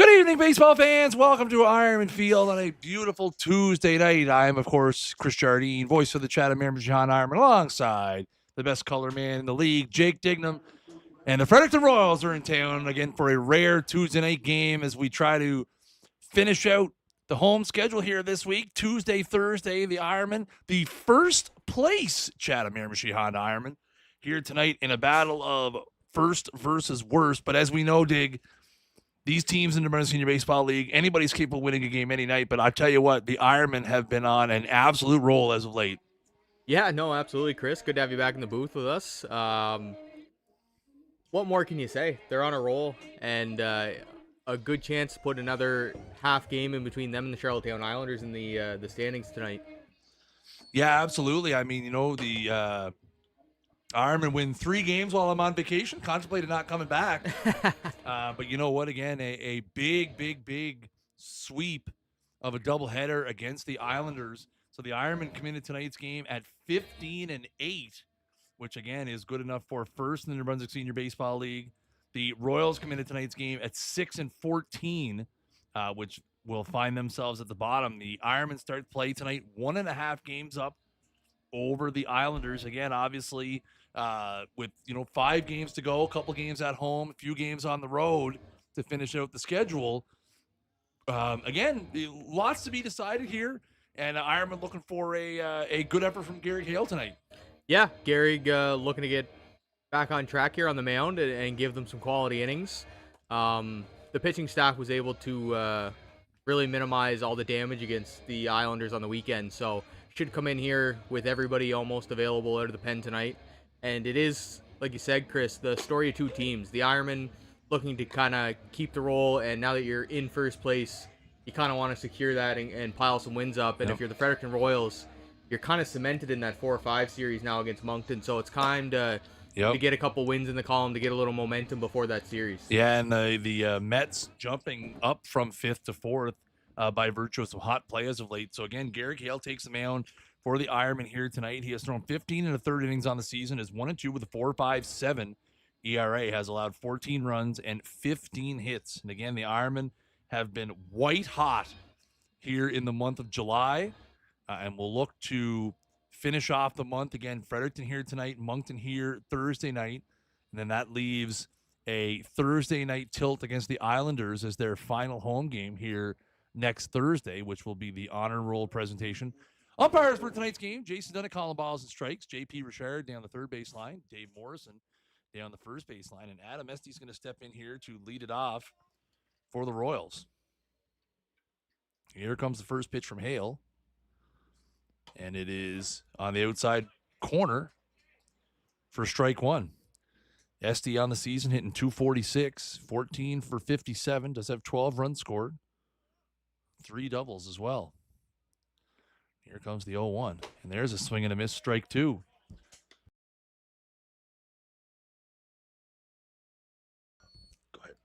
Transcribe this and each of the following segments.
Good evening, baseball fans. Welcome to Ironmen Field on a beautiful Tuesday night. I am, of course, Chris Jardine, voice of the Chatham John Ironman, alongside the best color man in the league, Jake Dignam. And the Fredericton Royals are in town again for a rare Tuesday night game as we try to finish out the home schedule here this week. Tuesday, Thursday, the Ironmen, the first place Chatham Honda Ironman here tonight in a battle of first versus worst. But as we know, Dig, these teams in the Nebraska Senior Baseball League, anybody's capable of winning a game any night. But I tell you what, the Ironmen have been on an absolute roll as of late. Yeah, no, absolutely, Chris. Good to have you back in the booth with us. What more can you say? They're on a roll, and a good chance to put another half game in between them and the Charlottetown Islanders in the standings tonight. Yeah, absolutely. I mean, the Ironmen win 3 games while I'm on vacation. Contemplated not coming back. But you know what? Again, a big sweep of a doubleheader against the Islanders. So the Ironmen come into tonight's game at 15-8, which again is good enough for first in the New Brunswick Senior Baseball League. The Royals come into tonight's game at 6-14, which will find themselves at the bottom. The Ironmen start play tonight 1.5 games up over the Islanders. Again, obviously, with 5 games to go, a couple games at home, a few games on the road to finish out the schedule. Again, lots to be decided here, and Ironman looking for a good effort from Gary Hale tonight. Yeah, Gary looking to get back on track here on the mound and give them some quality innings. The pitching staff was able to really minimize all the damage against the Islanders on the weekend, so should come in here with everybody almost available out of the pen tonight. And it is, like you said, Chris, the story of two teams. The Ironmen looking to kind of keep the roll, and now that you're in first place, you kind of want to secure that and pile some wins up. And Yep. if you're the Fredericton Royals, you're kind of cemented in that 4-5 series now against Moncton, so it's time to get a couple wins in the column to get a little momentum before that series. Yeah, and the Mets jumping up from 5th to 4th by virtue of some hot play as of late. So again, Gary Hale takes the mound for the Ironman here tonight. He has thrown 15 1/3 innings on the season, is 1-2 with a 4.57 ERA, has allowed 14 runs and 15 hits. And again, the Ironmen have been white hot here in the month of July, and we'll look to finish off the month. Again, Fredericton here tonight, Moncton here Thursday night, and then that leaves a Thursday night tilt against the Islanders as their final home game here next Thursday, which will be the honor roll presentation. Umpires for tonight's game: Jason Dunnett calling balls and strikes, J.P. Richard down the third baseline, Dave Morrison down the first baseline, and Adam Estey's going to step in here to lead it off for the Royals. Here comes the first pitch from Hale, and it is on the outside corner for strike one. Estey on the season hitting .246, 14 for 57, does have 12 runs scored, 3 doubles as well. Here comes the 0-1, and there's a swing and a miss, strike 2. Go ahead.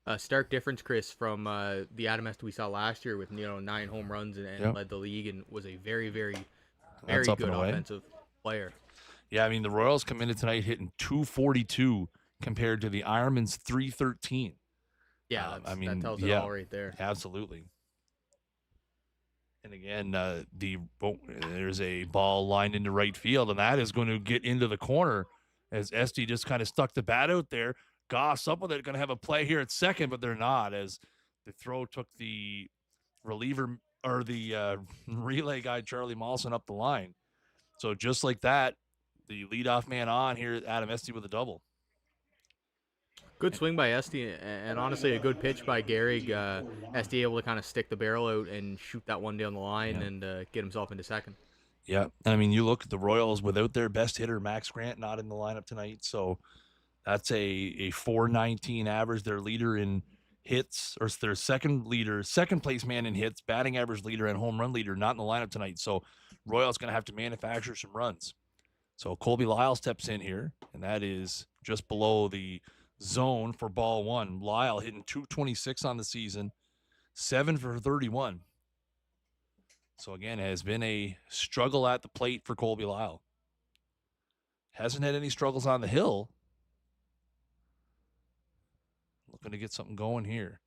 A stark difference, Chris, from the Adam Estey we saw last year with 9 home runs and led the league and was a very good offensive player. Yeah, I mean, the Royals come into tonight hitting .242 compared to the Ironmen's .313. Yeah, that tells it all right there. Absolutely. And again, there's a ball lined into right field, and that is going to get into the corner as Estey just kind of stuck the bat out there. Goss up with it, going to have a play here at second, but they're not, as the throw took the reliever or the relay guy, Charlie Mawson, up the line. So just like that, the leadoff man on here, Adam Estey with a double. Good swing by Estey, and honestly a good pitch by Gehrig. Estey able to kind of stick the barrel out and shoot that one down the line and get himself into second. Yeah, and I mean, you look at the Royals without their best hitter, Max Grant, not in the lineup tonight, so that's a .419 average. Their leader in hits, or their second place man in hits, batting average leader, and home run leader, not in the lineup tonight. So Royals going to have to manufacture some runs. So Colby Lyle steps in here, and that is just below the zone for ball one. Lyle hitting .226 on the season, 7 for 31. So again, it has been a struggle at the plate for Colby Lyle. Hasn't had any struggles on the hill. Looking to get something going here.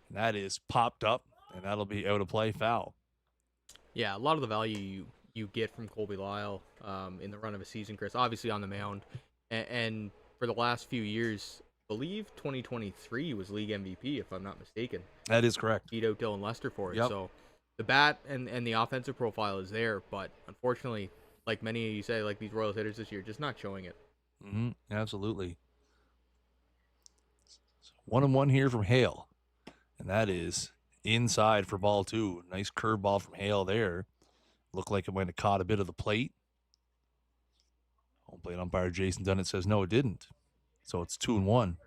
And that is popped up, and that'll be out of play, foul. Yeah, a lot of the value you get from Colby Lyle in the run of a season, Chris, obviously on the mound, and for the last few years, I believe 2023 was league MVP, if I'm not mistaken. That is correct. Beat out Dylan Lester for it. Yep. So the bat and the offensive profile is there, but unfortunately, like many of you say, like these Royals hitters this year, just not showing it. Absolutely. 1-1 here from Hale, and that is inside for ball 2. Nice curveball from Hale there. Looked like it might have caught a bit of the plate. Home plate umpire Jason Dunnett says no, it didn't. So it's 2-1.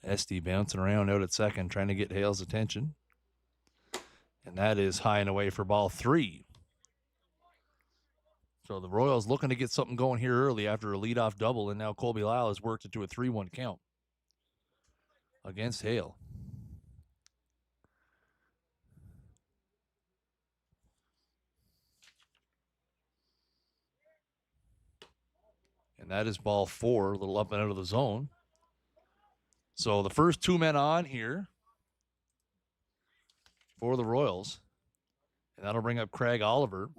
Esty bouncing around out at second, trying to get Hale's attention. And that is high and away for ball 3. So the Royals looking to get something going here early after a leadoff double, and now Colby Lyle has worked it to a 3-1 count against Hale. And that is ball 4, a little up and out of the zone. So the first 2 men on here for the Royals, and that'll bring up Craig Oliver.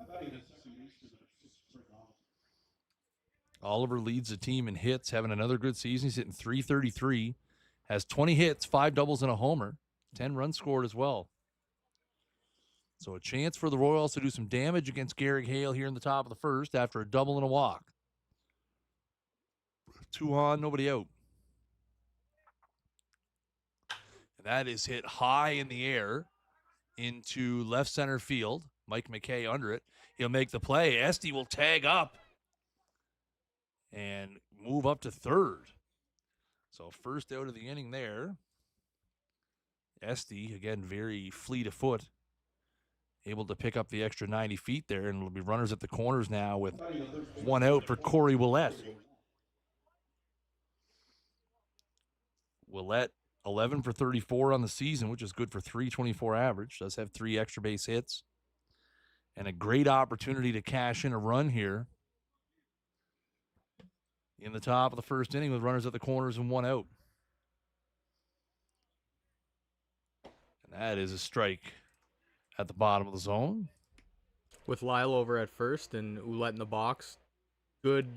Oliver leads the team in hits, having another good season. He's hitting .333, has 20 hits, 5 doubles, and a homer, 10 runs scored as well. So a chance for the Royals to do some damage against Garrick Hale here in the top of the first after a double and a walk. 2 on, nobody out. And that is hit high in the air into left center field. Mike McKay under it. He'll make the play. Esty will tag up and move up to third. So first out of the inning there. Esty, again, very fleet of foot, able to pick up the extra 90 feet there, and it'll be runners at the corners now with 1 out for Corey Willett. Willett, 11 for 34 on the season, which is good for .324 average. Does have 3 extra base hits. And a great opportunity to cash in a run here in the top of the first inning with runners at the corners and 1 out. And that is a strike at the bottom of the zone. With Lyle over at first and Ouellette in the box, good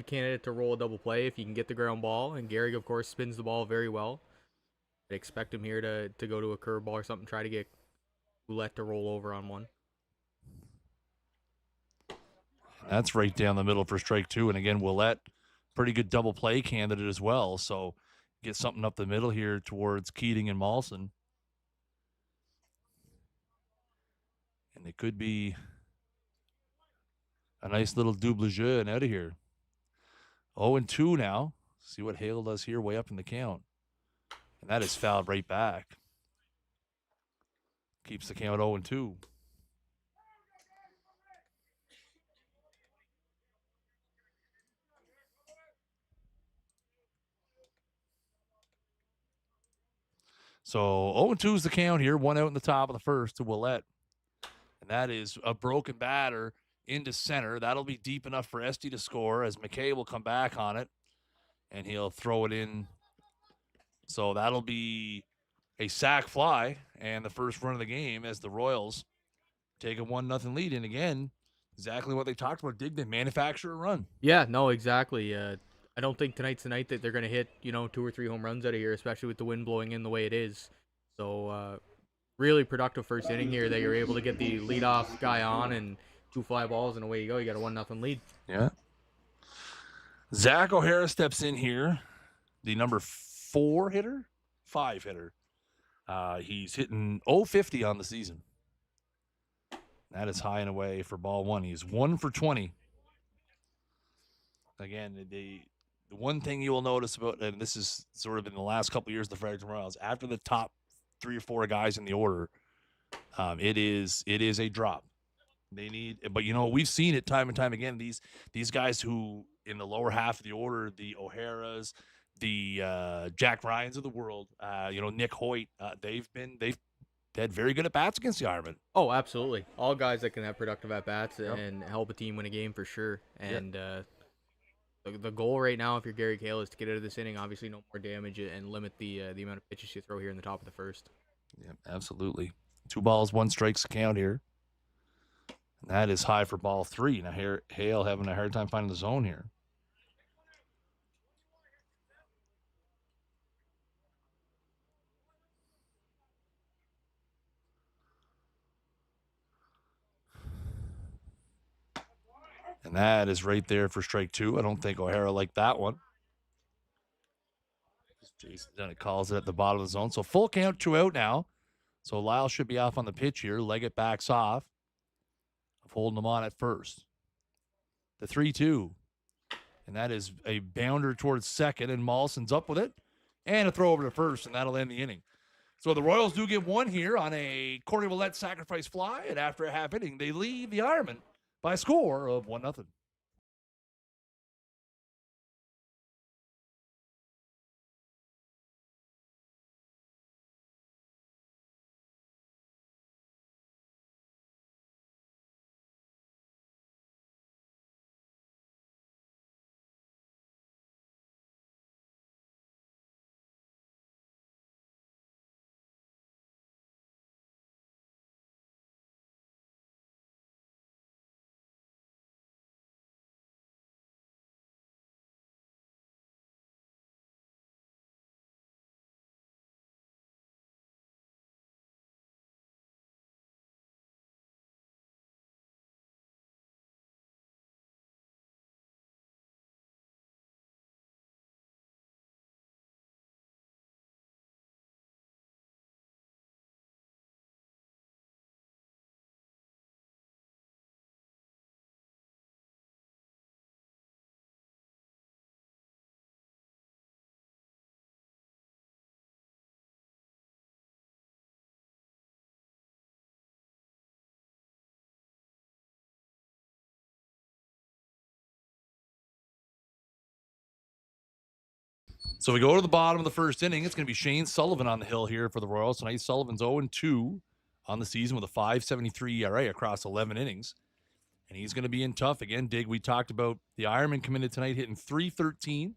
candidate to roll a double play if you can get the ground ball. And Gehrig, of course, spins the ball very well. I expect him here to go to a curveball or something, try to get Ouellette to roll over on one. That's right down the middle for strike 2. And again, Willett, pretty good double play candidate as well. So get something up the middle here towards Keating and Mawson. And it could be a nice little double jeu and out of here. 0-2 now. See what Hale does here way up in the count. And that is fouled right back. Keeps the count 0-2. So 0-2 is the count here. 1 out in the top of the first to Willett. And that is a broken batter into center. That'll be deep enough for Esty to score as McKay will come back on it. And he'll throw it in. So that'll be a sac fly and the first run of the game as the Royals take a 1-0 lead. And again, exactly what they talked about. Dig, they manufacture a run. Yeah, no, exactly. I don't think tonight's the night that they're going to hit, 2 or 3 home runs out of here, especially with the wind blowing in the way it is. So really productive first inning here that you're able to get the leadoff guy on and 2 fly balls and away you go. You got a 1-0 lead. Yeah. Zach O'Hara steps in here, the number 5 hitter. He's hitting .050 on the season. That is high and away for ball 1. He's 1 for 20. Again, the one thing you will notice about, and this is sort of in the last couple of years of the Fredericton Royals, after the top 3 or 4 guys in the order, it is a drop. They need, but we've seen it time and time again. These guys who in the lower half of the order, the O'Haras, the Jack Ryans of the world, Nick Hoyt, they've had very good at bats against the Ironmen. Oh, absolutely. All guys that can have productive at bats Yep. and help a team win a game for sure. And the goal right now, if you're Gary Cahill, is to get out of this inning. Obviously, no more damage and limit the amount of pitches you throw here in the top of the first. Yeah, absolutely. 2 balls, 1 strike's count here. And that is high for ball 3. Now here, Hale having a hard time finding the zone here. And that is right there for strike 2. I don't think O'Hara liked that one. Jason Dennett calls it at the bottom of the zone. So full count, 2 out now. So Lyle should be off on the pitch here. Leggett backs off of holding him on at first. The 3-2. And that is a bounder towards second. And Molleson's up with it. And a throw over to first. And that'll end the inning. So the Royals do get one here on a Corey Willett sacrifice fly. And after a half inning, they lead the Ironmen by a score of 1-0. So we go to the bottom of the first inning. It's going to be Shane Sullivan on the hill here for the Royals tonight. Sullivan's 0-2 on the season with a 5.73 ERA across 11 innings. And he's going to be in tough. Again, Dig, we talked about the Ironmen committed tonight hitting .313.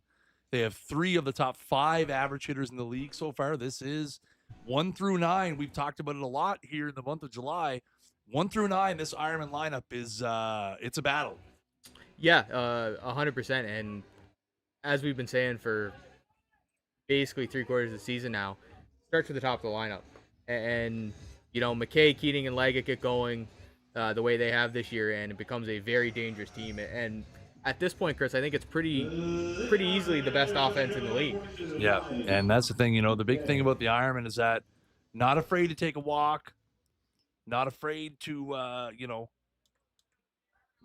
They have 3 of the top 5 average hitters in the league so far. This is 1 through 9. We've talked about it a lot here in the month of July. 1 through 9, this Ironman lineup is it's a battle. Yeah, 100%. And as we've been saying for basically 3/4 of the season now, starts at the top of the lineup. And, you know, McKay, Keating, and Leggett get going the way they have this year, and it becomes a very dangerous team. And at this point, Chris, I think it's pretty easily the best offense in the league. Yeah, and that's the thing, you know, the big thing about the Ironman is that not afraid to take a walk, not afraid to,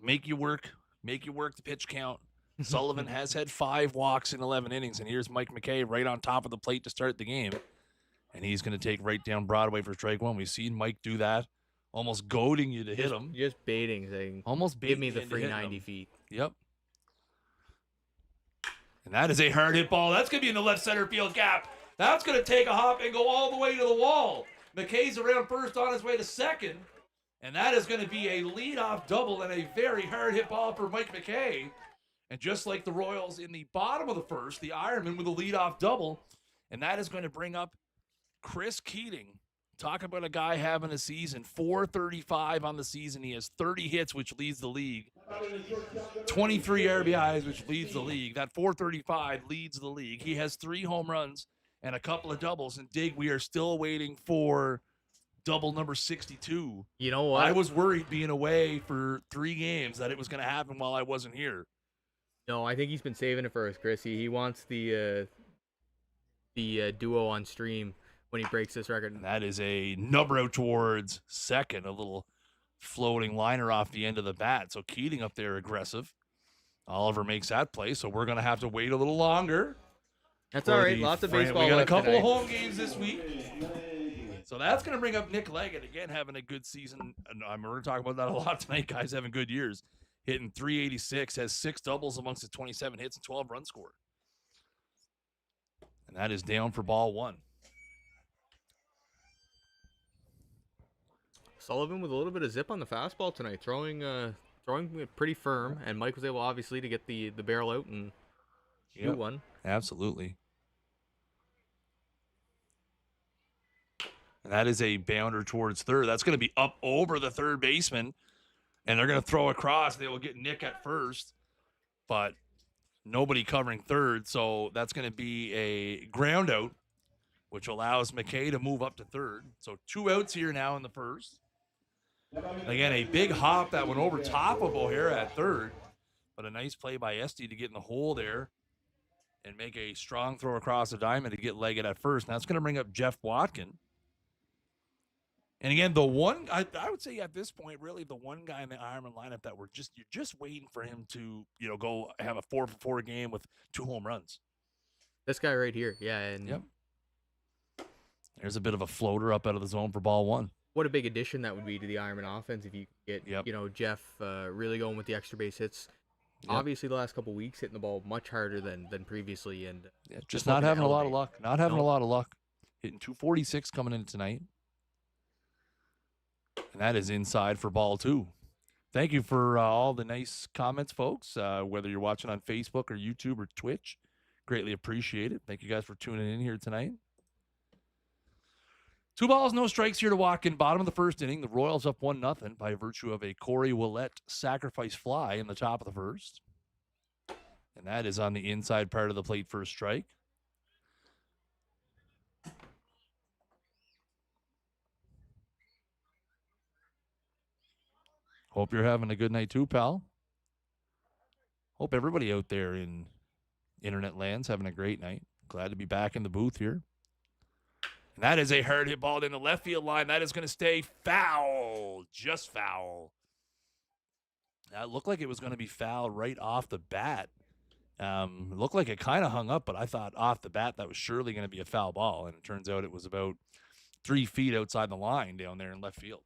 make you work the pitch count. Sullivan has had 5 walks in 11 innings, and here's Mike McKay right on top of the plate to start the game. And he's going to take right down Broadway for strike 1. We've seen Mike do that, almost goading you to hit him. Just baiting, saying, almost give me the free 90 feet. Yep. And that is a hard hit ball. That's going to be in the left center field gap. That's going to take a hop and go all the way to the wall. McKay's around first on his way to second. And that is going to be a leadoff double and a very hard hit ball for Mike McKay. And just like the Royals in the bottom of the first, the Ironman with a leadoff double. And that is going to bring up Chris Keating. Talk about a guy having a season. 435 on the season. He has 30 hits, which leads the league. 23 RBIs, which leads the league. That 435 leads the league. He has 3 home runs and a couple of doubles. And Dig, we are still waiting for double number 62. You know what? I was worried being away for 3 games that it was going to happen while I wasn't here. No, I think he's been saving it for us, Chris. He wants the duo on stream when he breaks this record. And that is a number out towards second, a little floating liner off the end of the bat. So Keating up there aggressive. Oliver makes that play, so we're going to have to wait a little longer. That's all right. Lots of baseball. We got a couple tonight. of home games this week. So that's going to bring up Nick Leggett, again, having a good season. And we're going to talk about that a lot tonight. Guys having good years. Hitting .386, has 6 doubles amongst the 27 hits and 12 runs scored. And that is down for ball 1. Sullivan with a little bit of zip on the fastball tonight, throwing it pretty firm, and Mike was able obviously to get the barrel out and shoot one. Absolutely. And that is a bounder towards third. That's going to be up over the third baseman, and they're going to throw across. They will get Nick at first, but nobody covering third, so that's going to be a ground out, which allows McKay to move up to third. So 2 outs here now in the first. Again, a big hop that went over top of O'Hara at third, but a nice play by Esty to get in the hole there and make a strong throw across the diamond to get Leggett at first. And that's going to bring up Jeff Watkins. And again, the one I would say at this point, really the one guy in the Ironman lineup that you're just waiting for him to go have a 4-for-4 game with 2 home runs. This guy right here, yeah, and yep. There's a bit of a floater up out of the zone for ball 1. What a big addition that would be to the Ironman offense if you get Jeff really going with the extra base hits. Yep. Obviously, the last couple weeks hitting the ball much harder than previously, and just not having a lot of luck. Not having a lot of luck. Hitting 246 coming in tonight. And that is inside for ball 2. Thank you for all the nice comments, folks, whether you're watching on Facebook or YouTube or Twitch. Greatly appreciate it. Thank you guys for tuning in here tonight. 2 balls, no strikes here to Watkins. Bottom of the first inning. The Royals up 1-0 by virtue of a Corey Willett sacrifice fly in the top of the first. And that is on the inside part of the plate for a strike. Hope you're having a good night too, pal. Hope everybody out there in internet land's having a great night. Glad to be back in the booth here. And that is a hard hit ball in the left field line. That is going to stay foul. Just foul. That looked like it was going to be foul right off the bat. It looked like it kind of hung up, but I thought off the bat that was surely going to be a foul ball. And it turns out it was about 3 feet outside the line down there in left field.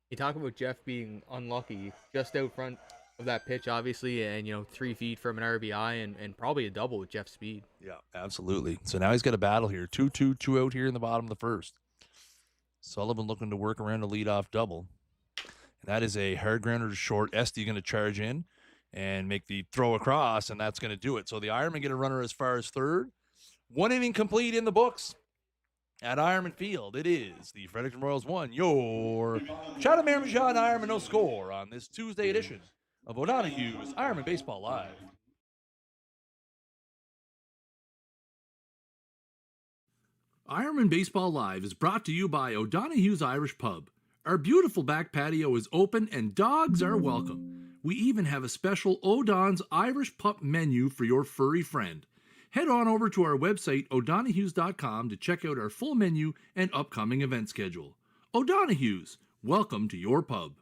You talk about Jeff being unlucky just out front of that pitch, obviously, and 3 feet from an RBI and probably a double with Jeff's speed. Yeah, absolutely. So now he's got a battle here. 2-2, 2 out here in the bottom of the first. Sullivan looking to work around a leadoff double. And that is a hard grounder to short. Esty going to charge in and make the throw across, and that's going to do it. So the Ironmen get a runner as far as third. 1 inning complete in the books. At Ironman Field, it is the Fredericton Royals 1, your Chatham Mermajan Ironman no score on this Tuesday edition of O'Donoghue's Ironman Baseball Live. Ironman Baseball Live is brought to you by O'Donoghue's Irish Pub. Our beautiful back patio is open and dogs are welcome. We even have a special O'Don's Irish Pup menu for your furry friend. Head on over to our website, o'donoghues.com, to check out our full menu and upcoming event schedule. O'Donoghue's, welcome to your pub.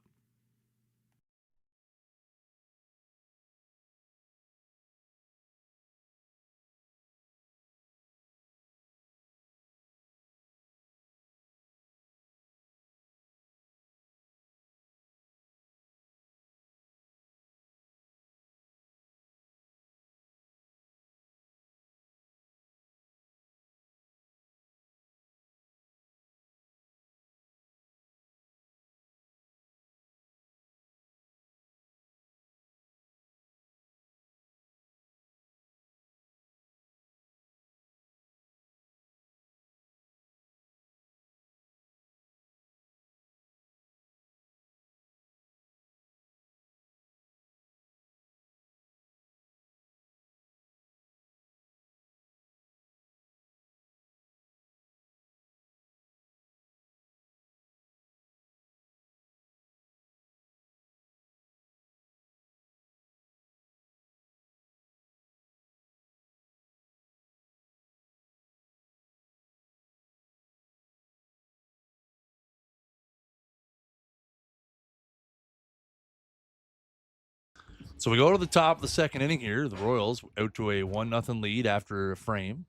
So we go to the top of the second inning here. The Royals out to a 1-0 lead after a frame.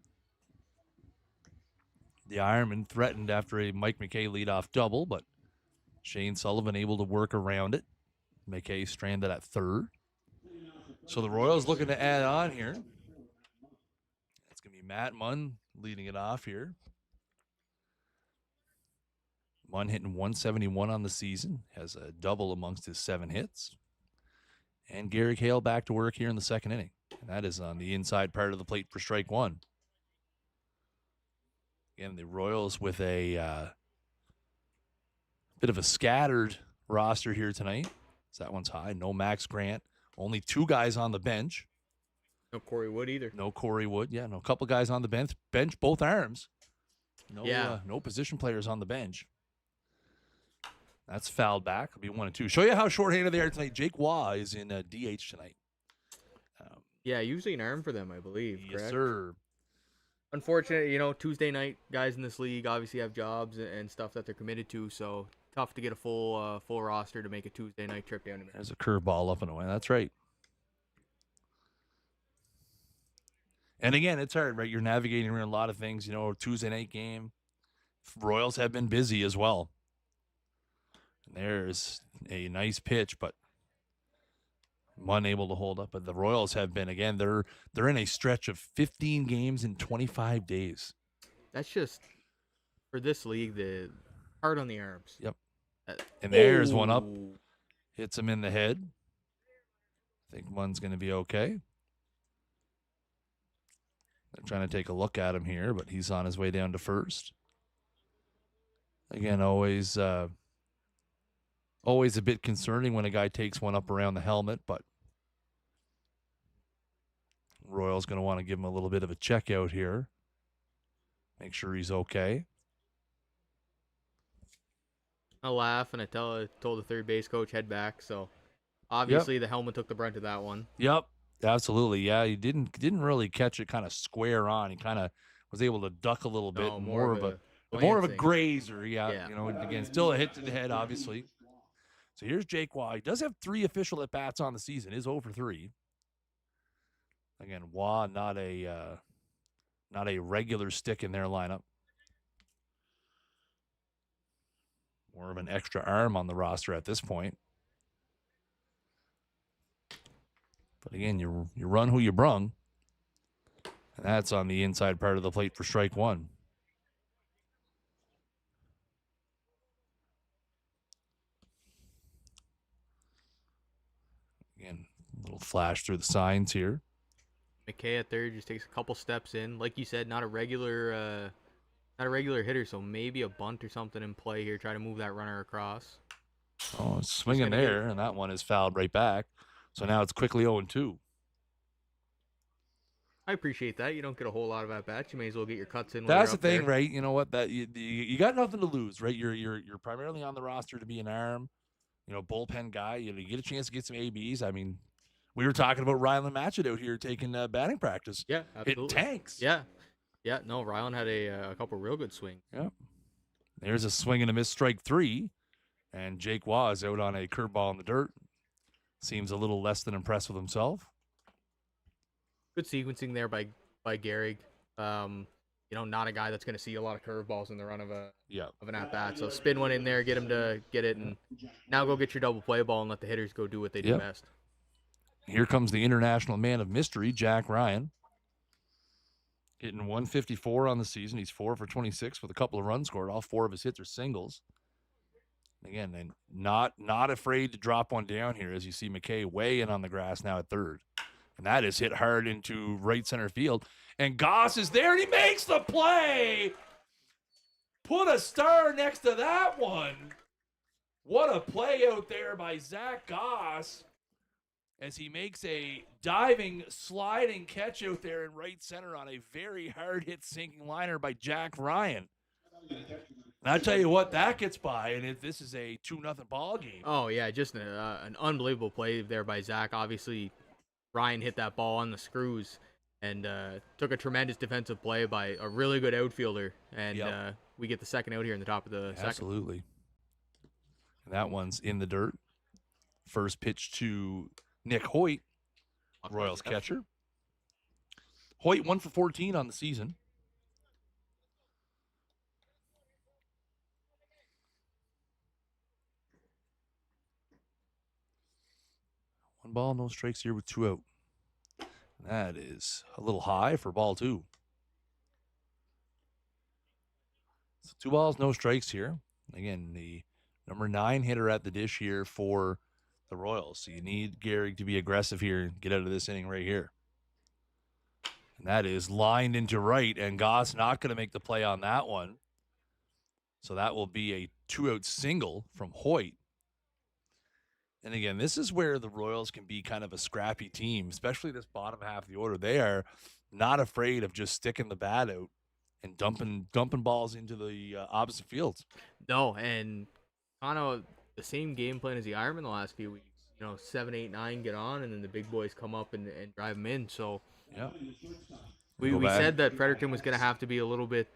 The Ironmen threatened after a Mike McKay leadoff double, but Shane Sullivan able to work around it. McKay stranded at third. So the Royals looking to add on here. It's going to be Matt Munn leading it off here. Munn hitting 171 on the season, has a double amongst his 7 hits. And Garrick Hale back to work here in the second inning. And that is on the inside part of the plate for strike one. Again, the Royals with a bit of a scattered roster here tonight. So that one's high. No Max Grant. Only 2 guys on the bench. No Corey Wood either. No Corey Wood. Yeah, no, a couple guys on the bench. Bench both arms. No position players on the bench. That's fouled back. It'll be 1-2. Show you how shorthanded they are tonight. Jake Waugh is in DH tonight. Yeah, usually an arm for them, I believe. Yes, correct? sir. Unfortunately, Tuesday night guys in this league obviously have jobs and stuff that they're committed to, so tough to get a full roster to make a Tuesday night trip down to Maryland. There's a curveball up and away. That's right. And again, it's hard, right? You're navigating around a lot of things. Tuesday night game. Royals have been busy as well. And there's a nice pitch, but unable to hold up. But the Royals have been, again, they're in a stretch of 15 games in 25 days. That's just, for this league, the hard on the arms. Yep. And there's one up. Ooh. Hits him in the head. I think one's going to be okay. They're trying to take a look at him here, but he's on his way down to first. Again, always a bit concerning when a guy takes one up around the helmet, but Royal's going to want to give him a little bit of a check out here. Make sure he's okay. I laugh and I told the third base coach head back. So obviously the helmet took the brunt of that one. Yep, absolutely. Yeah, he didn't really catch it kind of square on. He kind of was able to duck a little bit. No, more of a grazer. Yeah. Again, still a hit to the head, obviously. So here's Jake Waugh. He does have 3 official at bats on the season. Is 0 for 3. Again, Waugh not a regular stick in their lineup. More of an extra arm on the roster at this point. But again, you run who you brung. And that's on the inside part of the plate for strike one. Again, a little flash through the signs here. McKay at third just takes a couple steps in. Like you said, not a regular hitter, so maybe a bunt or something in play here. Try to move that runner across. Oh, it's swinging there, and that one is fouled right back. So now it's quickly 0-2. I appreciate that. You don't get a whole lot of at-bats. You may as well get your cuts in. That's the thing, right? You know what? That you got nothing to lose, right? You're primarily on the roster to be an arm, bullpen guy. You get a chance to get some ABs. I mean, we were talking about Rylan Matchett out here taking batting practice. Yeah, absolutely. It tanks. Yeah. No, Rylan had a couple real good swings. Yeah. There's a swing and a miss, strike 3, and Jake Waugh is out on a curveball in the dirt. Seems a little less than impressed with himself. Good sequencing there by Gehrig. Not a guy that's going to see a lot of curveballs in the run of an at bat. So spin one in there, get him to get it, and now go get your double play ball and let the hitters go do what they do best. Here comes the international man of mystery, Jack Ryan. Hitting 154 on the season. He's 4 for 26 with a couple of runs scored. All 4 of his hits are singles. Again, and not afraid to drop one down here as you see McKay way in on the grass now at third. And that is hit hard into right center field. And Goss is there, and he makes the play. Put a star next to that one. What a play out there by Zach Goss as he makes a diving, sliding catch out there in right center on a very hard-hit sinking liner by Jack Ryan. And I tell you what, that gets by, and this is a 2-0 ball game. Oh, yeah, just an unbelievable play there by Zach. Obviously, Ryan hit that ball on the screws and took a tremendous defensive play by a really good outfielder. And we get the second out here in the top of the second. Absolutely. And that one's in the dirt. First pitch to Nick Hoyt, Royals catcher. Hoyt 1 for 14 on the season. One ball, no strikes here with 2 out. That is a little high for ball 2. So 2 balls, no strikes here. Again, the number 9 hitter at the dish here for the Royals. So you need Gehrig to be aggressive here and get out of this inning right here. And that is lined into right, and Goss not going to make the play on that one. So that will be a 2-out single from Hoyt. And again, this is where the Royals can be kind of a scrappy team, especially this bottom half of the order. They are not afraid of just sticking the bat out and dumping balls into the opposite fields. No, and kind of the same game plan as the Ironmen the last few weeks. 7, 8, 9 get on, and then the big boys come up and drive them in. So yeah, we said that Fredericton was going to have to be a little bit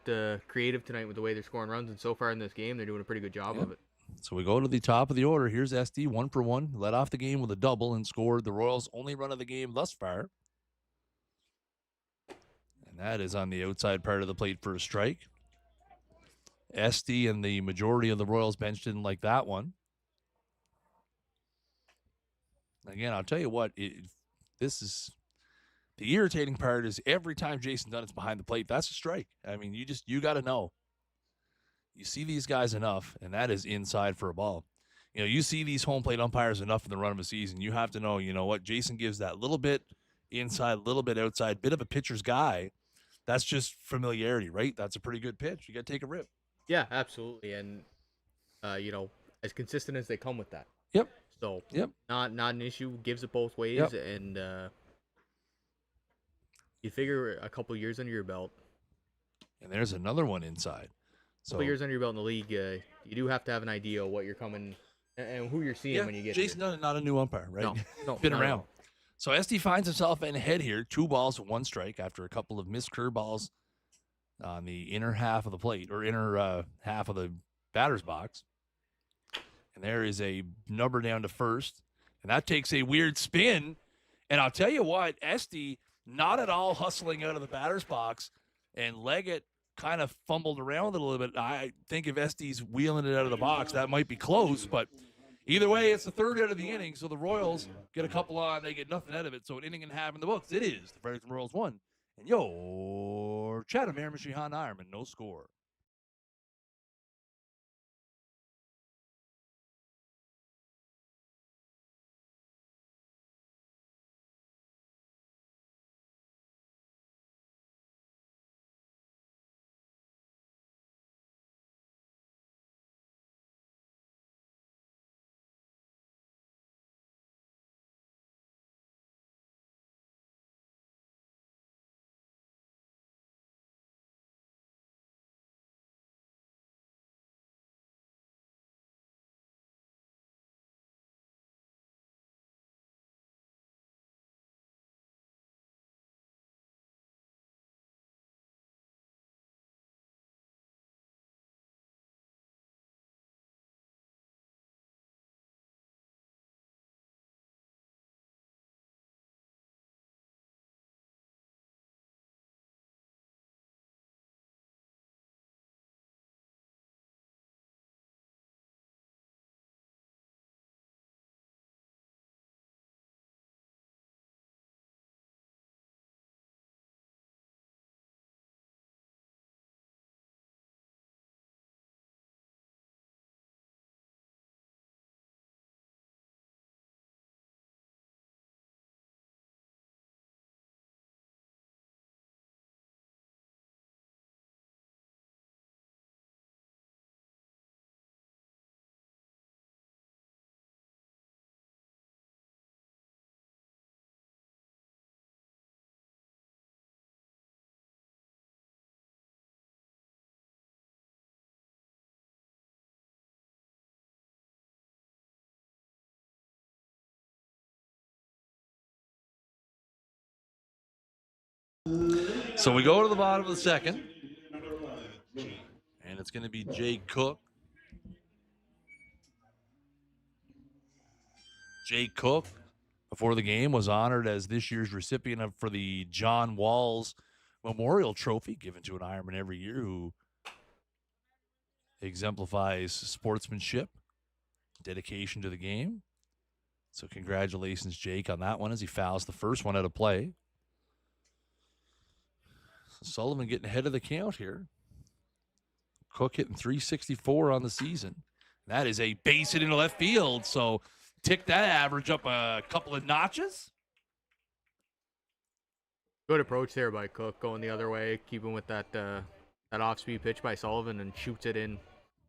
creative tonight with the way they're scoring runs, and so far in this game, they're doing a pretty good job of it. So we go to the top of the order. Here's SD, 1 for 1. Led off the game with a double and scored the Royals' only run of the game thus far. And that is on the outside part of the plate for a strike. SD and the majority of the Royals bench didn't like that one. Again, I'll tell you what, this is the irritating part is every time Jason Dunnett's behind the plate, that's a strike. I mean, you got to know. You see these guys enough, and that is inside for a ball. You see these home plate umpires enough in the run of a season. You have to know, what, Jason gives that little bit inside, little bit outside, bit of a pitcher's guy. That's just familiarity, right? That's a pretty good pitch. You got to take a rip. Yeah, absolutely. And, as consistent as they come with that. Yep. So, yep. Not an issue. Gives it both ways. Yep. And you figure a couple years under your belt. And there's another one inside. So, a couple years under your belt in the league, you do have to have an idea of what you're coming and who you're seeing when you get Jason Dunn, not a new umpire, right? No, been around. So SD finds himself in ahead here, 2 balls, 1 strike after a couple of missed curveballs on the inner half of the plate or inner half of the batter's box. And there is a number down to first, and that takes a weird spin. And I'll tell you what, SD not at all hustling out of the batter's box, and Leggett kind of fumbled around a little bit. I think if SD's wheeling it out of the box, that might be close, but either way, it's the 3rd out of the inning, so the Royals get a couple on, they get nothing out of it. So an inning and a half in the books. It is the Fredericton Royals 1. And your Chatham Miramichi Ironmen, no score. So we go to the bottom of the second, and it's going to be Jake Cook. Jake Cook, before the game, was honored as this year's recipient for the John Walls Memorial Trophy, given to an Ironman every year who exemplifies sportsmanship, dedication to the game. So congratulations, Jake, on that one as he fouls the first one out of play. Sullivan getting ahead of the count here. Cook hitting 364 on the season. That is a base hit into left field. So tick that average up a couple of notches. Good approach there by Cook, going the other way, keeping with that off-speed pitch by Sullivan, and shoots it in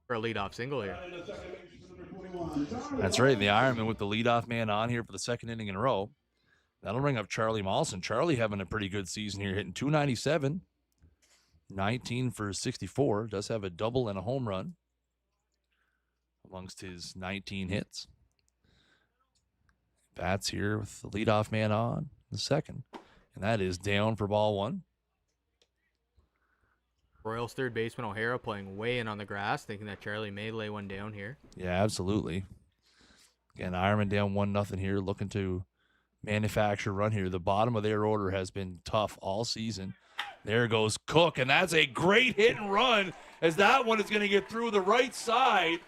for a leadoff single here. That's right. The Ironman with the leadoff man on here for the second inning in a row. That'll bring up Charlie Mawson. Charlie having a pretty good season here, hitting 297, 19 for 64. Does have a double and a home run amongst his 19 hits. Bats here with the leadoff man on the second. And that is down for ball one. Royals third baseman O'Hara playing way in on the grass, thinking that Charlie may lay one down here. Yeah, absolutely. Again, Ironman down 1-0 here, looking to manufacture a run here. The bottom of their order has been tough all season. There goes Cook, and that's a great hit and run, as that one is going to get through the right side.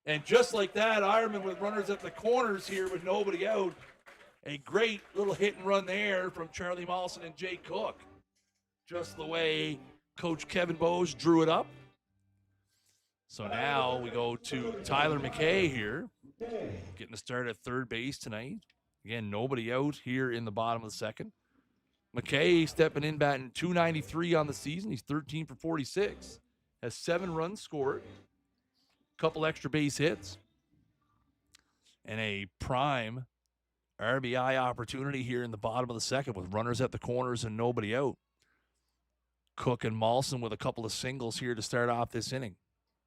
And just like that, Ironman with runners at the corners here with nobody out. A great little hit and run there from Charlie Mawson and Jay Cook. Just the way Coach Kevin Bowes drew it up. So now we go to Tyler McKay here, getting the start at third base tonight. Again, nobody out here in the bottom of the second. McKay stepping in, batting 293 on the season. He's 13 for 46. Has 7 runs scored. Couple extra base hits. And a prime RBI opportunity here in the bottom of the second with runners at the corners and nobody out. Cook and Mawson with a couple of singles here to start off this inning.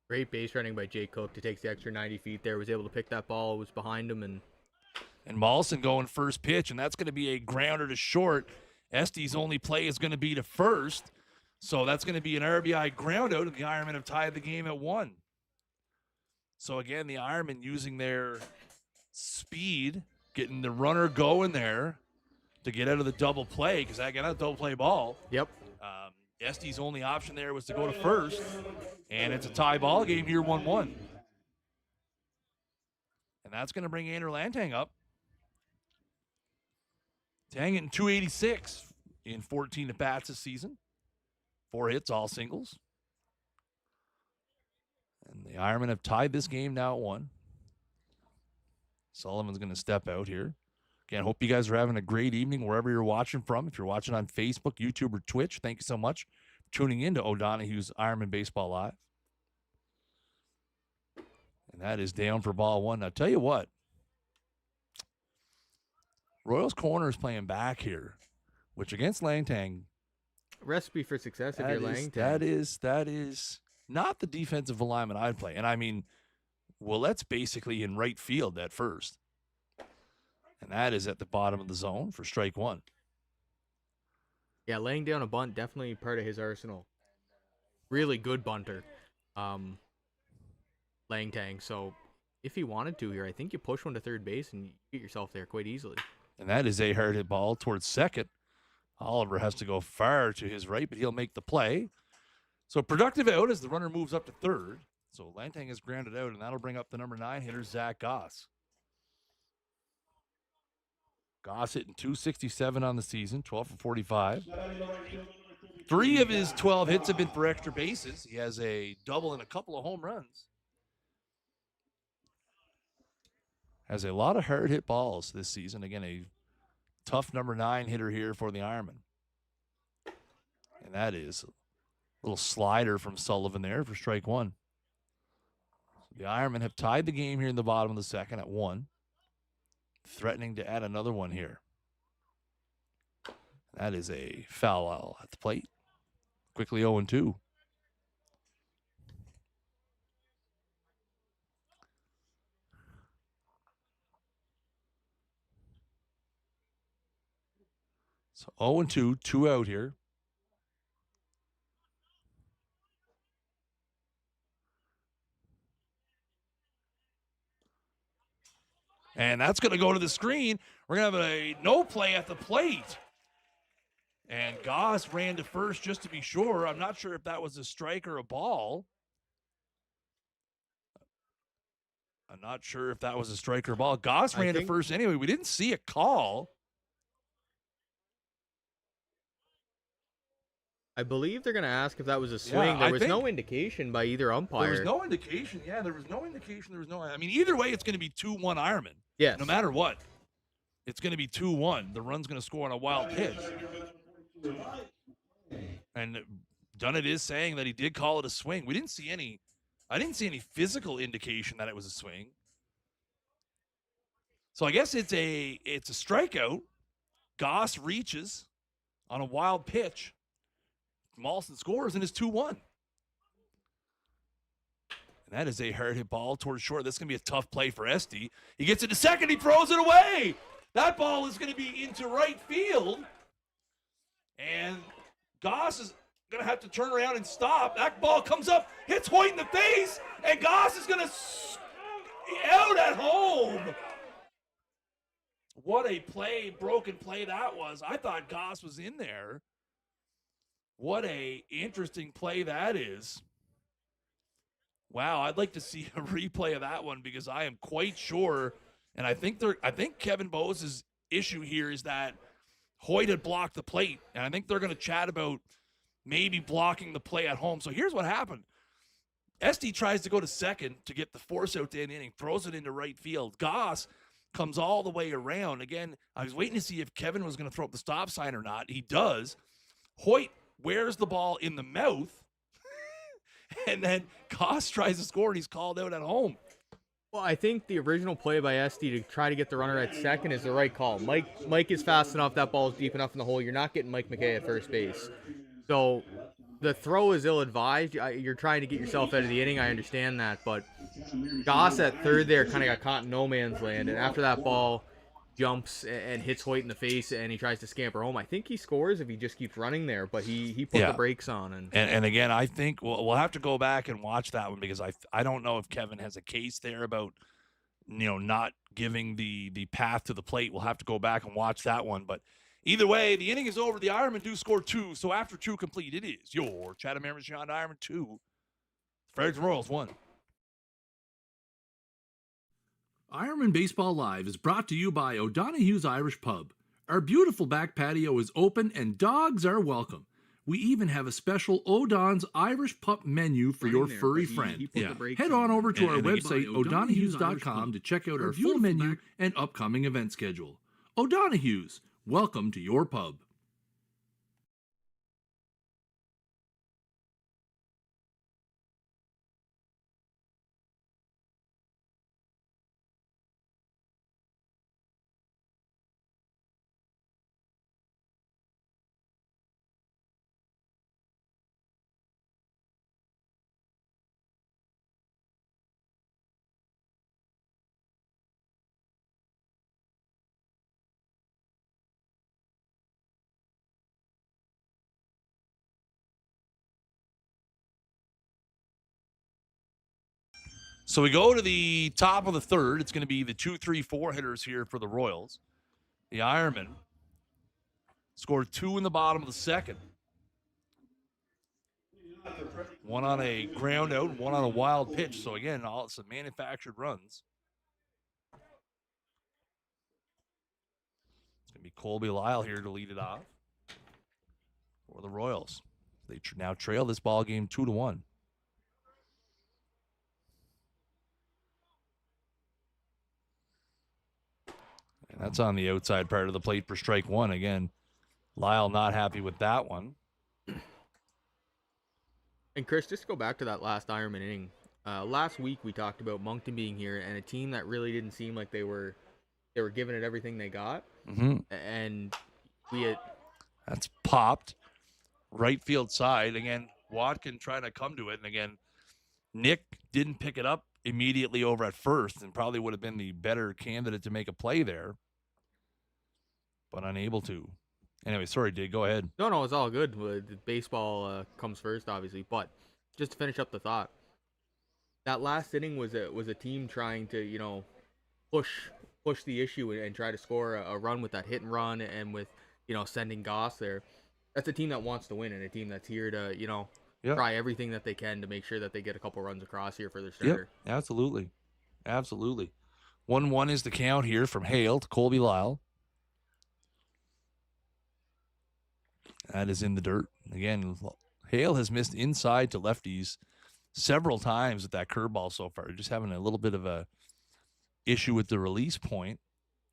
Great base running by Jay Cook to take the extra 90 feet there. Was able to pick that ball, was behind him. And Mawson going first pitch, and that's going to be a grounder to short. Estes' only play is going to be to first. So that's going to be an RBI ground out, and the Ironmen have tied the game at 1. So again, the Ironmen using their speed, getting the runner going there to get out of the double play, because I got a double play ball. Yep. Estes' only option there was to go to first, and it's a tie ball game here, 1-1. And that's going to bring Andrew Lantang up. Tang hitting 286 in 14 at-bats this season. 4 hits, all singles. And the Ironmen have tied this game now at 1. Sullivan's going to step out here. Again, hope you guys are having a great evening wherever you're watching from. If you're watching on Facebook, YouTube, or Twitch, thank you so much for tuning in to O'Donoghue's Ironman Baseball Live. And that is down for ball 1. Now, tell you what, Royals corner is playing back here, which against Langtang. Recipe for success if you're Langtang. That is not the defensive alignment I'd play. And I mean, Willette's basically in right field at first. And that is at the bottom of the zone for strike 1. Yeah, laying down a bunt, definitely part of his arsenal. Really good bunter, Langtang. So if he wanted to here, I think you push one to third base and you get yourself there quite easily. And that is a hard hit ball towards second. Oliver has to go far to his right, but he'll make the play. So productive out as the runner moves up to third. So Lantang is grounded out, and that'll bring up the number 9 hitter, Zach Goss. Goss hitting 267 on the season, 12 for 45. 3 of his 12 hits have been for extra bases. He has a double and a couple of home runs. Has a lot of hard hit balls this season. Again, a tough number 9 hitter here for the Ironmen. And that is a little slider from Sullivan there for strike 1. The Ironmen have tied the game here in the bottom of the second at 1. Threatening to add another one here. That is a foul at the plate. Quickly 0-2. So 0-2, 2 out here. And that's going to go to the screen. We're going to have a no play at the plate. And Goss ran to first just to be sure. I'm not sure if that was a strike or a ball. Goss ran to first anyway. We didn't see a call. I believe they're gonna ask if that was a swing. There was no indication by either umpire. There was no indication. Yeah, there was no indication. There was no. I mean, either way, it's going to be 2-1 Ironman. Yes. No matter what, it's going to be 2-1. The run's going to score on a wild pitch. And Dunnett is saying that he did call it a swing. We didn't see any. I didn't see any physical indication that it was a swing. So I guess it's a strikeout. Goss reaches on a wild pitch. Mawson scores and it's 2-1. And that is a hard hit ball towards short. This is going to be a tough play for Esty. He gets it to second. He throws it away. That ball is going to be into right field. And Goss is going to have to turn around and stop. That ball comes up, hits Hoyt in the face, and Goss is going to out at home. What a play, broken play that was. I thought Goss was in there. What a interesting play that is. Wow, I'd like to see a replay of that one because I am quite sure, and I think Kevin Bose's issue here is that Hoyt had blocked the plate, and I think they're going to chat about maybe blocking the play at home. So here's what happened. Esty tries to go to second to get the force out to end inning, throws it into right field. Goss comes all the way around. Again, I was waiting to see if Kevin was going to throw up the stop sign or not. He does. Hoyt wears the ball in the mouth, and then Goss tries to score, and he's called out at home. Well, I think the original play by Esty to try to get the runner at second is the right call. Mike is fast enough. That ball is deep enough in the hole. You're not getting Mike McKay at first base. So the throw is ill-advised. You're trying to get yourself out of the inning. I understand that. But Goss at third there kind of got caught in no man's land. And after that ball jumps and hits Hoyt in the face and he tries to scamper home, I think he scores if he just keeps running there. But he put the brakes on. And again, I think we'll have to go back and watch that one because I don't know if Kevin has a case there about not giving the path to the plate. We'll have to go back and watch that one. But either way, the inning is over. The Ironmen do score 2. So after 2 complete, it is your Chatham Merchant Ironman 2. Fredericton Royals 1. Ironman Baseball Live is brought to you by O'Donoghue's Irish Pub. Our beautiful back patio is open and dogs are welcome. We even have a special O'Don's Irish Pup menu for your furry friend. Head on over to our website, O'Donoghues.com, to check out our full menu and upcoming event schedule. O'Donoghue's, welcome to your pub. So we go to the top of the third. It's going to be the 2, 3, 4 hitters here for the Royals. The Ironmen scored 2 in the bottom of the second. One on a ground out, one on a wild pitch. So again, all some manufactured runs. It's going to be Colby Lyle here to lead it off for the Royals. They now trail this ball game 2-1. And that's on the outside part of the plate for strike 1. Again, Lyle not happy with that one. And Chris, just to go back to that last Ironman inning, last week we talked about Moncton being here and a team that really didn't seem like they were giving it everything they got. Mm-hmm. And that's popped right field side. Again, Watkins trying to come to it. And again, Nick didn't pick it up immediately over at first and probably would have been the better candidate to make a play there, but unable to. Anyway, sorry, Dig, go ahead. No, it's all good. Baseball comes first, obviously. But just to finish up the thought, that last inning was a team trying to push the issue and try to score a run with that hit and run and with sending Goss there. That's a team that wants to win and a team that's here to try everything that they can to make sure that they get a couple runs across here for their starter. Yep, absolutely. 1-1 is the count here from Hale to Colby Lyle. That is in the dirt. Again, Hale has missed inside to lefties several times with that curveball so far. Just having a little bit of a issue with the release point.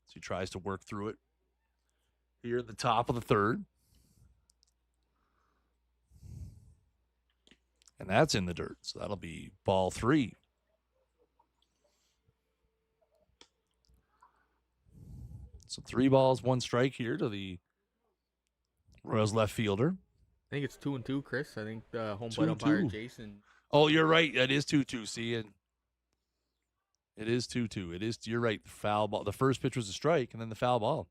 So he tries to work through it here at the top of the third. And that's in the dirt. So that'll be ball 3. So 3 balls, 1 strike here to the Royals left fielder. I think it's 2-2, Chris. I think home plate 2-2. umpire Jason. Oh, you're right. That is 2-2. See, and it is 2-2. It is. You're right. The foul ball. The first pitch was a strike, and then the foul ball.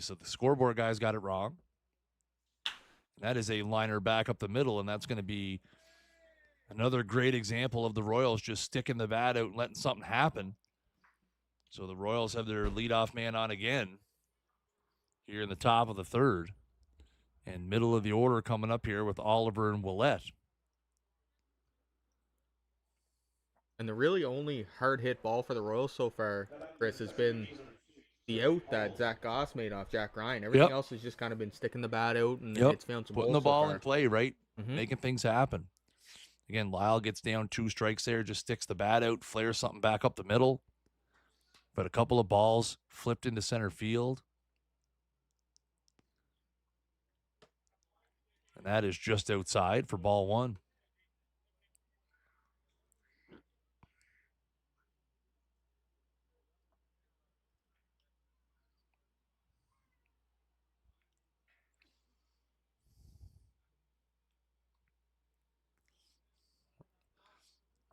So the scoreboard guys got it wrong. That is a liner back up the middle, and that's going to be another great example of the Royals just sticking the bat out and letting something happen. So the Royals have their leadoff man on again here in the top of the third. And middle of the order coming up here with Oliver and Willette. And the really only hard hit ball for the Royals so far, Chris, has been the out that Zach Goss made off Jack Ryan. Everything else has just kind of been sticking the bat out, and it's found some putting the ball so in play, right? Mm-hmm. Making things happen. Again, Lyle gets down 2 strikes there, just sticks the bat out, flares something back up the middle. But a couple of balls flipped into center field. And that is just outside for ball 1.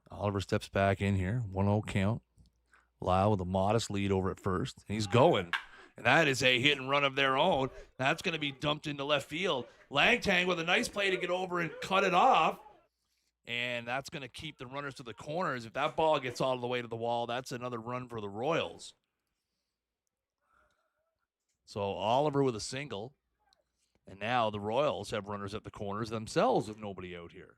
Oliver steps back in here. 1-0 count. Lyle with a modest lead over at first. He's going. And that is a hit and run of their own. That's going to be dumped into left field. Langtang with a nice play to get over and cut it off. And that's going to keep the runners to the corners. If that ball gets all the way to the wall, that's another run for the Royals. So Oliver with a single. And now the Royals have runners at the corners themselves with nobody out here.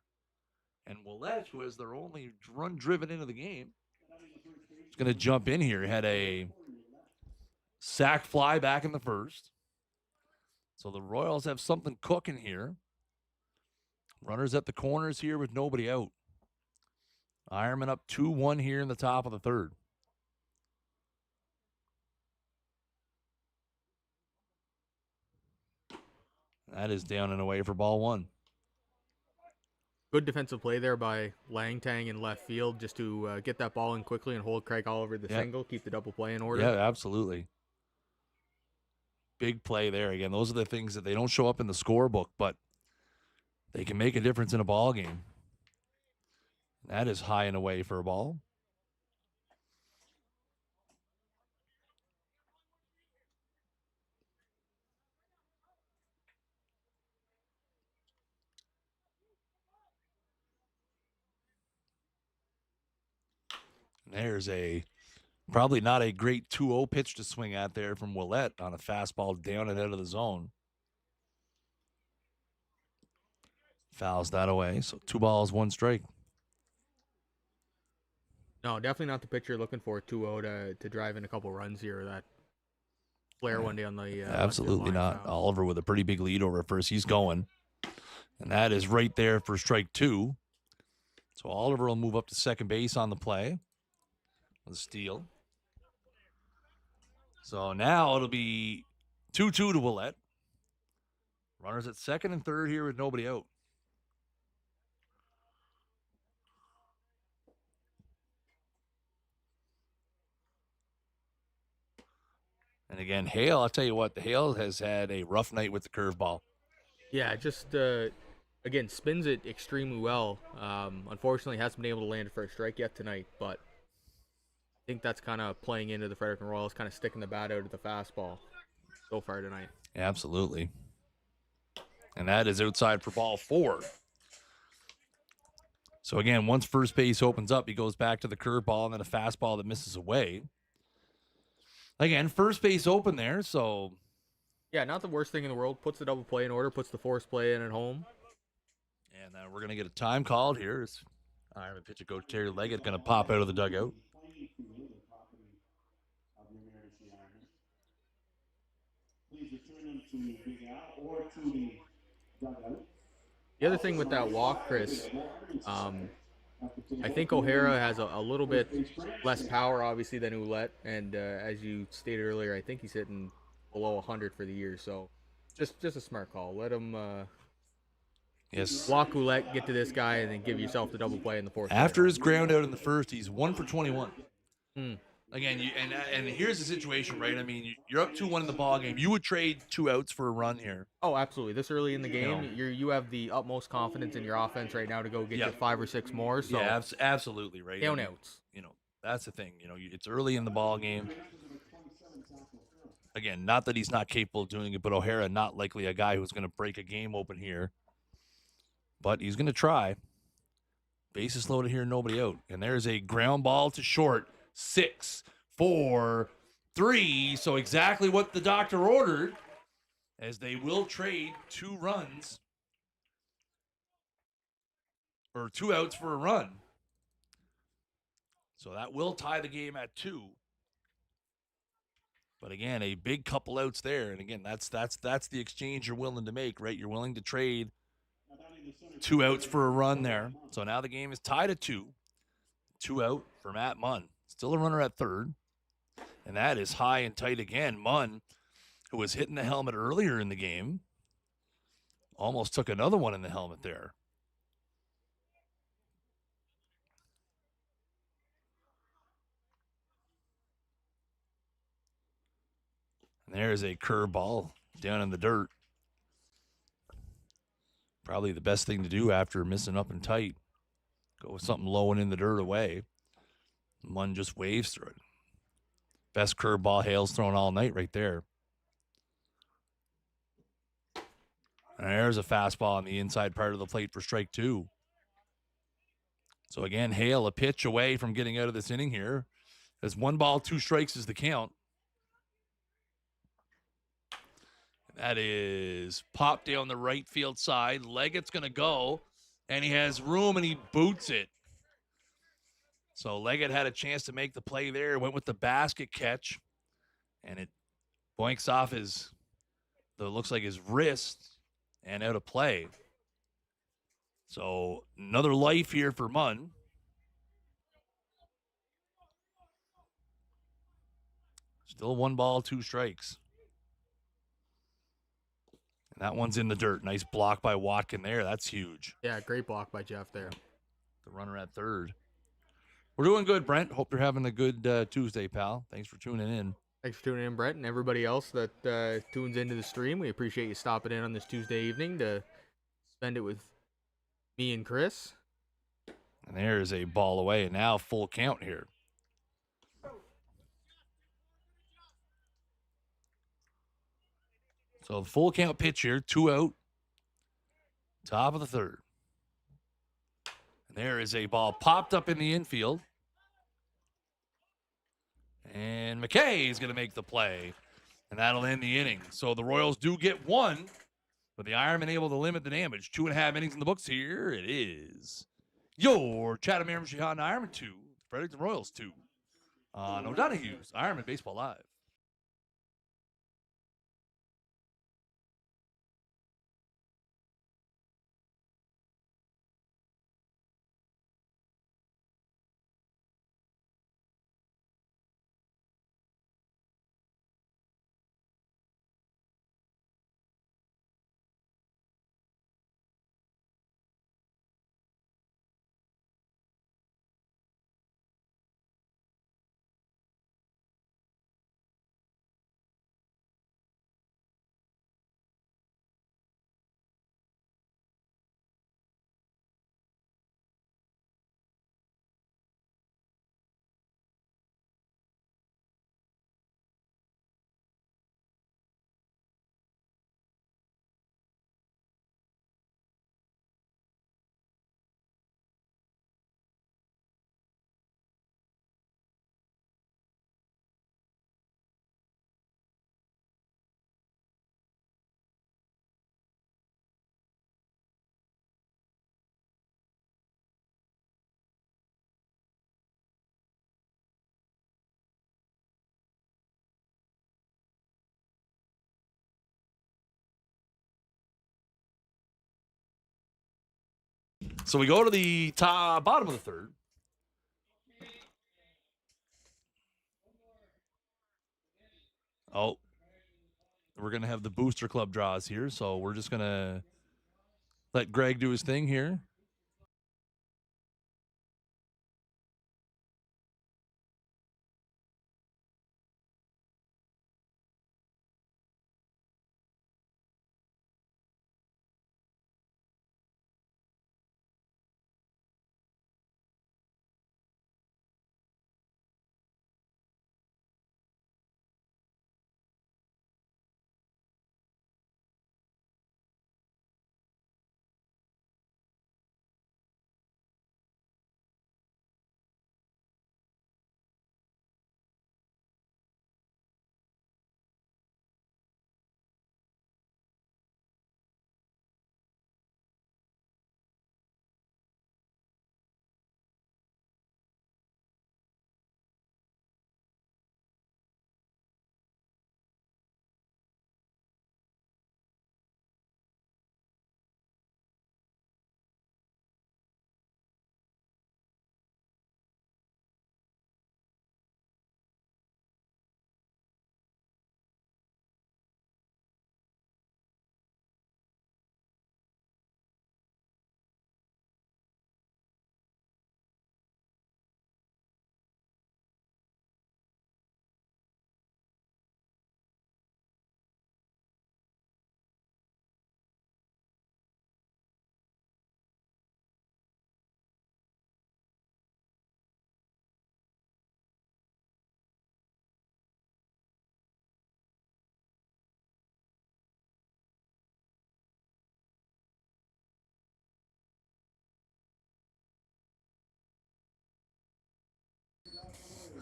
And Willette, who has their only run driven into the game, is going to jump in here. He had a sac fly back in the first. So the Royals have something cooking here. Runners at the corners here with nobody out. Ironmen up 2-1 here in the top of the third. That is down and away for ball 1. Good defensive play there by Langtang in left field just to get that ball in quickly and hold Craig Oliver the single, keep the double play in order. Yeah, absolutely. Big play there. Again, those are the things that they don't show up in the scorebook, but they can make a difference in a ball game. That is high and away for a ball. And there's probably not a great 2-0 pitch to swing at there from Willette on a fastball down and out of the zone. Fouls that away. So 2 balls, 1 strike. No, definitely not the pitch you're looking for, 2-0 to drive in a couple runs here. That flare one day on the absolutely not. Foul. Oliver with a pretty big lead over at first. He's going. And that is right there for strike 2. So Oliver will move up to second base on the play with a steal. So now it'll be 2-2 to Willette. Runners at second and third here with nobody out. And again, Hale, I'll tell you what, the Hale has had a rough night with the curveball. Yeah, just, again, spins it extremely well. Unfortunately, hasn't been able to land it for a strike yet tonight, but I think that's kind of playing into the Fredericton Royals, kind of sticking the bat out at the fastball so far tonight. Absolutely. And that is outside for ball 4. So again, once first base opens up, he goes back to the curveball and then a fastball that misses away. Again, first base open there, so... Yeah, not the worst thing in the world. Puts the double play in order, puts the force play in at home. And we're going to get a time called here. It's Ironman pitcher coach Terry Leggett going to pop out of the dugout. The other thing with that walk, Chris, I think O'Hara has a little bit less power, obviously, than Ouellette, and as you stated earlier, I think he's hitting below 100 for the year. So, just a smart call. Let him Yes. walk Ouellette, get to this guy, and then give yourself the double play in the fourth. After his ground out in the first, he's 1 for 21. Hmm. Again, and here's the situation, right? I mean, you're up 2-1 in the ball game. You would trade 2 outs for a run here. Oh, absolutely. This early in the game, know. you have the utmost confidence in your offense right now to go get Yeah. you 5 or 6 more. So Yeah, absolutely, right. down outs. That's the thing. It's early in the ball game. Again, not that he's not capable of doing it, but O'Hara not likely a guy who's going to break a game open here. But he's going to try. Bases loaded here, nobody out. And there's a ground ball to short. 6, 4, 3. So exactly what the doctor ordered, as they will trade 2 runs. Or 2 outs for a run. So that will tie the game at 2. But again, a big couple outs there. And again, that's the exchange you're willing to make, right? You're willing to trade 2 outs for a run there. So now the game is tied at 2. 2 out for Matt Munn. Still a runner at third. And that is high and tight again. Munn, who was hitting the helmet earlier in the game, almost took another one in the helmet there. And there's a curveball down in the dirt. Probably the best thing to do after missing up and tight. Go with something low and in the dirt away. Munn just waves through it. Best curveball Hale's thrown all night right there. And there's a fastball on the inside part of the plate for strike 2. So again, Hale a pitch away from getting out of this inning here. As 1 ball, 2 strikes is the count. That is popped down the right field side. Leggett's going to go, and he has room, and he boots it. So Leggett had a chance to make the play there. Went with the basket catch, and it boinks off looks like his wrist, and out of play. So another life here for Munn. Still 1 ball, 2 strikes. And that one's in the dirt. Nice block by Watkins there. That's huge. Yeah, great block by Jeff there. The runner at third. We're doing good, Brent. Hope you're having a good Tuesday, pal. Thanks for tuning in. Thanks for tuning in, Brett, and everybody else that tunes into the stream. We appreciate you stopping in on this Tuesday evening to spend it with me and Chris. And there's a ball away, and now full count here. So full count pitch here, 2 out. Top of the third. And there is a ball popped up in the infield. And McKay is going to make the play. And that'll end the inning. So the Royals do get 1, but the Ironmen able to limit the damage. 2.5 innings in the books here. It is your Chatham Shihan Ironman 2, Fredericton Royals 2 on O'Donoghue's Ironman Baseball Live. So we go to the bottom of the third. Oh, we're going to have the booster club draws here. So we're just going to let Greg do his thing here.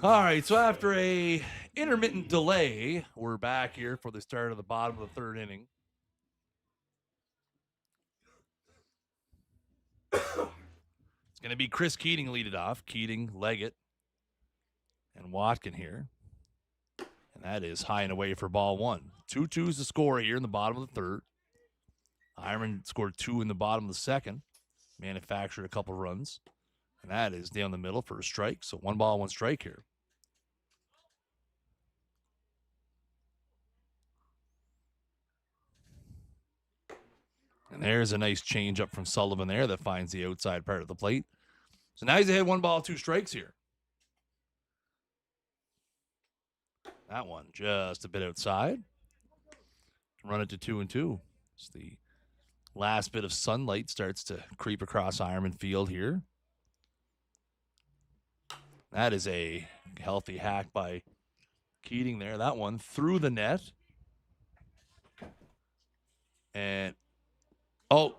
All right, so after a intermittent delay, we're back here for the start of the bottom of the third inning. It's going to be Chris Keating lead it off. Keating, Leggett, and Watkins here. And that is high and away for ball one. 2-2's the score here in the bottom of the third. Ironmen scored 2 in the bottom of the second. Manufactured a couple runs. And that is down the middle for a strike. So 1 ball, 1 strike here. And there's a nice change up from Sullivan there that finds the outside part of the plate. So now he's ahead 1 ball, 2 strikes here. That one just a bit outside. Run it to 2-2. It's the last bit of sunlight starts to creep across Ironman Field here. That is a healthy hack by Keating there. That one through the net. And, oh.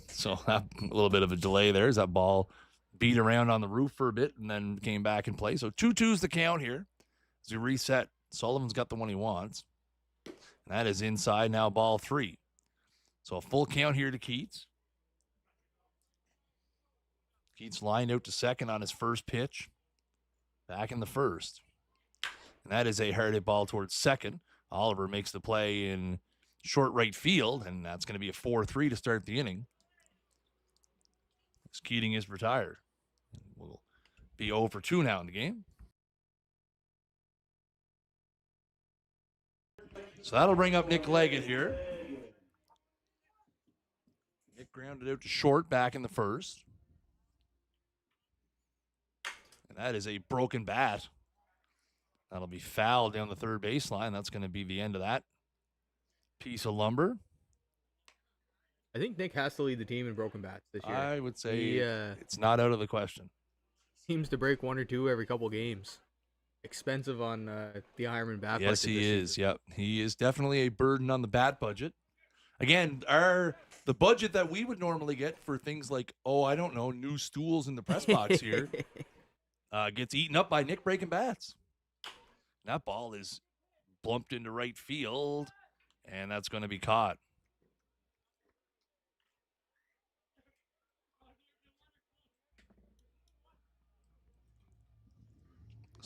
So a little bit of a delay there as that ball beat around on the roof for a bit and then came back in play. So 2-2's the count here. As we reset, Sullivan's got the one he wants. And that is inside now, ball 3. So a full count here to Keats. Keats lined out to second on his first pitch. Back in the first. And that is a hard hit ball towards second. Oliver makes the play in short right field, and that's going to be a 4-3 to start the inning. As Keating is retired. We'll be 0 for 2 now in the game. So that'll bring up Nick Leggett here. Nick grounded out to short back in the first. And that is a broken bat. That'll be fouled down the third baseline. That's going to be the end of that piece of lumber. I think Nick has to lead the team in broken bats this year. I would say it's not out of the question. Seems to break 1 or 2 every couple games. Expensive on the Ironman bat budget. Yes, he is. Yep. He is definitely a burden on the bat budget. Again, the budget that we would normally get for things like, new stools in the press box here gets eaten up by Nick breaking bats. That ball is blumped into right field, and that's going to be caught.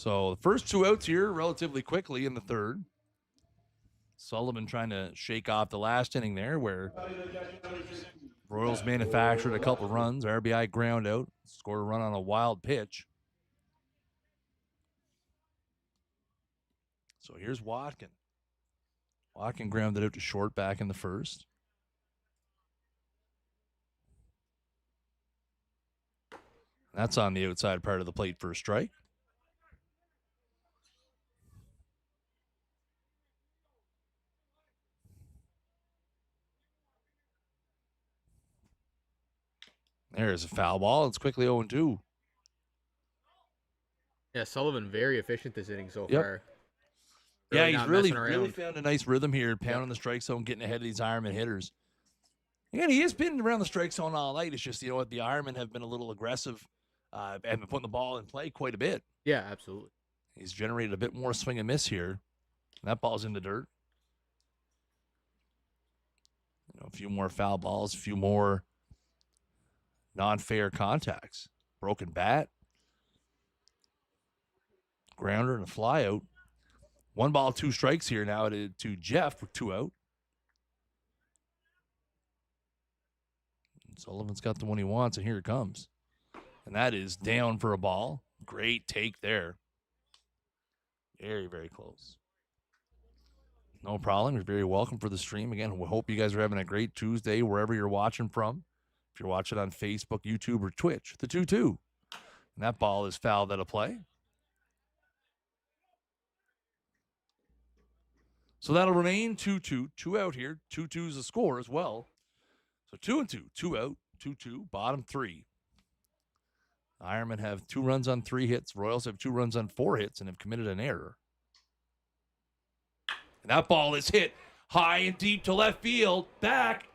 So the first 2 outs here relatively quickly in the third. Sullivan trying to shake off the last inning there where Royals manufactured a couple runs, RBI ground out, scored a run on a wild pitch. So here's Watkins. Watkins grounded out to short back in the first. That's on the outside part of the plate for a strike. There's a foul ball. It's quickly 0-2. Yeah, Sullivan very efficient this inning so Yep. far. Yeah, he's not really messing around. found a nice rhythm here, pounding the strike zone, getting ahead of these Ironman hitters. And he has been around the strike zone all night. It's just, you know what, the Ironmen have been a little aggressive and been putting the ball in play quite a bit. Yeah, absolutely. He's generated a bit more swing and miss here. And that ball's in the dirt. You know, a few more foul balls, a few more non-fair contacts. Broken bat. Grounder and a fly out. 1 ball, 2 strikes here now to Jeff with 2 out. Sullivan's got the one he wants, and here it comes. And that is down for a ball. Great take there. Very, very close. No problem. You're very welcome for the stream. Again, we hope you guys are having a great Tuesday wherever you're watching from. If you're watching on Facebook, YouTube, or Twitch, the 2-2. And that ball is fouled out of play. So that'll remain 2-2. 2 out here. 2-2 is the score as well. So 2-2. 2 out. 2-2. Bottom 3. Ironmen have 2 runs on 3 hits. Royals have 2 runs on 4 hits and have committed an error. And that ball is hit high and deep to left field. Back.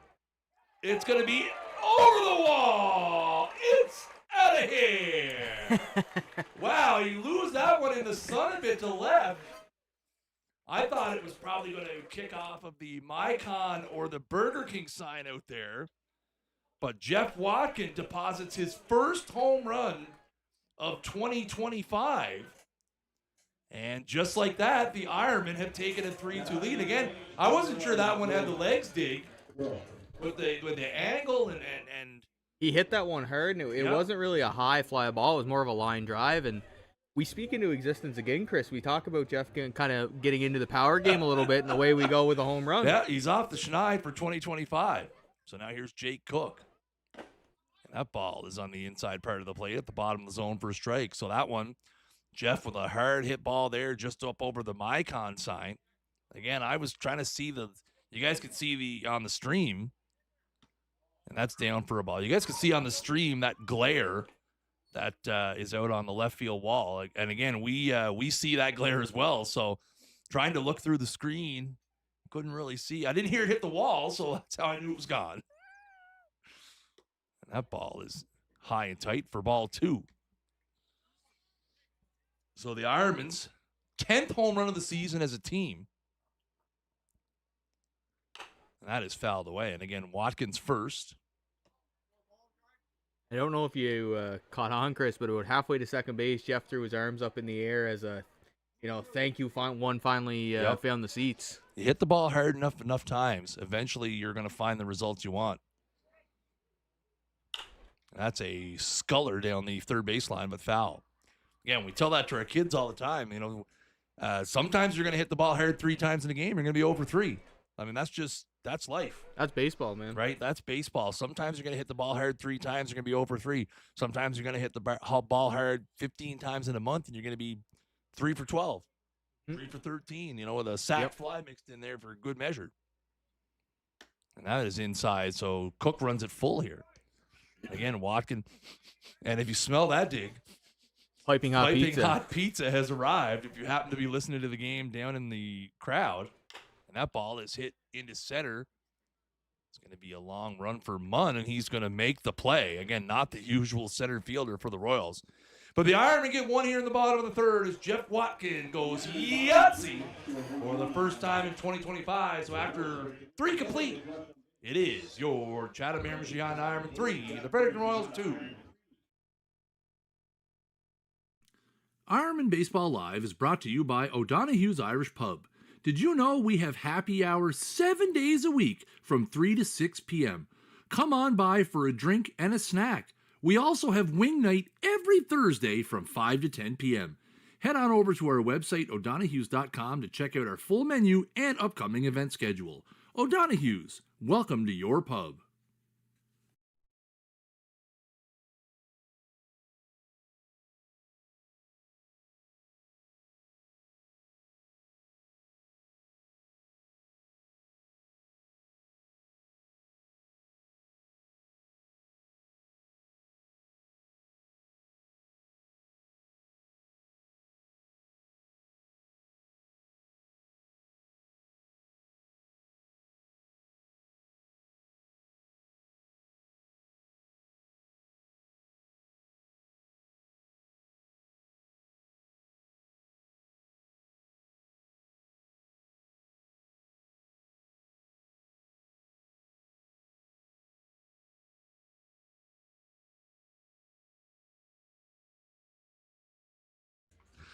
It's going to be over the wall. It's out of here. Wow, you lose that one in the sun a bit to left. I thought it was probably going to kick off of the Mycon or the Burger King sign out there. But Jeff Watkins deposits his first home run of 2025. And just like that, the Ironmen have taken a 3-2 lead. Again, I wasn't sure that one had the legs dig with the angle and he hit that one hard, and it wasn't really a high fly ball. It was more of a line drive, and we speak into existence again, Chris. We talk about Jeff kind of getting into the power game a little bit, and away we go with a home run. Yeah, he's off the schneid for 2025. So now here's Jake Cook. And that ball is on the inside part of the plate at the bottom of the zone for a strike. So that one, Jeff with a hard hit ball there just up over the Mycon sign. Again, I was trying to see you guys could see on the stream, and that's down for a ball. You guys could see on the stream that glare that is out on the left field wall. And again, we see that glare as well. So trying to look through the screen, couldn't really see. I didn't hear it hit the wall, so that's how I knew it was gone. And that ball is high and tight for ball 2. So the Ironmen's 10th home run of the season as a team. And that is fouled away. And again, Watkins first. I don't know if you caught on, Chris, but about halfway to second base, Jeff threw his arms up in the air as a, thank you. One finally found the seats. You hit the ball hard enough times. Eventually, you're going to find the results you want. That's a sculler down the third baseline, but foul. Again, we tell that to our kids all the time. Sometimes you're going to hit the ball hard 3 times in a game. You're going to be over 3. I mean, that's life. That's baseball, man. Right? That's baseball. Sometimes you're going to hit the ball hard 3 times. You're going to be over 3. Sometimes you're going to hit the ball hard 15 times in a month, and you're going to be 3 for 12, 3 for 13, with a sack fly mixed in there for good measure. And that is inside. So Cook runs it full here. Again, Watkins. And if you smell that dig, Piping hot pizza has arrived. If you happen to be listening to the game down in the crowd, and that ball is hit into center, it's going to be a long run for Munn, and he's going to make the play. Again, not the usual center fielder for the Royals. But the Ironmen get one here in the bottom of the third as Jeff Watkins goes Yahtzee for the first time in 2025. So after 3 complete, it is your Chatham-Hermesheim Ironmen 3, the Fredericton Royals 2. Ironmen Baseball Live is brought to you by O'Donoghue's Irish Pub. Did you know we have happy hours 7 days a week from 3 to 6 p.m.? Come on by for a drink and a snack. We also have wing night every Thursday from 5 to 10 p.m. Head on over to our website, o'donoghues.com, to check out our full menu and upcoming event schedule. O'Donoghue's, welcome to your pub.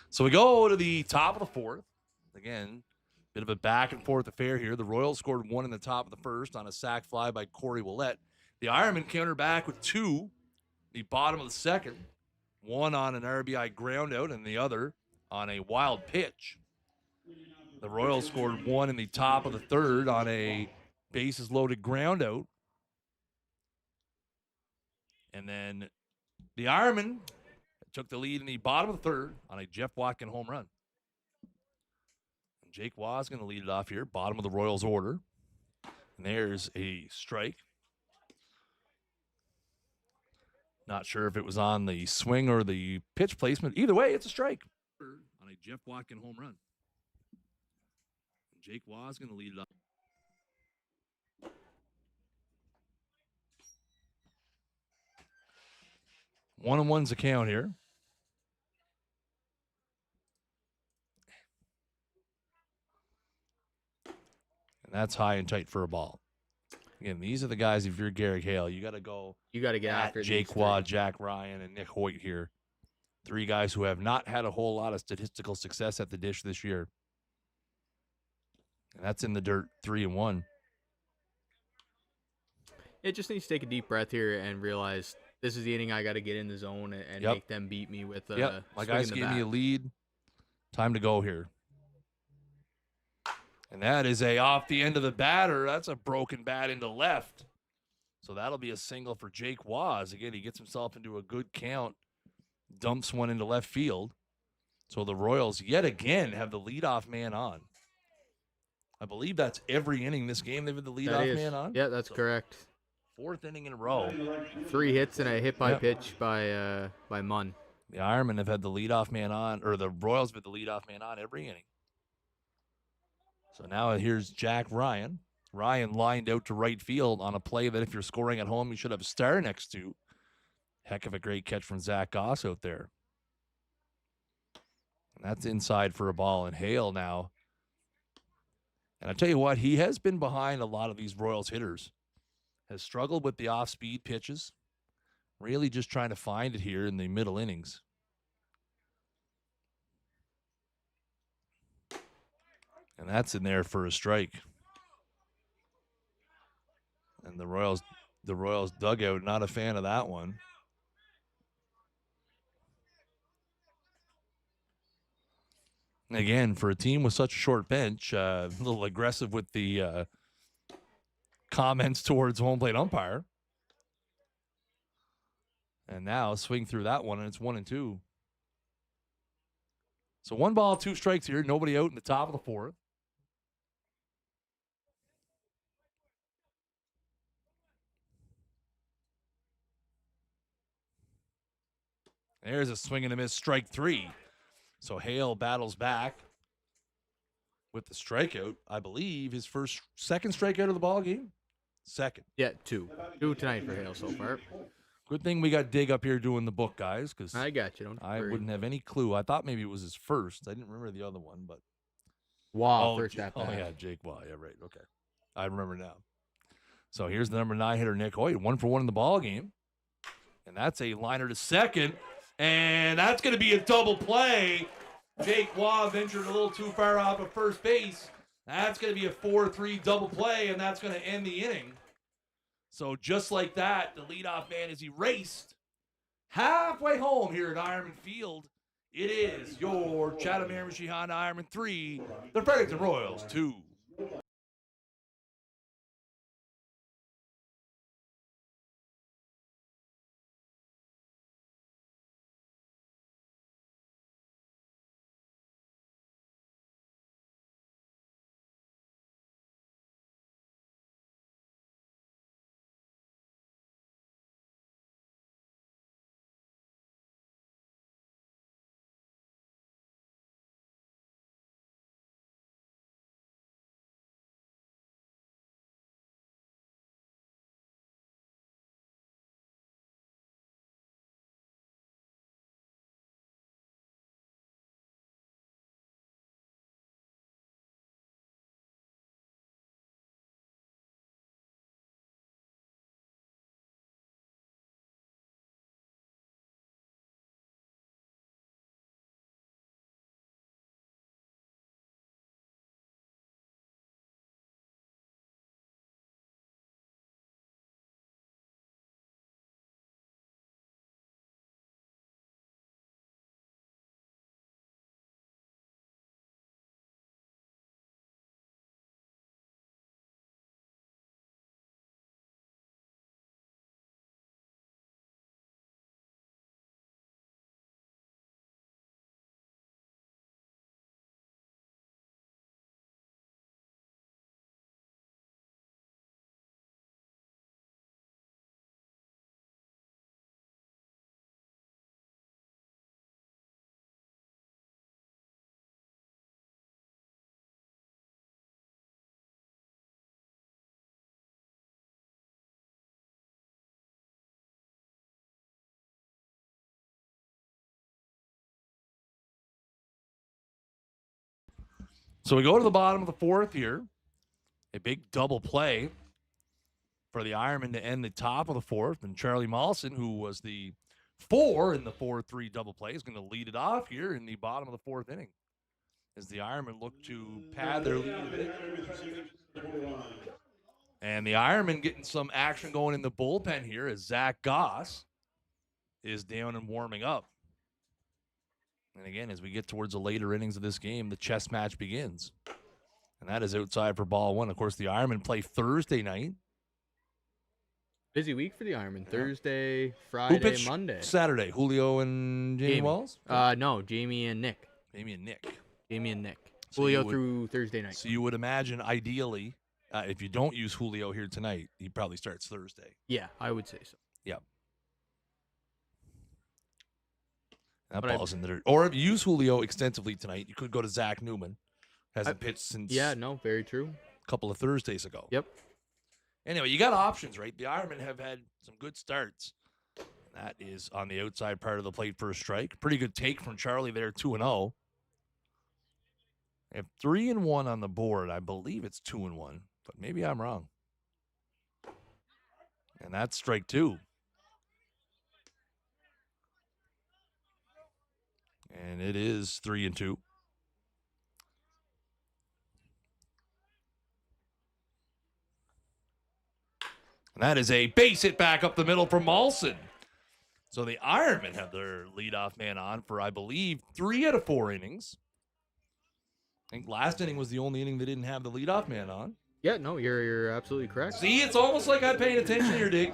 So we go to the top of the fourth. Again, bit of a back and forth affair here. The Royals scored one in the top of the first on a sac fly by Corey Willett. The Ironmen countered back with two, the bottom of the second, one on an RBI ground out and the other on a wild pitch. The Royals scored one in the top of the third on a bases loaded ground out. And then the Ironmen took the lead in the bottom of the third on a Jeff Watkins home run. And Jake Waugh is going to lead it off here, bottom of the Royals order. And there's a strike. Not sure if it was on the swing or the pitch placement. Either way, it's a strike. On a Jeff Watkins home run. And Jake Waugh is going to lead it off. 1-1's the count here. And that's high and tight for a ball. Again, these are the guys, if you're Garrick Hale, you got to go. You got to get after Jake Waugh, Jack Ryan, and Nick Hoyt here. Three guys who have not had a whole lot of statistical success at the dish this year. And that's in the dirt, 3-1. It just needs to take a deep breath here and realize this is the inning I got to get in the zone and make them beat me with my guys gave me a lead. Time to go here. And that is off the end of the batter. That's a broken bat into left. So that'll be a single for Jake Waugh. Again, he gets himself into a good count, dumps one into left field. So the Royals yet again have the leadoff man on. I believe that's every inning this game they've had the leadoff man on. Yeah, that's correct. Fourth inning in a row. 3 hits and a hit by pitch by Munn. The Ironmen have had the leadoff man on, or the Royals have had the leadoff man on every inning. So now here's Jack Ryan. Ryan lined out to right field on a play that if you're scoring at home, you should have a star next to. Heck of a great catch from Zach Goss out there. And that's inside for a ball. And Hale now. And I tell you what, he has been behind a lot of these Royals hitters. Has struggled with the off-speed pitches. Really just trying to find it here in the middle innings. And that's in there for a strike. And the Royals dugout, not a fan of that one. Again, for a team with such a short bench, a little aggressive with the comments towards home plate umpire. And now swing through that one, and it's 1-2. So 1 ball, 2 strikes here. Nobody out in the top of the fourth. There's a swing and a miss, strike 3. So Hale battles back with the strikeout. I believe his second strikeout of the ball game. Second. Yeah, 2. 2 tonight for Hale so far. Good thing we got Dig up here doing the book, guys, because I got you. Don't I worry. wouldn't have any clue. I thought maybe it was his first. I didn't remember the other one, but Wow, first at bat. Oh yeah, Jake Waugh. Yeah, right. Okay, I remember now. So here's the number 9 hitter, Nick Hoyt, 1 for 1 in the ball game, and that's a liner to second. And that's going to be a double play. Jake Waugh ventured a little too far off of first base. That's going to be a 4-3 double play, and that's going to end the inning. So just like that, the leadoff man is erased. Halfway home here at Ironman Field, it is your Chatham-Miramichi Honda Ironman 3, the Fredericton Royals 2. So we go to the bottom of the fourth here. A big double play for the Ironman to end the top of the fourth. And Charlie Mollison, who was the 4 in the 4-3 double play, is going to lead it off here in the bottom of the fourth inning as the Ironmen look to pad their lead a bit. And the Ironmen getting some action going in the bullpen here as Zach Goss is down and warming up. And again, as we get towards the later innings of this game, the chess match begins. And that is outside for ball one. Of course, the Ironmen play Thursday night. Busy week for the Ironman. Yeah. Thursday, Who Friday, pitched Monday. Saturday? Julio and Jamie Walls? No, Jamie and Nick. Jamie and Nick. So Julio through Thursday night. So you would imagine, ideally, if you don't use Julio here tonight, he probably starts Thursday. Yeah, I would say so. Yep. That ball's in there. Or if you use Julio extensively tonight, you could go to Zach Newman. Hasn't pitched since very true. a couple of Thursdays ago. Yep. Anyway, you got options, right? The Ironmen have had some good starts. That is on the outside part of the plate for a strike. Pretty good take from Charlie there, 2-0. They have 3-1 on the board. I believe it's 2-1, but maybe I'm wrong. And that's strike 2. And it is 3-2. And that is a base hit back up the middle for Mollison. So the Ironmen have their leadoff man on for, I believe, 3 out of 4 innings. I think last inning was the only inning they didn't have the leadoff man on. Yeah, no, you're absolutely correct. See, it's almost like I'm paying attention here, Dig.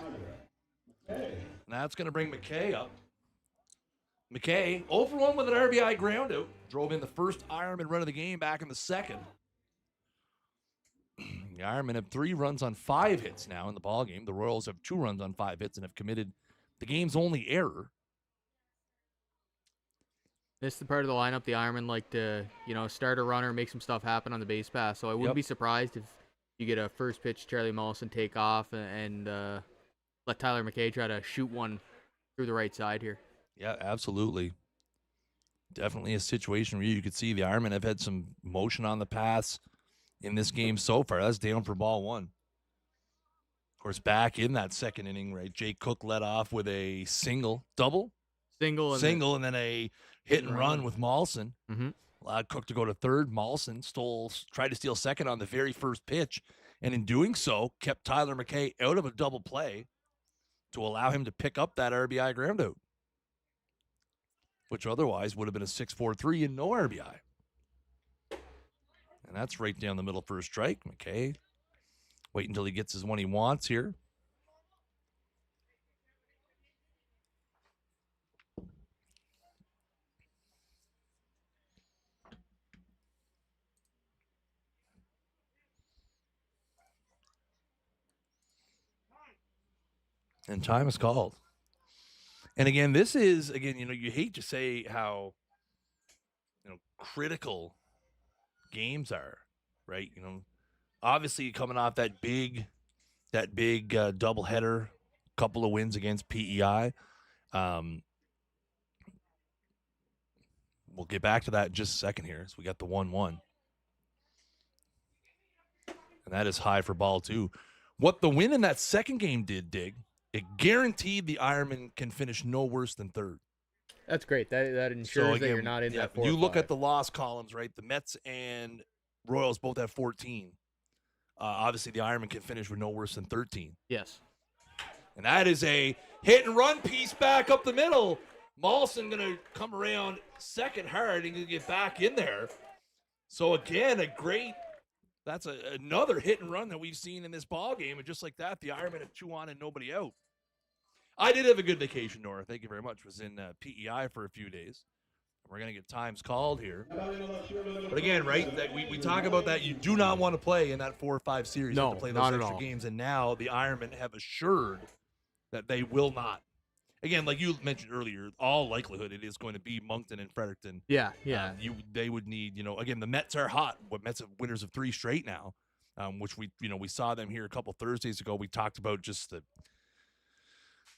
And that's going to bring McKay up. McKay, 0-for-1 with an RBI ground out. Drove in the first Ironman run of the game back in the second. The Ironmen have 3 runs on 5 hits now in the ballgame. The Royals have 2 runs on 5 hits and have committed the game's only error. This is the part of the lineup the Ironmen like to, start a runner, make some stuff happen on the base pass. So I wouldn't be surprised if you get a first pitch Charlie Mollison take off and let Tyler McKay try to shoot one through the right side here. Yeah, absolutely. Definitely a situation where you could see the Ironmen have had some motion on the pass in this game so far. That's down for ball 1. Of course, back in that second inning, right, Jake Cook led off with a double Single and and then a hit and run with Mawson. Mm-hmm. Allowed Cook to go to third. Mawson tried to steal second on the very first pitch, and in doing so, kept Tyler McKay out of a double play to allow him to pick up that RBI ground out, which otherwise would have been a 6-4-3 and no RBI. And that's right down the middle for a strike. McKay, wait until he gets his one he wants here. And time is called. And again, this is, you hate to say how, critical games are, right? Obviously coming off that big doubleheader, couple of wins against PEI. We'll get back to that in just a second here. So we got the 1-1. And that is high for ball two. What the win in that second game did, Dig, it guaranteed the Ironmen can finish no worse than third. That's great. That ensures that you're not in that 4 You or look 5. at the loss columns, right? The Mets and Royals both have 14. Obviously, the Ironmen can finish with no worse than 13. Yes. And that is a hit and run piece back up the middle. Mawson going to come around second hard and going to get back in there. So again, that's another hit and run that we've seen in this ball game. And just like that, the Ironmen have 2 on and nobody out. I did have a good vacation, Nora. Thank you very much. Was in PEI for a few days. We're going to get times called here. But again, right, that we talk about that. You do not want to play in that 4 or 5 series. No, to play those not at extra all. games. And now the Ironmen have assured that they will not. Again, like you mentioned earlier, all likelihood it is going to be Moncton and Fredericton. Yeah. They would need, again, the Mets are hot. Mets have winners of 3 straight now, which we saw them here a couple Thursdays ago. We talked about just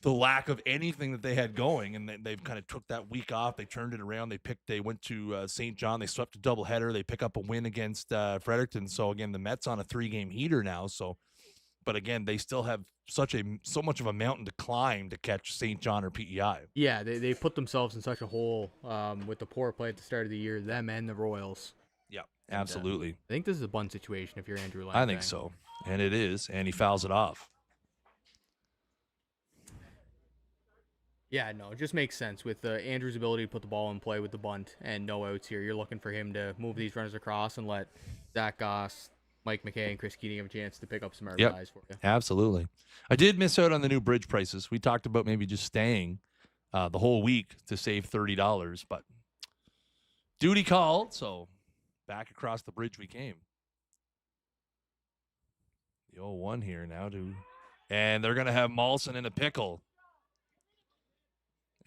the lack of anything that they had going, and they've kind of took that week off. They turned it around. They went to St. John. They swept a doubleheader. They pick up a win against Fredericton. So again, the Mets on a 3-game heater now. So, but again, they still have so much of a mountain to climb to catch St. John or PEI. Yeah, they put themselves in such a hole with the poor play at the start of the year, them and the Royals. Yeah, absolutely. I think this is a bunt situation if you're Andrew Lang. I think so, and it is, and he fouls it off. Yeah, no, it just makes sense with Andrew's ability to put the ball in play with the bunt and no outs here. You're looking for him to move these runners across and let Zach Goss, Mike McKay, and Chris Keating have a chance to pick up some RBIs for you. Absolutely. I did miss out on the new bridge prices. We talked about maybe just staying the whole week to save $30, but duty called, so back across the bridge we came. The 0-1 here now and they're going to have Mawson in a pickle.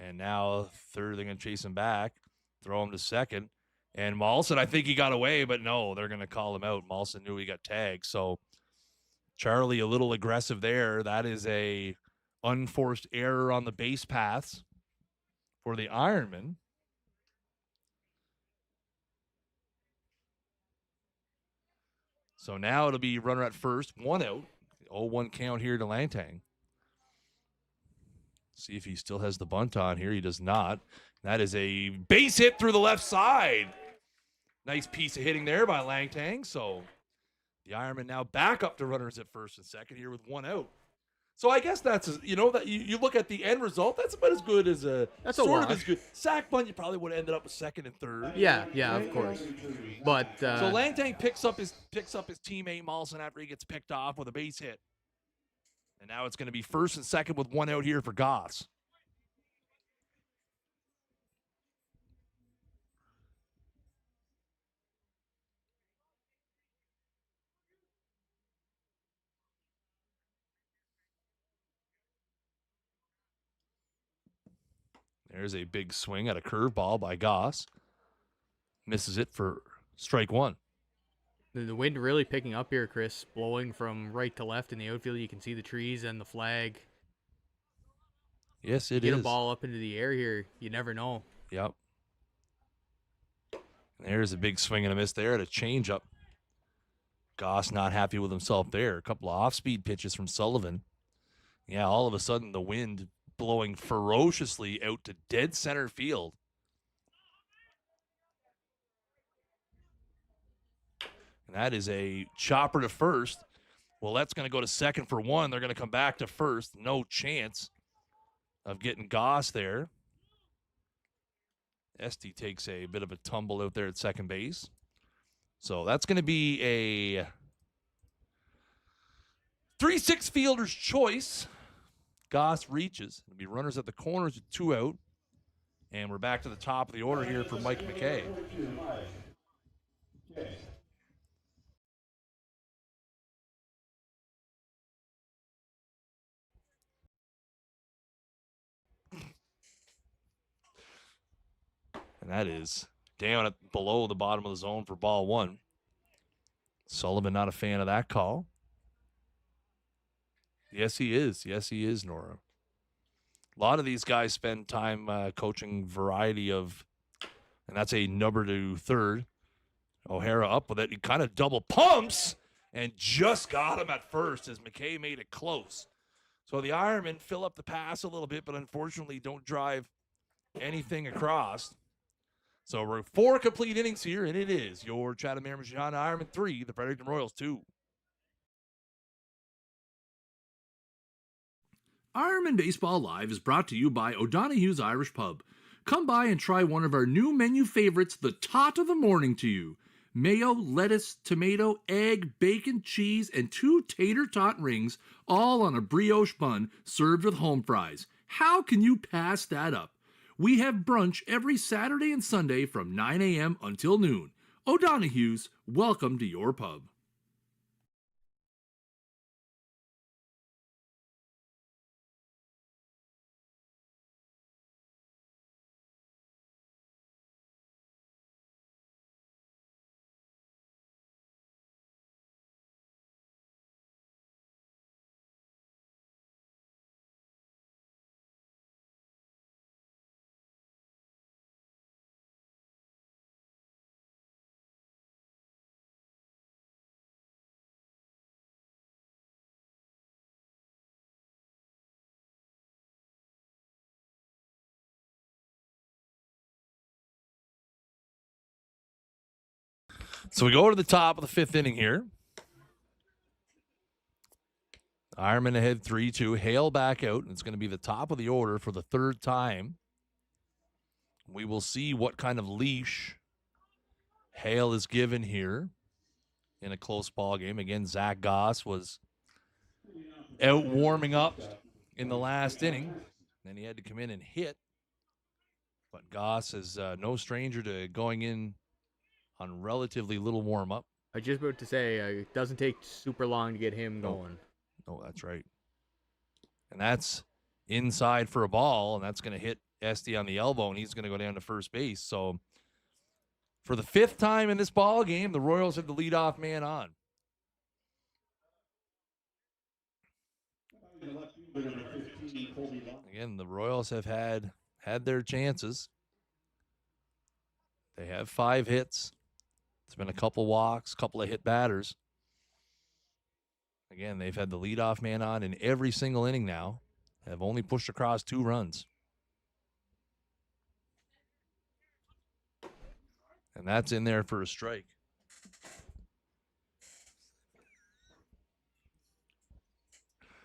And now third, they're going to chase him back, throw him to second. And Mawson, I think he got away, but no, they're going to call him out. Mawson knew he got tagged. So Charlie a little aggressive there. That is a unforced error on the base paths for the Ironmen. So now it'll be runner at first, 1 out. 0-1 count here to Langtang. See if he still has the bunt on here. He does not. That is a base hit through the left side. Nice piece of hitting there by Langtang. So the Ironmen now back up to runners at first and second here with 1 out. So I guess that's, that you look at the end result, that's about as good as that's sort a of as good. Sack bunt, you probably would have ended up with second and third. Yeah, of course. But so Langtang picks up his teammate Mawson after he gets picked off with a base hit. And now it's going to be first and second with 1 out here for Goss. There's a big swing at a curveball by Goss. Misses it for strike 1. The wind really picking up here, Chris, blowing from right to left in the outfield. You can see the trees and the flag. Yes, it Get is. a ball up into the air here. You never know. Yep. There's a big swing and a miss there at a changeup. Goss not happy with himself there. A couple of off-speed pitches from Sullivan. Yeah, all of a sudden the wind blowing ferociously out to dead center field. And that is a chopper to first. Well, that's going to go to second for one. They're going to come back to first. No chance of getting Goss there. Esty takes a bit of a tumble out there at second base. So that's going to be a 3-6 fielder's choice. Goss reaches. It'll be runners at the corners with 2 out. And we're back to the top of the order here for Mike McKay. And that is down at below the bottom of the zone for ball 1. Sullivan not a fan of that call. Yes, he is. Yes, he is, Nora. A lot of these guys spend time coaching variety of, and that's a number to third. O'Hara up with it. He kind of double pumps and just got him at first as McKay made it close. So the Ironmen fill up the pass a little bit, but unfortunately don't drive anything across. So we're 4 complete innings here, and it is your Chatham Merrimack Ironmen 3, the Fredericton Royals 2. Ironman Baseball Live is brought to you by O'Donoghue's Irish Pub. Come by and try one of our new menu favorites, the tot of the morning to you. Mayo, lettuce, tomato, egg, bacon, cheese, and 2 tater tot rings, all on a brioche bun served with home fries. How can you pass that up? We have brunch every Saturday and Sunday from 9 a.m. until noon. O'Donoghue's, welcome to your pub. So we go to the top of the 5th inning here. Ironman ahead 3-2. Hale back out, and it's going to be the top of the order for the 3rd time. We will see what kind of leash Hale is given here in a close ball game. Again, Zach Goss was out warming up in the last inning. Then he had to come in and hit. But Goss is no stranger to going in on relatively little warm-up. I was just about to say, it doesn't take super long to get him going. Oh, that's right. And that's inside for a ball, and that's going to hit Esty on the elbow, and he's going to go down to first base. So for the 5th time in this ball game, the Royals have the leadoff man on. Again, the Royals have had their chances. They have 5 hits. It's been a couple walks, couple of hit batters. Again, they've had the leadoff man on in every single inning now. Have only pushed across 2 runs. And that's in there for a strike.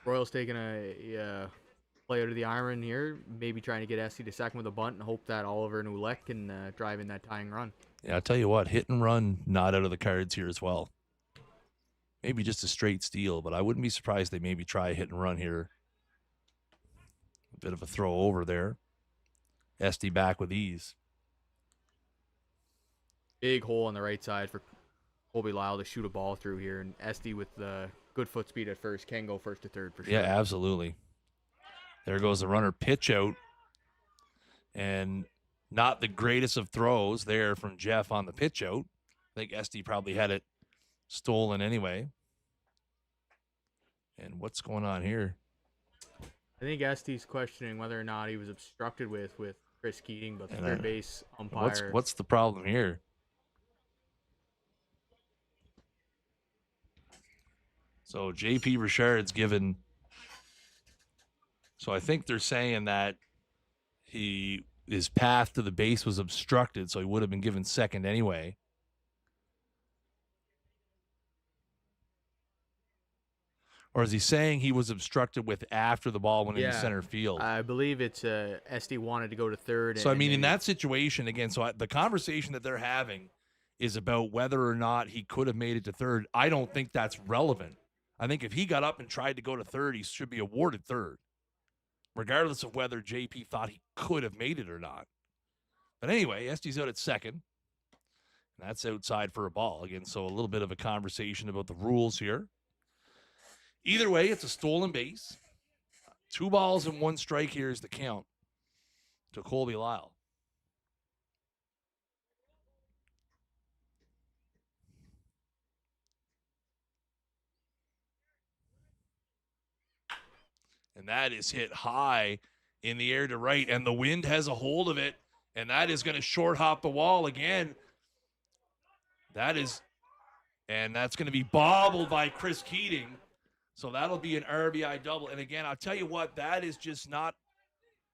Royals taking a play out of the iron here, maybe trying to get Esty to second with a bunt and hope that Oliver and Ouellette can drive in that tying run. Yeah, I'll tell you what, hit and run not out of the cards here as well. Maybe just a straight steal, but I wouldn't be surprised they maybe try a hit and run here. A bit of a throw over there. Esty back with ease. Big hole on the right side for Colby Lyle to shoot a ball through here, and Esty with the good foot speed at first can go first to third for sure. Yeah, absolutely. There goes the runner, pitch out, and not the greatest of throws there from Jeff on the pitch out. I think Esty probably had it stolen anyway. And what's going on here? I think Esty's questioning whether or not he was obstructed with Chris Keating, but the third base umpire. What's the problem here? So J.P. Richard's given So I think they're saying that his path to the base was obstructed, so he would have been given second anyway. Or is he saying he was obstructed with after the ball went into center field? I believe it's SD wanted to go to third. So, I mean, in that situation, again, the conversation that they're having is about whether or not he could have made it to third. I don't think that's relevant. I think if he got up and tried to go to third, he should be awarded third, regardless of whether JP thought he could have made it or not. But anyway, SD's out at second. And that's outside for a ball. Again, so a little bit of a conversation about the rules here. Either way, it's a stolen base. 2 balls and 1 strike here is the count to Colby Lyle. And that is hit high in the air to right, and the wind has a hold of it, and that is going to short hop the wall again. That's going to be bobbled by Chris Keating. So that'll be an RBI double. And again, I'll tell you what, that is just not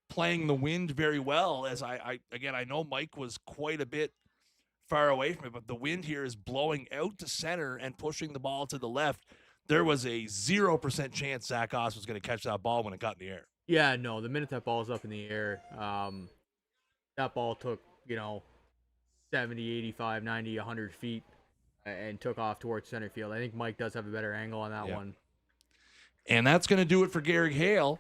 playing the wind very well. As I know Mike was quite a bit far away from it, but the wind here is blowing out to center and pushing the ball to the left. There was a 0% chance Zach Goss was going to catch that ball when it got in the air. Yeah, no, the minute that ball's up in the air, that ball took, 70, 85, 90, 100 feet and took off towards center field. I think Mike does have a better angle on that one. And that's going to do it for Garrick Hale.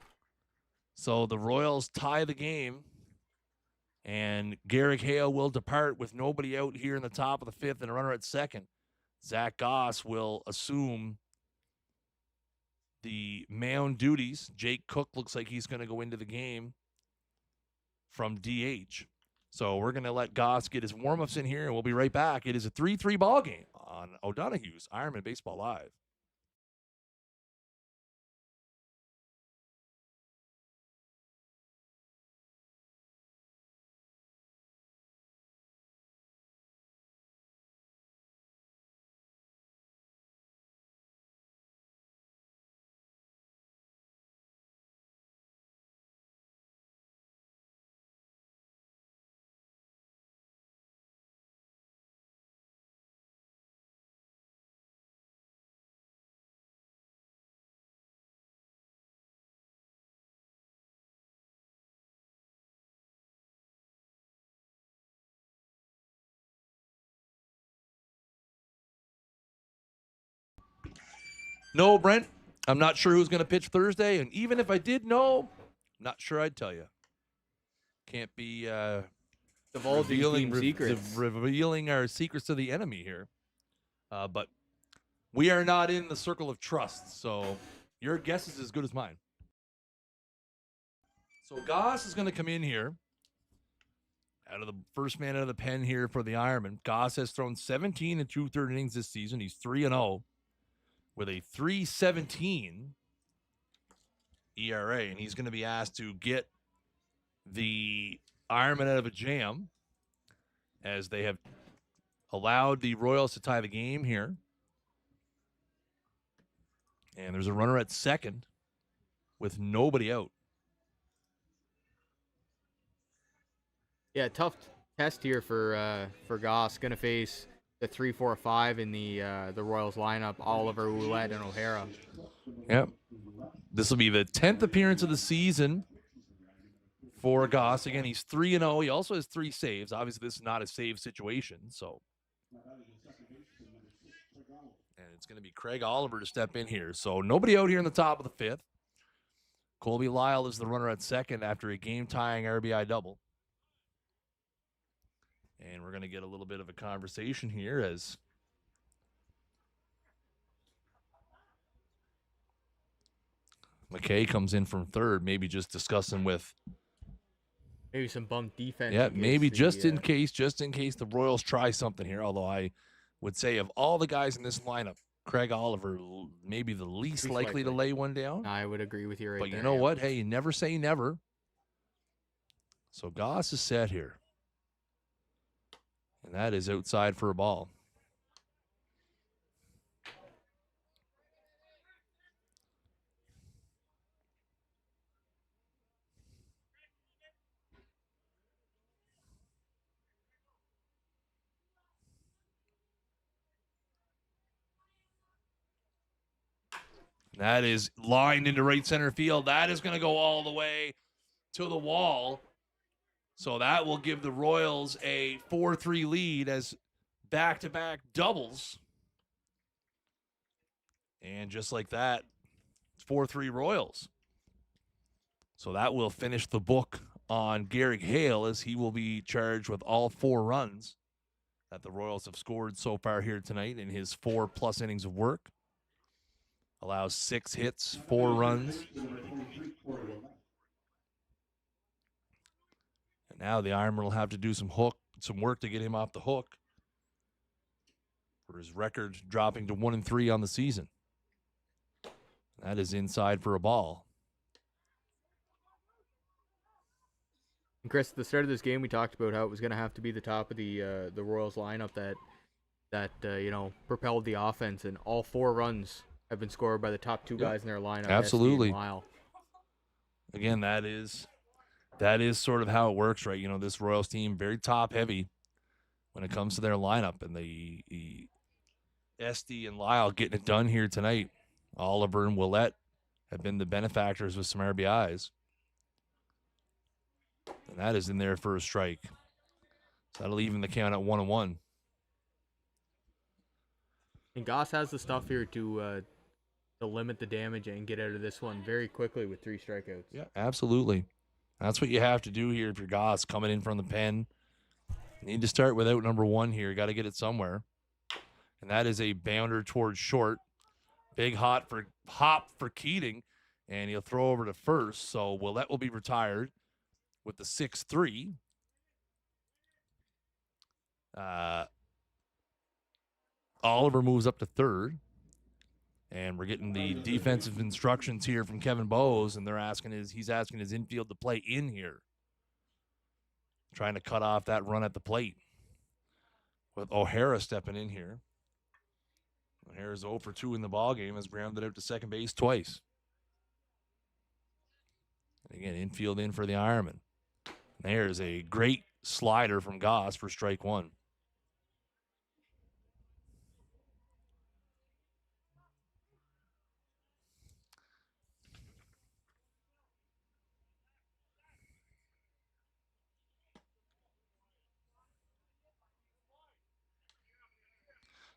So the Royals tie the game, and Garrick Hale will depart with nobody out here in the top of the 5th and a runner at second. Zach Goss will assume the mound duties. Jake Cook looks like he's going to go into the game from DH. So we're going to let Goss get his warm-ups in here, and we'll be right back. It is a 3-3 ball game on O'Donoghue's Ironman Baseball Live. No, Brent, I'm not sure who's going to pitch Thursday, and even if I did know, not sure I'd tell you. Can't be revealing our secrets to the enemy here. But we are not in the circle of trust, so your guess is as good as mine. So Goss is going to come in here, out of the first man out of the pen here for the Ironman. Goss has thrown 17 and 2/3 innings this season. He's 3-0 with a 3.17 ERA, and he's going to be asked to get the Ironman out of a jam as they have allowed the Royals to tie the game here. And there's a runner at second with nobody out. Yeah, tough test here for Goss. Gonna face the 3-4-5 in the Royals lineup: Oliver, Ouellette, and O'Hara. Yep. This will be the 10th appearance of the season for Goss. Again, he's 3-0. He also has 3 saves. Obviously, this is not a save situation, so. And it's going to be Craig Oliver to step in here. So nobody out here in the top of the 5th. Colby Lyle is the runner at second after a game-tying RBI double. And we're going to get a little bit of a conversation here as McKay comes in from third, maybe just discussing with maybe some bump defense. Yeah, maybe just in case the Royals try something here. Although I would say of all the guys in this lineup, Craig Oliver maybe the least likely to lay one down. I would agree with you right there. But you know what? Hey, you never say never. So Goss is set here. And that is outside for a ball. That is lined into right center field. That is going to go all the way to the wall. So that will give the Royals a 4-3 lead as back-to-back doubles. And just like that, 4-3 Royals. So that will finish the book on Garrick Hale as he will be charged with all 4 runs that the Royals have scored so far here tonight in his 4+ innings of work. Allows 6 hits, 4 runs. And now the Ironman will have to do some work to get him off the hook for his record dropping to 1-3 on the season. That is inside for a ball. And Chris, at the start of this game, we talked about how it was going to have to be the top of the Royals lineup that propelled the offense, and all 4 runs have been scored by the top 2 guys in their lineup. Absolutely. Esty and Lyle. Again, that is sort of how it works, right? This Royals team very top heavy when it comes to their lineup, and the Esty and Lyle getting it done here tonight. Oliver and Willette have been the benefactors with some RBIs. And that is in there for a strike. So that'll even the count at 1-1. And Goss has the stuff here to limit the damage and get out of this one very quickly with 3 strikeouts. Yeah, absolutely. That's what you have to do here if you're Goss coming in from the pen. You need to start without number 1 here. You got to get it somewhere. And that is a bounder towards short. Big hop for Keating, and he'll throw over to first. So Willette will be retired with the 6-3. Oliver moves up to third. And we're getting the defensive instructions here from Kevin Bowes, and he's asking his infield to play in here. Trying to cut off that run at the plate. With O'Hara stepping in here. O'Hara's 0 for 2 in the ballgame, has grounded out to second base twice. And again, infield in for the Ironmen. There's a great slider from Goss for strike 1.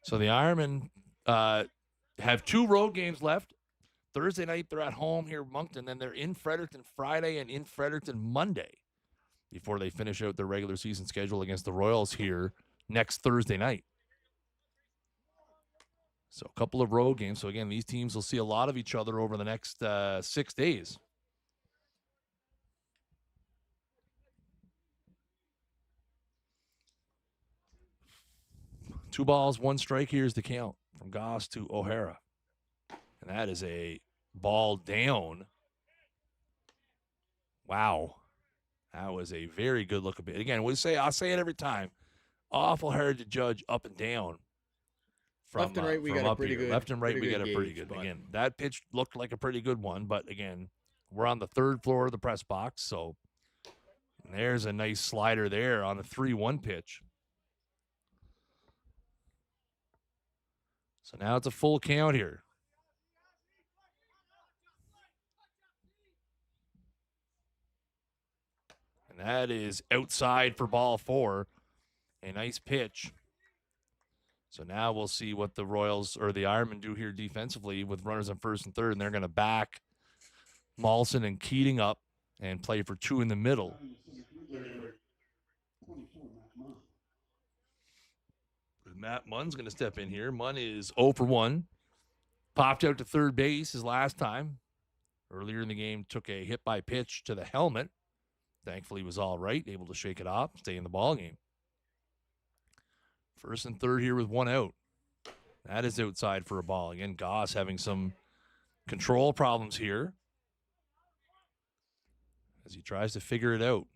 So the Ironmen have 2 road games left. Thursday night, they're at home here in Moncton. Then they're in Fredericton Friday and in Fredericton Monday before they finish out their regular season schedule against the Royals here next Thursday night. So a couple of road games. So, again, these teams will see a lot of each other over the next 6 days. Two balls, 1 strike. Here's the count from Goss to O'Hara. And that is a ball down. Wow. That was a very good look. Again, I'll say it every time. Awful hard to judge up and down. Left and right, we got a pretty good. Left and right, we got a pretty good. Again, that pitch looked like a pretty good one, but again, we're on the 3rd floor of the press box, so there's a nice slider there on the 3-1 pitch. So now it's a full count here. And that is outside for ball 4. A nice pitch. So now we'll see what the Royals or the Ironmen do here defensively with runners on 1st and 3rd, and they're going to back Molson and Keating up and play for 2 in the middle. Matt Munn's going to step in here. Munn is 0 for 1. Popped out to 3rd base his last time. Earlier in the game, took a hit by pitch to the helmet. Thankfully, was all right, able to shake it off, stay in the ball game. 1st and 3rd here with 1 out. That is outside for a ball. Again, Goss having some control problems here as he tries to figure it out.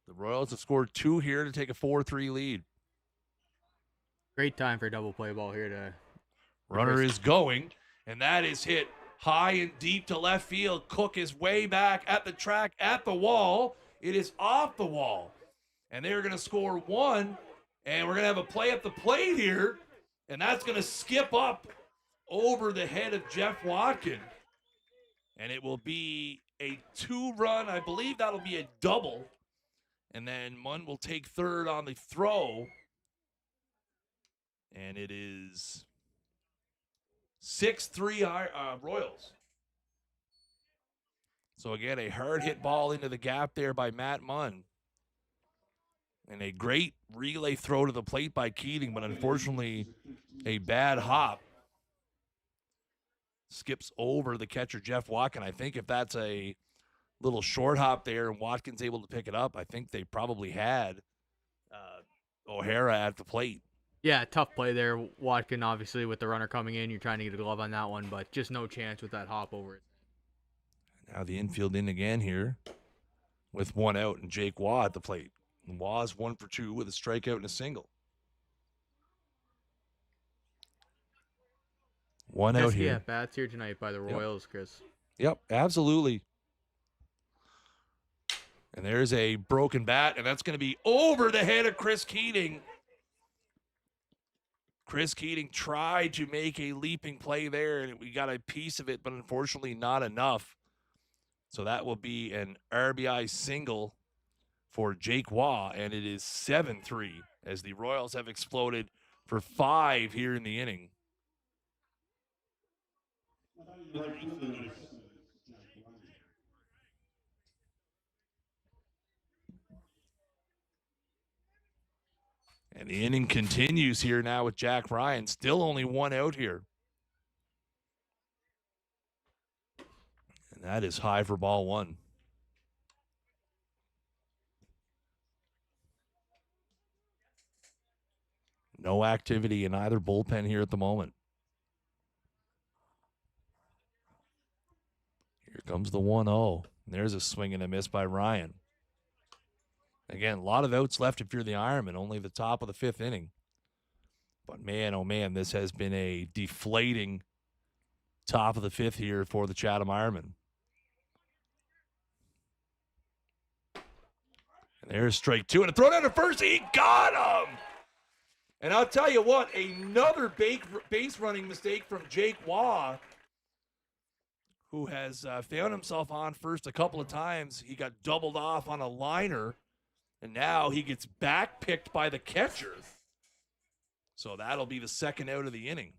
The Royals have scored 2 here to take a 4-3 lead. Great time for a double play ball here to. Runner is going, and that is hit high and deep to left field. Cook is way back at the track, at the wall. It is off the wall. And they're going to score 1, and we're going to have a play at the plate here, and that's going to skip up over the head of Jeff Watkins. And it will be a 2-run. I believe that'll be a double. And then Munn will take third on the throw. And it is 6-3 Royals. So again, a hard hit ball into the gap there by Matt Munn. And a great relay throw to the plate by Keating, but unfortunately a bad hop. Skips over the catcher, Jeff Watkins. I think if that's a little short hop there and Watkins able to pick it up, I think they probably had O'Hara at the plate. Yeah, tough play there, Watkins. Obviously, with the runner coming in, you're trying to get a glove on that one, but just no chance with that hop over it. Now the infield in again here with one out and Jake Waugh at the plate. And Waugh's 1 for 2 with a strikeout and a single. One out here. Yeah, bats here tonight by the Royals, Chris. Yep, absolutely. And there's a broken bat, and that's going to be over the head of Chris Keating. Chris Keating tried to make a leaping play there, and we got a piece of it, but unfortunately not enough. So that will be an RBI single for Jake Waugh, and it is 7-3 as the Royals have exploded for 5 here in the inning. And the inning continues here now with Jack Ryan. Still only one out here. And that is high for ball one. No activity in either bullpen here at the moment. Here comes the 1-0. There's a swing and a miss by Ryan. Again, a lot of outs left if you're the Ironmen, only the top of the 5th inning. But man, oh man, this has been a deflating top of the 5th here for the Chatham Ironmen. And there's strike 2, and a throw down to first. He got him! And I'll tell you what, another base running mistake from Jake Waugh, who has found himself on first a couple of times. He got doubled off on a liner, and now he gets back picked by the catcher. So that'll be the second out of the inning.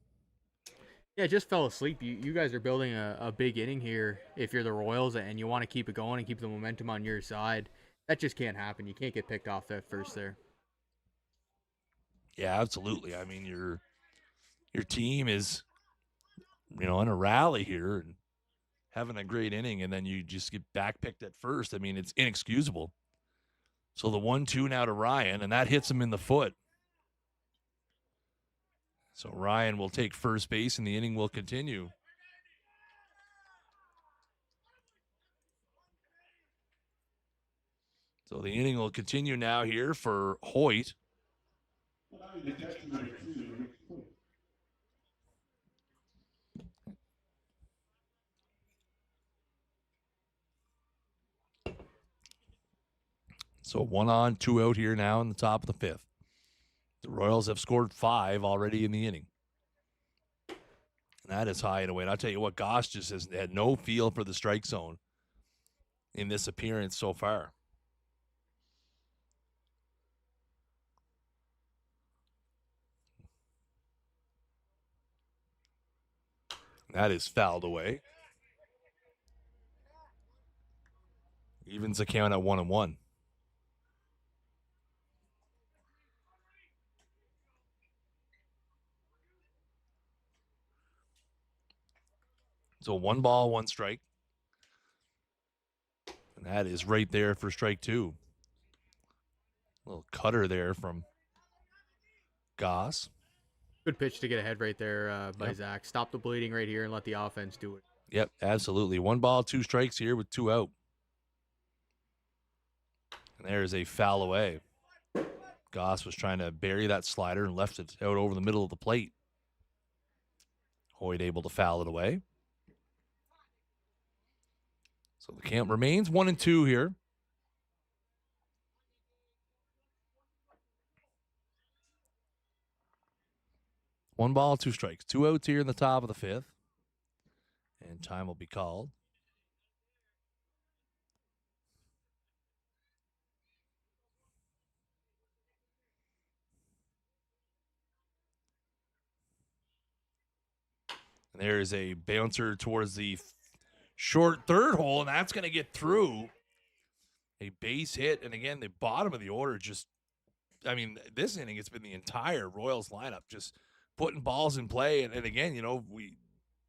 Yeah, just fell asleep. You guys are building a big inning here if you're the Royals and you want to keep it going and keep the momentum on your side. That just can't happen. You can't get picked off that first there. Yeah, absolutely. I mean, your team is, on a rally here and having a great inning, and then you just get back picked at first. I mean, it's inexcusable. So the 1-2 now to Ryan, and that hits him in the foot. So Ryan will take first base, and the inning will continue. So the inning will continue now here for Hoyt. So 1 on, 2 out here now in the top of the 5th. The Royals have scored 5 already in the inning. And that is high and away. And I'll tell you what, Goss just has had no feel for the strike zone in this appearance so far. That is fouled away. Evens the count at 1-1. So 1 ball, 1 strike. And that is right there for strike 2. Little cutter there from Goss. Good pitch to get ahead right there by Zach. Stop the bleeding right here and let the offense do it. Yep, absolutely. 1 ball, 2 strikes here with 2 out. And there's a foul away. Goss was trying to bury that slider and left it out over the middle of the plate. Hoyt able to foul it away. So the count remains 1-2 here. 1 ball, 2 strikes. 2 outs here in the top of the 5th. And time will be called. And there is a bouncer towards the short third hole, and that's going to get through. A base hit. And again, the bottom of the order just, I mean, this inning, it's been the entire Royals lineup just putting balls in play. And again, you know,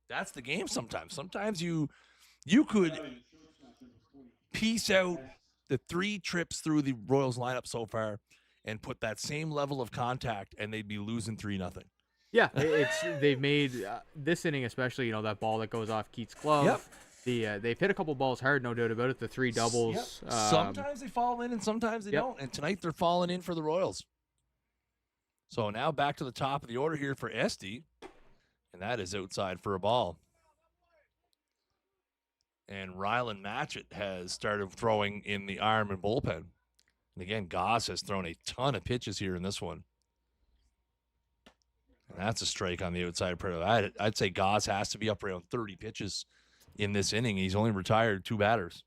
that's the game sometimes. Sometimes you could piece out the 3 trips through the Royals lineup so far and put that same level of contact, and they'd be losing 3-0. Yeah, they've made this inning especially. You know, that ball that goes off Keats' glove. Yep. They've hit a couple balls hard, no doubt about it. The 3 doubles. Yep. Sometimes they fall in and sometimes they don't. And tonight they're falling in for the Royals. So now back to the top of the order here for Esty, and that is outside for a ball. And Rylan Matchett has started throwing in the Ironman bullpen. And again, Goss has thrown a ton of pitches here in this one. And that's a strike on the outside. I'd say Goss has to be up around 30 pitches in this inning. He's only retired 2 batters.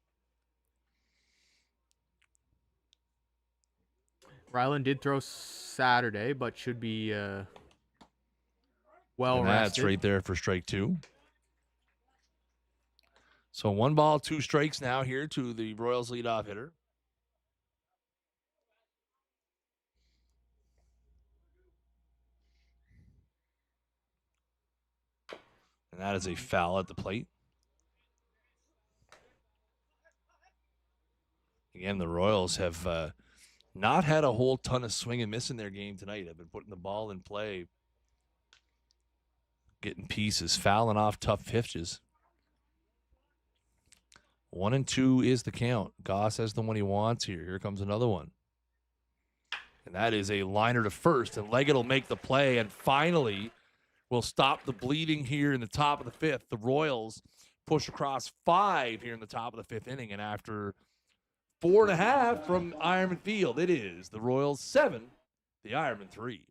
Rylan did throw Saturday, but should be well and rested. That's right there for strike 2. So 1 ball, 2 strikes now here to the Royals leadoff hitter. And that is a foul at the plate. Again, the Royals have not had a whole ton of swing and miss in their game tonight. They've been putting the ball in play, getting pieces, fouling off tough pitches. 1-2 is the count. Goss has the one he wants here. Here comes another one. And that is a liner to first. And Leggett will make the play. And finally, will stop the bleeding here in the top of the 5th. The Royals push across 5 here in the top of the 5th inning. And after 4.5 from Ironman Field, it is the Royals 7, the Ironman 3.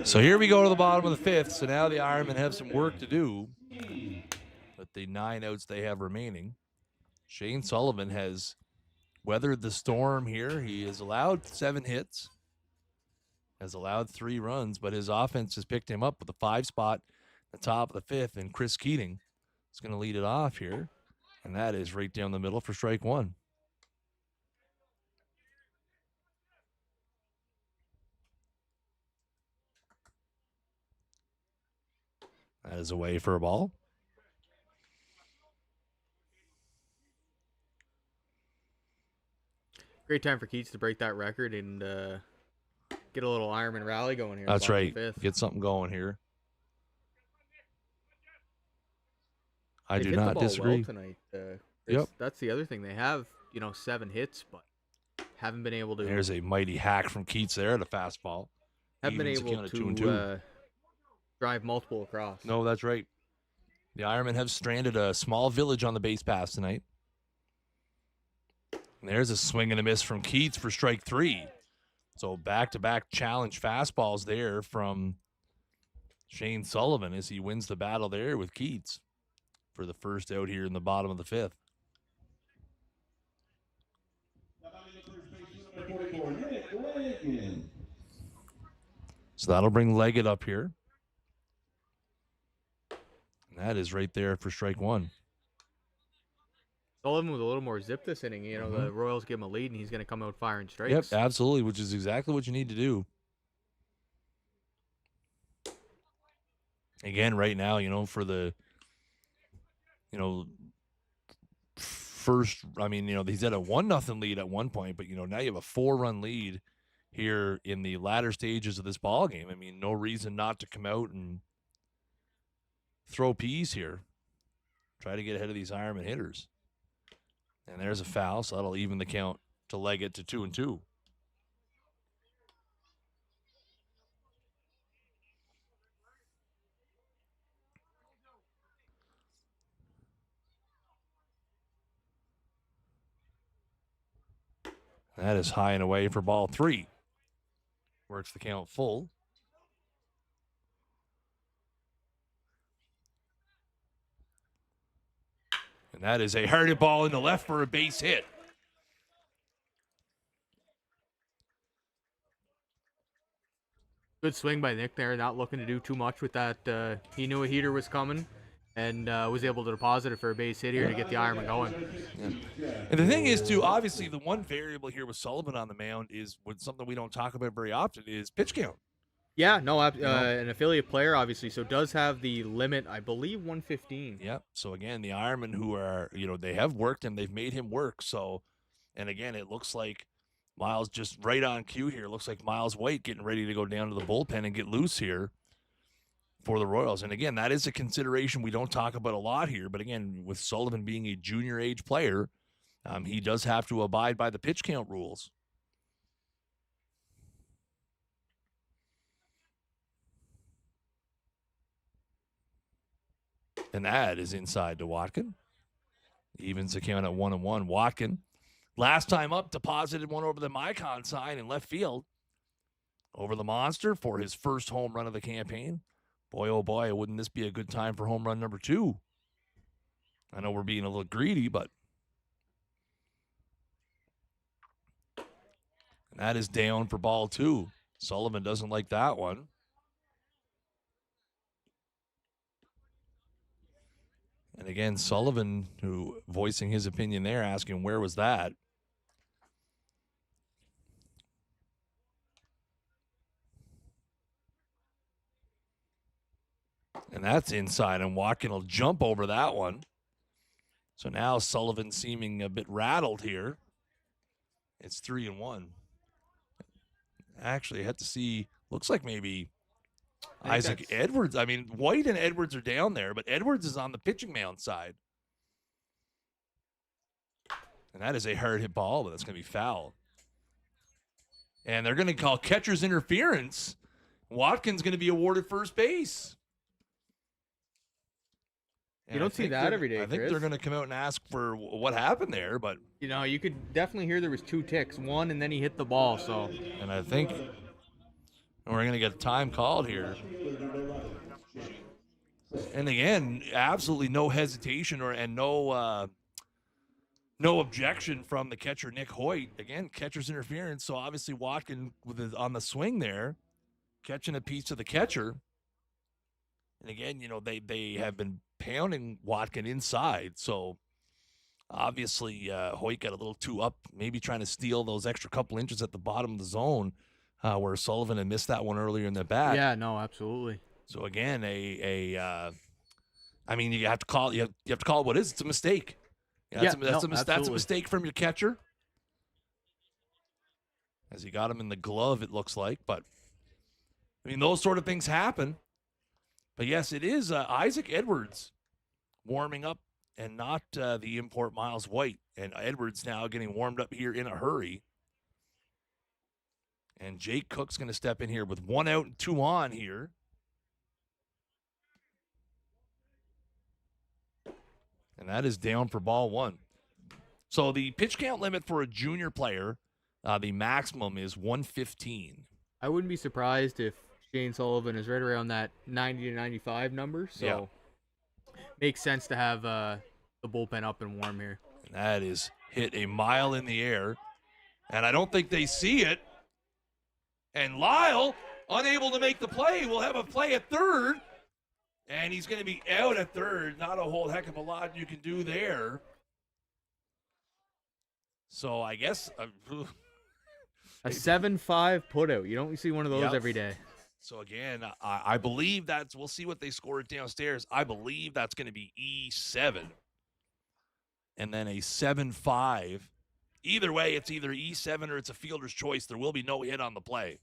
So here we go to the bottom of the 5th. So now the Ironmen have some work to do with the 9 outs they have remaining. Shane Sullivan has weathered the storm here. He has allowed 7 hits, has allowed 3 runs, but his offense has picked him up with a 5 spot at the top of the 5th. And Chris Keating is going to lead it off here. And that is right down the middle for strike 1. That is away for a ball. Great time for Keats to break that record and get a little Ironman rally going here. That's right. Fifth. Get something going here. They've do hit not the ball disagree. well tonight. Yep. That's the other thing. They have 7 hits, but haven't been able to. There's a mighty hack from Keats there at a fastball. Haven't been Evens the able count at 2-2. to drive multiple across. No, that's right. The Ironmen have stranded a small village on the base pass tonight. And there's a swing and a miss from Keats for strike 3. So back-to-back challenge fastballs there from Shane Sullivan as he wins the battle there with Keats for the first out here in the bottom of the 5th. So that'll bring Leggett up here. And that is right there for strike 1. Sullivan with a little more zip this inning. The Royals give him a lead, and he's going to come out firing strikes. Yep, absolutely, which is exactly what you need to do. Again, right now, for the, first, he's at a 1-0 lead at one point, but, now you have a 4-run lead here in the latter stages of this ball game. I mean, no reason not to come out and throw peas here. Try to get ahead of these Ironman hitters. And there's a foul, so that'll even the count to Leggett to 2-2. That is high and away for ball 3. Works the count full. And that is a hard hit ball in the left for a base hit. Good swing by Nick there, not looking to do too much with that. He knew a heater was coming and was able to deposit it for a base hit here to get the Ironman going. Yeah. And the thing is, too, obviously the one variable here with Sullivan on the mound is something we don't talk about very often is pitch count. Yeah, no, an affiliate player, obviously, so does have the limit, I believe, 115. Yep. So, again, the Ironmen who are, they have worked him. They've made him work. So, and again, it looks like Miles just right on cue here. Looks like Miles White getting ready to go down to the bullpen and get loose here for the Royals. And, again, that is a consideration we don't talk about a lot here. But, again, with Sullivan being a junior age player, he does have to abide by the pitch count rules. And that is inside to Watkins. Evens the count at 1-1. Watkins, last time up, deposited one over the Micon sign in left field. Over the monster for his first home run of the campaign. Boy, oh boy, wouldn't this be a good time for home run number 2? I know we're being a little greedy, but. And that is down for ball 2. Sullivan doesn't like that one. And again, Sullivan, who voicing his opinion there, asking where was that? And that's inside, and Watkins will jump over that one. So now Sullivan seeming a bit rattled here. It's 3-1. Actually, I had to see, looks like maybe Isaac Edwards. I mean, White and Edwards are down there, but Edwards is on the pitching mound side. And that is a hard hit ball, but that's going to be foul. And they're going to call catcher's interference. Watkins going to be awarded first base. And you don't see that every day, I think Chris. they're going to come out and ask for what happened there, but you could definitely hear there was 2 ticks, one and then he hit the ball. So, and I think we're going to get a time called here. And again, absolutely no hesitation and no objection from the catcher Nick Hoyt. Again, catcher's interference. So obviously Watkins on the swing there, catching a piece of the catcher. And again, they have been pounding Watkins inside. So obviously Hoyt got a little too up, maybe trying to steal those extra couple inches at the bottom of the zone where Sullivan had missed that one earlier in the bat. Yeah, no, absolutely. So again, you have to call you have to call it what it is. It's a mistake. That's a mistake from your catcher. as he got him in the glove, it looks like. But, I mean, those sort of things happen. But, yes, it is Isaac Edwards warming up and not the import Miles White. And Edwards now getting warmed up here in a hurry. And Jake Cook's going to step in here with 1 out and 2 on here. And that is down for ball 1. So the pitch count limit for a junior player, the maximum is 115. I wouldn't be surprised if Shane Sullivan is right around that 90 to 95 number. So makes sense to have the bullpen up and warm here. And that is hit a mile in the air. And I don't think they see it. And Lyle, unable to make the play, will have a play at third. And he's going to be out at third. Not a whole heck of a lot you can do there. So I guess a 7-5 putout. You don't see one of those every day. So again, I believe we'll see what they scored downstairs. I believe that's going to be E7. And then a 7-5. Either way, it's either E7 or it's a fielder's choice. There will be no hit on the play,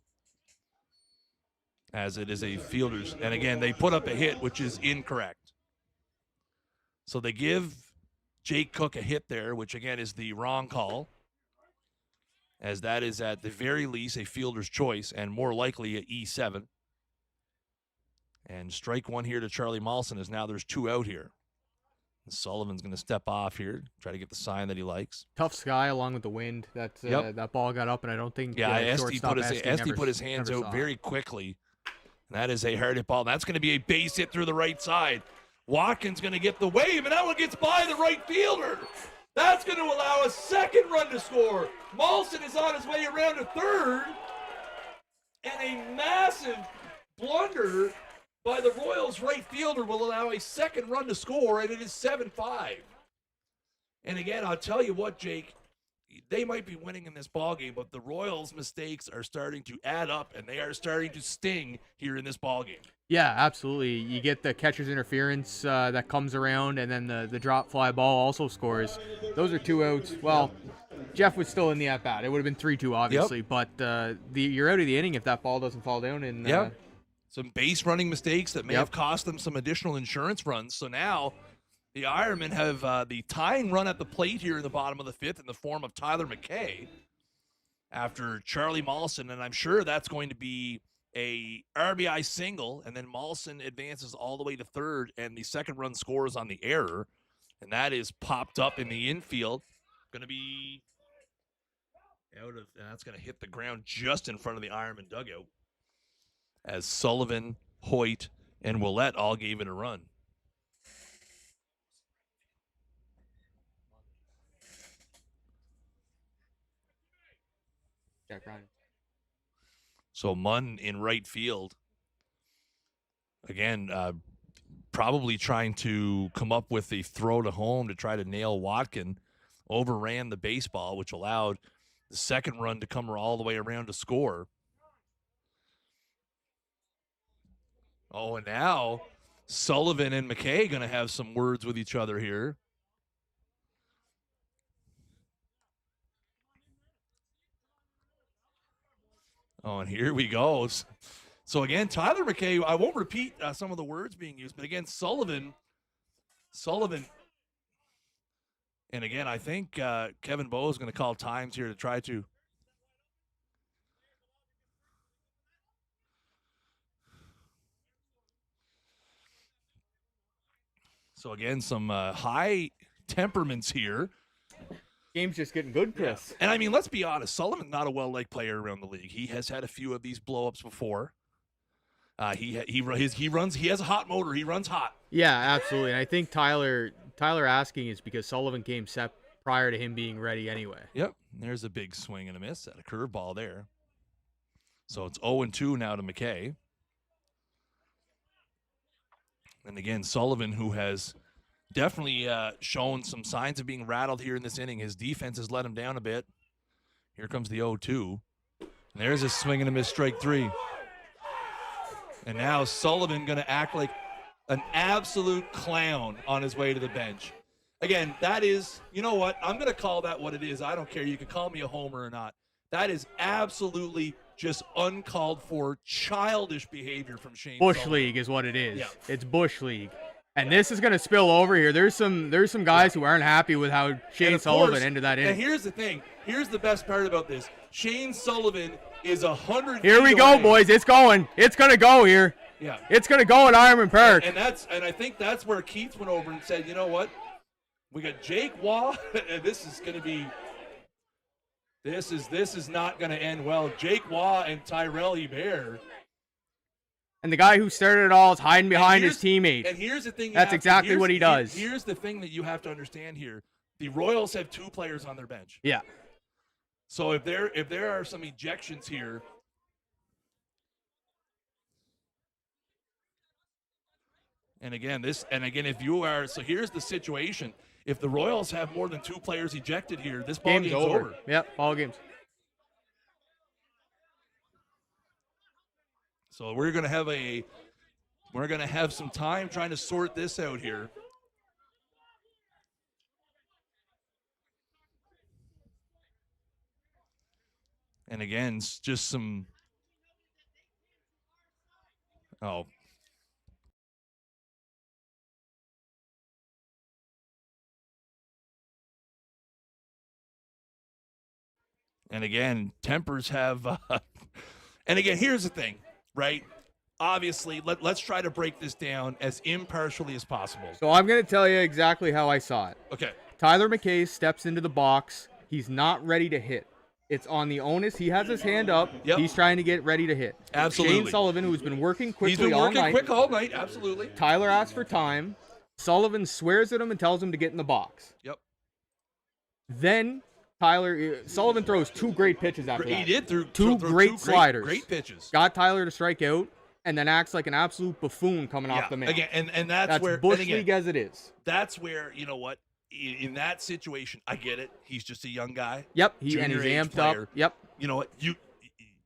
as it is a fielder's. And again, they put up a hit, which is incorrect. So they give Jake Cook a hit there, which again is the wrong call, as that is at the very least a fielder's choice and more likely a E7. And strike 1 here to Charlie Mawson, as now there's 2 out here. Sullivan's going to step off here, try to get the sign that he likes. Tough sky along with the wind. That ball got up, and I don't think Esty put his hands out very quickly. And that is a hard hit ball. That's going to be a base hit through the right side. Watkins going to get the wave, and that one gets by the right fielder. That's going to allow a second run to score. Mawson is on his way around to third. And a massive blunder by the Royals right fielder will allow a second run to score, and it is 7-5. And again, I'll tell you what, Jake, they might be winning in this ballgame, but the Royals' mistakes are starting to add up, and they are starting to sting here in this ballgame. Yeah, absolutely. You get the catcher's interference that comes around, and then the drop fly ball also scores. Those are 2 outs. Well, Jeff was still in the at-bat. It would have been 3-2, obviously, but you're out of the inning if that ball doesn't fall down. And some base running mistakes that may have cost them some additional insurance runs. So now the Ironmen have the tying run at the plate here in the bottom of the 5th in the form of Tyler McKay after Charlie Mawson, and I'm sure that's going to be a RBI single, and then Mawson advances all the way to third, and the second run scores on the error, and that is popped up in the infield. Going to be out of, that's going to hit the ground just in front of the Ironman dugout, as Sullivan, Hoyt, and Willette all gave it a run. Jack Ryan. So Munn in right field. Again, probably trying to come up with a throw to home to try to nail Watkins. Overran the baseball, which allowed the second run to come all the way around to score. Oh, and now Sullivan and McKay going to have some words with each other here. Oh, and here we go. So again, Tyler McKay, I won't repeat some of the words being used, but again, Sullivan, and again, I think Kevin Bowe is going to call times here to try to. So again, some high temperaments here. Game's just getting good, Chris. Yeah. And I mean, let's be honest, Sullivan's not a well-liked player around the league. He has had a few of these blow-ups before. He has a hot motor. He runs hot. Yeah, absolutely. And I think Tyler asking is because Sullivan came set prior to him being ready anyway. Yep. There's a big swing and a miss at a curveball there. So it's 0-2 now to McKay. And again, Sullivan, who has definitely shown some signs of being rattled here in this inning. His defense has let him down a bit. Here comes the 0-2. And there's a swing and a miss, strike 3. And now Sullivan going to act like an absolute clown on his way to the bench. Again, that is, you know what? I'm going to call that what it is. I don't care. You can call me a homer or not. That is absolutely just uncalled for, childish behavior from Shane Bush Sullivan. League is what it is. Yeah. It's Bush League. And this is going to spill over here. There's some guys who aren't happy with how Shane Sullivan ended that inning. And here's the thing. Here's the best part about this. Shane Sullivan is 100 Here we go, boys. It's going. It's going to go here. Yeah. It's going to go at Ironmen Park. And I think that's where Keith went over and said, you know what? We got Jake Waugh, and this is going to be this is not going to end well. Jake Waugh and Tyrell Hebert. And the guy who started it all is hiding behind his teammate. And here's the thing. That's exactly what he does. Here's the thing that you have to understand here. The Royals have 2 players on their bench. Yeah. So if there are some ejections here, and again, if you are, so here's the situation. If the Royals have more than 2 players ejected here, this ball game's over. Yep, ball game's. So we're gonna have some time trying to sort this out here. And again, it's just some. Oh. And again, tempers have. And again, here's the thing, right? Obviously, let's try to break this down as impartially as possible. So I'm going to tell you exactly how I saw it. Okay. Tyler McKay steps into the box. He's not ready to hit. It's on the onus. He has his hand up. Yep. He's trying to get ready to hit. Absolutely. Shane Sullivan, who's been working quickly He's been all working night. quick all night. Absolutely. Tyler asks for time. Sullivan swears at him and tells him to get in the box. Yep. Then Sullivan throws 2 great pitches after that. He did through two great sliders. Great pitches. Got Tyler to strike out, and then acts like an absolute buffoon coming off the mound. Again, and that's where Bush League as it is. That's where, you know what, in that situation, I get it. He's just a young guy. Yep, and junior he's age amped player. up. Yep. You know what,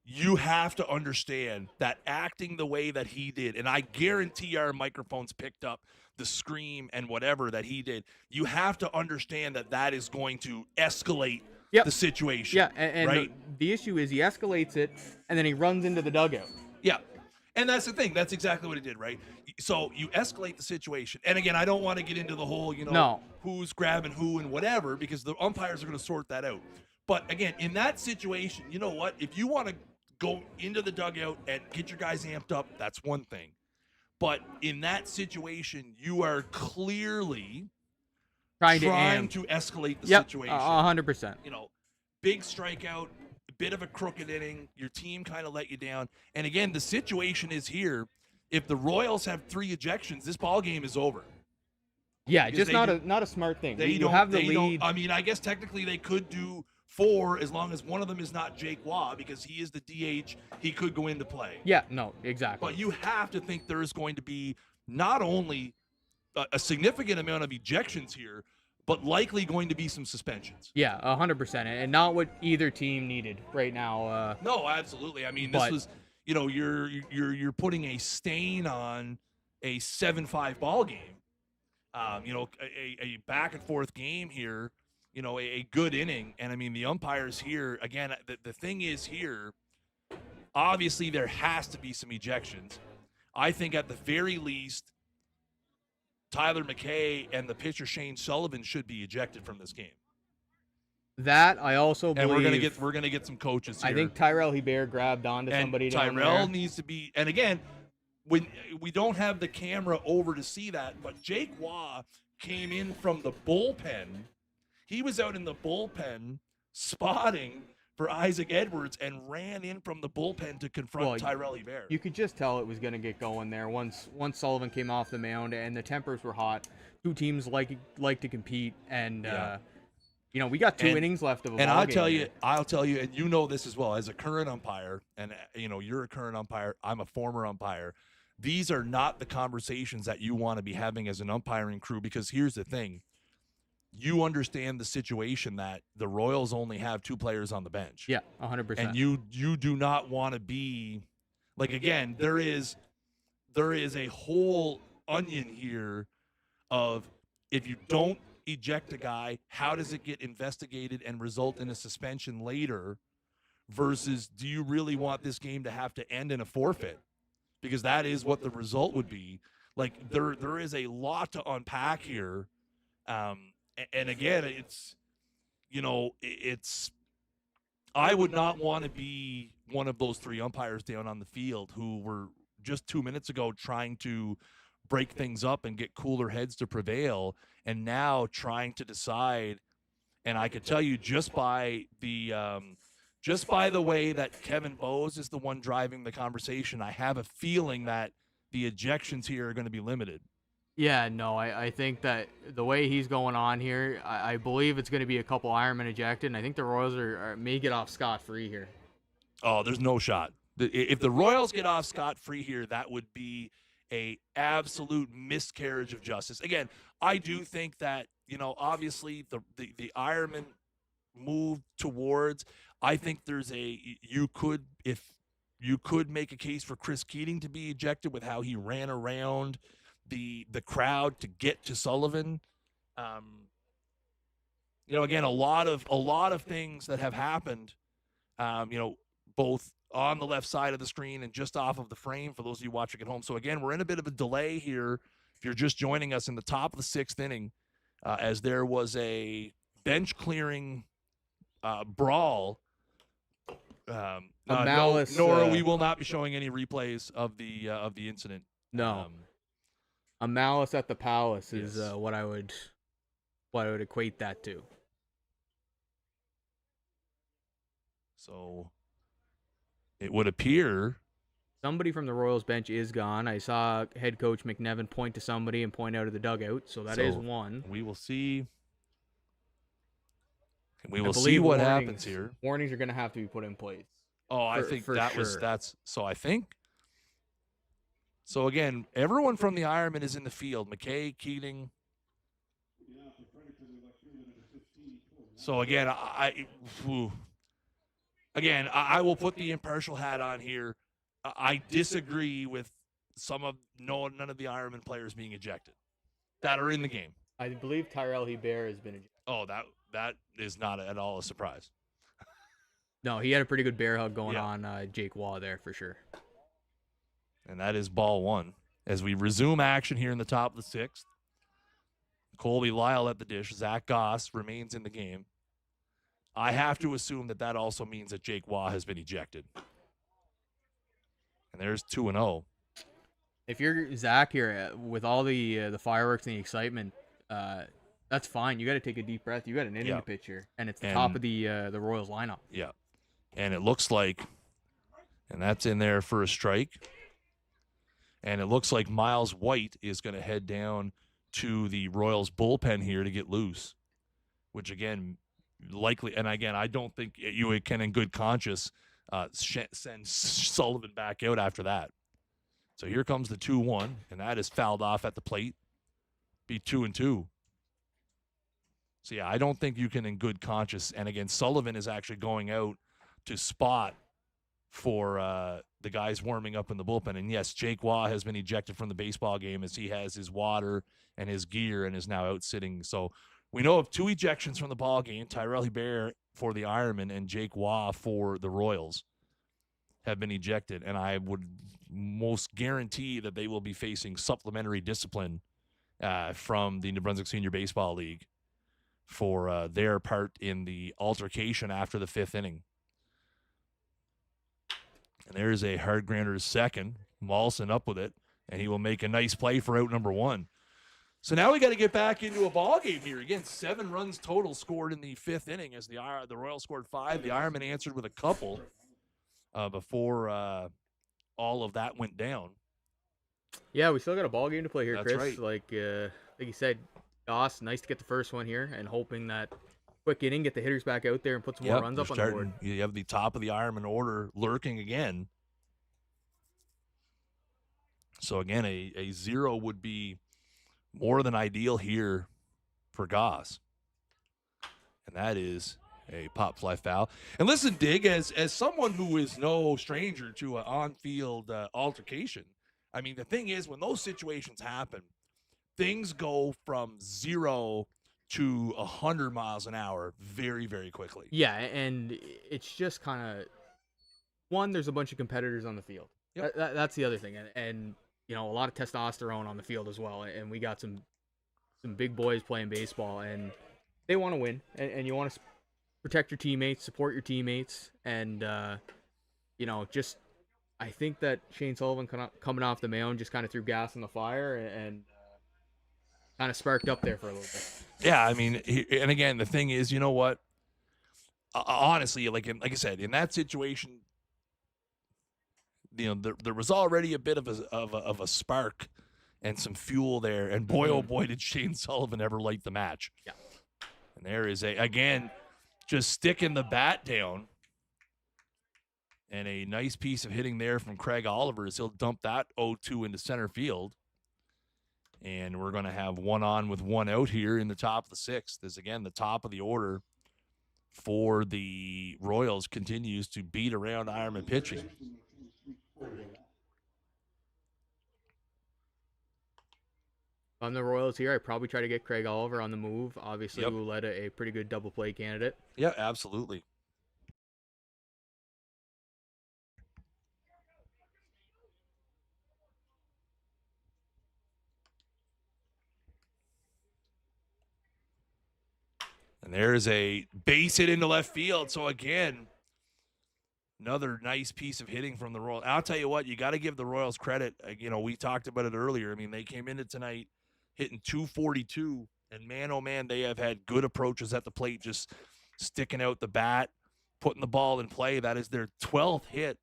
you have to understand that acting the way that he did, and I guarantee our microphones picked up the scream and whatever that he did. You have to understand that is going to escalate the situation. Yeah, and right? the issue is he escalates it, and then he runs into the dugout. Yeah. And that's the thing. That's exactly what he did, right? So you escalate the situation. And again, I don't want to get into the whole, who's grabbing who and whatever, because the umpires are going to sort that out. But again, in that situation, you know what? If you want to go into the dugout and get your guys amped up, that's one thing. But in that situation, you are clearly trying to escalate the situation. 100%. Big strikeout, a bit of a crooked inning. Your team kind of let you down. And again, the situation is here. If the Royals have 3 ejections, this ball game is over. Yeah, just not a smart thing. You have the lead. I mean, I guess technically they could do 4 as long as one of them is not Jake Waugh, because he is the DH. He could go into play. Yeah, no, exactly. But you have to think there is going to be not only a significant amount of ejections here, but likely going to be some suspensions. Yeah, 100%, and not what either team needed right now. No, absolutely. I mean, this was, you're putting a stain on a 7-5 ball game. A back and forth game here. A good inning. And I mean, the umpires here, again, the thing is here, obviously there has to be some ejections. I think at the very least, Tyler McKay and the pitcher Shane Sullivan should be ejected from this game. That I also believe. And we're gonna get some coaches here. I think Tyrell Hebert grabbed onto somebody down there. Tyrell needs to be, and again, when we don't have the camera over to see that, but Jake Waugh came in from the bullpen. He was out in the bullpen spotting for Isaac Edwards and ran in from the bullpen to confront Tyrell Hebert. You could just tell it was going to get going there once Sullivan came off the mound and the tempers were hot. 2 teams like to compete, and we got 2 innings left of a ball game. And I'll tell you, and you know this as well, as a current umpire, and you're a current umpire, I'm a former umpire. These are not the conversations that you want to be having as an umpiring crew, because here's the thing. You understand the situation that the Royals only have 2 players on the bench. Yeah, 100%. And you do not want to be like, again, there is a whole onion here of, if you don't eject a guy, how does it get investigated and result in a suspension later, versus do you really want this game to have to end in a forfeit? Because that is what the result would be. Like there is a lot to unpack here. And again, it's I would not want to be one of those 3 umpires down on the field who were just 2 minutes ago trying to break things up and get cooler heads to prevail, and now trying to decide. And I could tell you just by the way that Kevin Bowes is the one driving the conversation, I have a feeling that the ejections here are going to be limited. Yeah, no, I think that the way he's going on here, I believe it's going to be a couple Ironmen ejected, and I think the Royals may get off scot-free here. Oh, there's no shot. If the Royals get off scot-free here, that would be a absolute miscarriage of justice. Again, I do think that, obviously the Ironman move towards, I think you could make a case for Chris Keating to be ejected with how he ran around the crowd to get to Sullivan. Again, a lot of things that have happened, both on the left side of the screen and just off of the frame for those of you watching at home. So again, we're in a bit of a delay here. If you're just joining us in the top of the 6th inning, as there was a bench clearing brawl. Malice, Nora, we will not be showing any replays of the incident. No. A malice at the palace is Yes. what I would equate that to. So it would appear Somebody from the Royals bench is gone. I saw head coach McNevin point to somebody and point out of the dugout, so that is one. we will see. We I will see believe what warnings- happens here. Warnings are going to have to be put in place. Oh, I For- think for sure. So again, everyone from the Ironman is in the field. McKay, Keating. So again, I will put the impartial hat on here. I disagree with none of the Ironman players being ejected that are in the game. I believe Tyrell Hebert has been ejected. Oh, that is not at all a surprise. No, he had a pretty good bear hug going Yeah. on Jake Waugh there for sure. And that is ball 1. As we resume action here in the top of the 6th, Colby Lyle at the dish. Zach Goss remains in the game. I have to assume that also means that Jake Waugh has been ejected. And there's 2-0. If you're Zach here with all the fireworks and the excitement, that's fine. You got to take a deep breath. You got an inning Yeah. to pitch here, and it's the top of the Royals lineup. Yeah. And it looks like, and that's in there for a strike. And it looks like Miles White is going to head down to the Royals bullpen here to get loose, which again, likely, and again, I don't think you can in good conscience send Sullivan back out after that. So here comes the 2-1, and that is fouled off at the plate. Be 2-2. So yeah, I don't think you can in good conscience. And again, Sullivan is actually going out to spot for the guys warming up in the bullpen. And yes, Jake Waugh has been ejected from the baseball game as he has his water and his gear and is now out sitting. So we know of 2 ejections from the ball game. Tyrell Hebert for the Ironmen and Jake Waugh for the Royals have been ejected. And I would most guarantee that they will be facing supplementary discipline from the New Brunswick Senior Baseball League for their part in the altercation after the 5th inning. And there's a hard grounder to second. Maulson up with it, and he will make a nice play for out number 1. So now we got to get back into a ball game here. Again, 7 runs total scored in the 5th inning as the Royals scored 5. The Ironmen answered with a couple before all of that went down. Yeah, we still got a ball game to play here, That's Chris. right. Like you said, Goss, nice to get the first one here, and hoping that quick inning, get the hitters back out there and put some more runs up on the board. You have the top of the Ironman order lurking again. So again, a 0 would be more than ideal here for Goss. And that is a pop fly foul. And listen, Dig, as someone who is no stranger to an on-field altercation, I mean, the thing is, when those situations happen, things go from 0 to 100 miles an hour very, very quickly. Yeah, and it's just kind of one, there's a bunch of competitors on the field. Yep. That's the other thing, and you know, a lot of testosterone on the field as well. And we got some big boys playing baseball, and they want to win, and you want to protect your teammates, support your teammates, and you know, just I think that Shane Sullivan coming off the mound just kind of threw gas on the fire and kind of sparked up there for a little bit. Yeah, I mean, and again, the thing is, you know what? Honestly, like I said, in that situation, you know, there was already a bit of a spark and some fuel there, and boy, oh boy, did Shane Sullivan ever light the match. Yeah. And there is again, just sticking the bat down. And a nice piece of hitting there from Craig Oliver as he'll dump that 0-2 into center field. And we're going to have one on with one out here in the top of the sixth. As again, the top of the order for the Royals continues to beat around Ironman pitching. On the Royals here, I probably try to get Craig Oliver on the move. Obviously, who led a pretty good double play candidate. Yeah, absolutely. And there's a base hit into left field. So again, another nice piece of hitting from the Royals. I'll tell you what, you got to give the Royals credit. You know, we talked about it earlier. I mean, they came into tonight hitting 242, and man, oh man, they have had good approaches at the plate, just sticking out the bat, putting the ball in play. That is their 12th hit.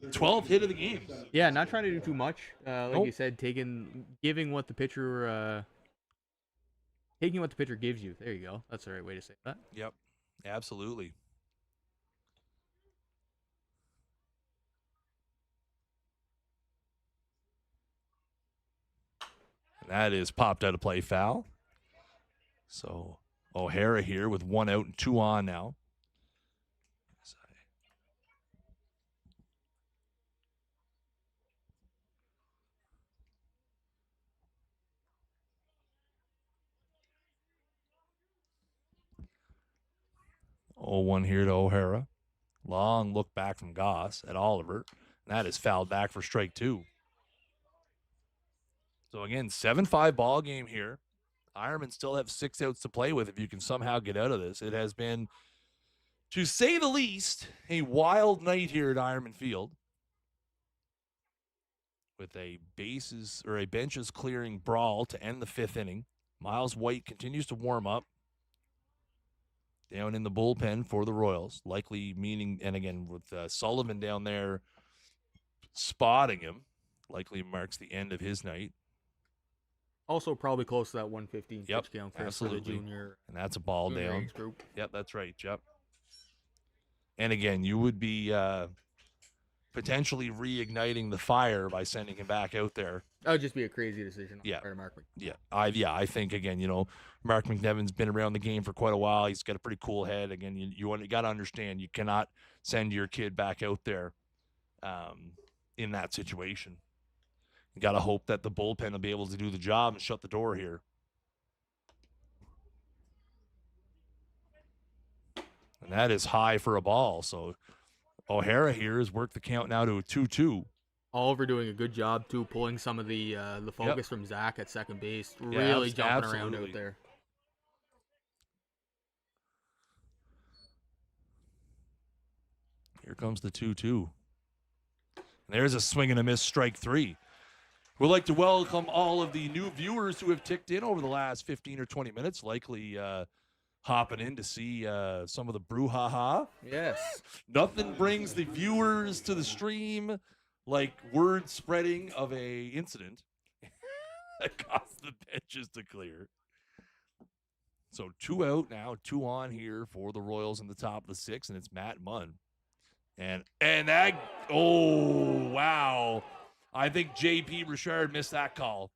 12th hit of the game. Yeah, not trying to do too much. Like you said, giving what the pitcher taking what the pitcher gives you. There you go. That's the right way to say that. Yep, absolutely. And that is popped out of play foul. So O'Hara here with one out and two on now. 0-1 here to O'Hara. Long look back from Goss at Oliver. And that is fouled back for strike two. So again, 7-5 ball game here. Ironmen still have 6 outs to play with if you can somehow get out of this. It has been, to say the least, a wild night here at Ironman Field. With a benches clearing brawl to end the 5th inning. Miles White continues to warm up down in the bullpen for the Royals, likely meaning, and again, with Sullivan down there spotting him, likely marks the end of his night. Also, probably close to that 115 pitch count for the junior. And that's a ball down. Group. Yep, that's right. Yep. And again, you would be potentially reigniting the fire by sending him back out there. That would just be a crazy decision. Yeah. On Mark McNevin. Yeah. I think again, you know, Mark McNevin's been around the game for quite a while. He's got a pretty cool head. Again, you got to understand, you cannot send your kid back out there in that situation. You got to hope that the bullpen will be able to do the job and shut the door here. And that is high for a ball. So O'Hara here has worked the count now to a 2-2. Oliver doing a good job too, pulling some of the focus from Zach at second base. Really jumping around out there. Here comes the 2-2. And there's a swing and a miss, strike 3. We'd like to welcome all of the new viewers who have ticked in over the last 15 or 20 minutes, likely hopping in to see some of the brouhaha. Yes. Nothing brings the viewers to the stream like word spreading of a incident that caused the benches to clear. So 2 out now, 2 on here for the Royals in the top of the 6th, and it's Matt Munn. And that, oh, wow. I think J.P. Richard missed that call.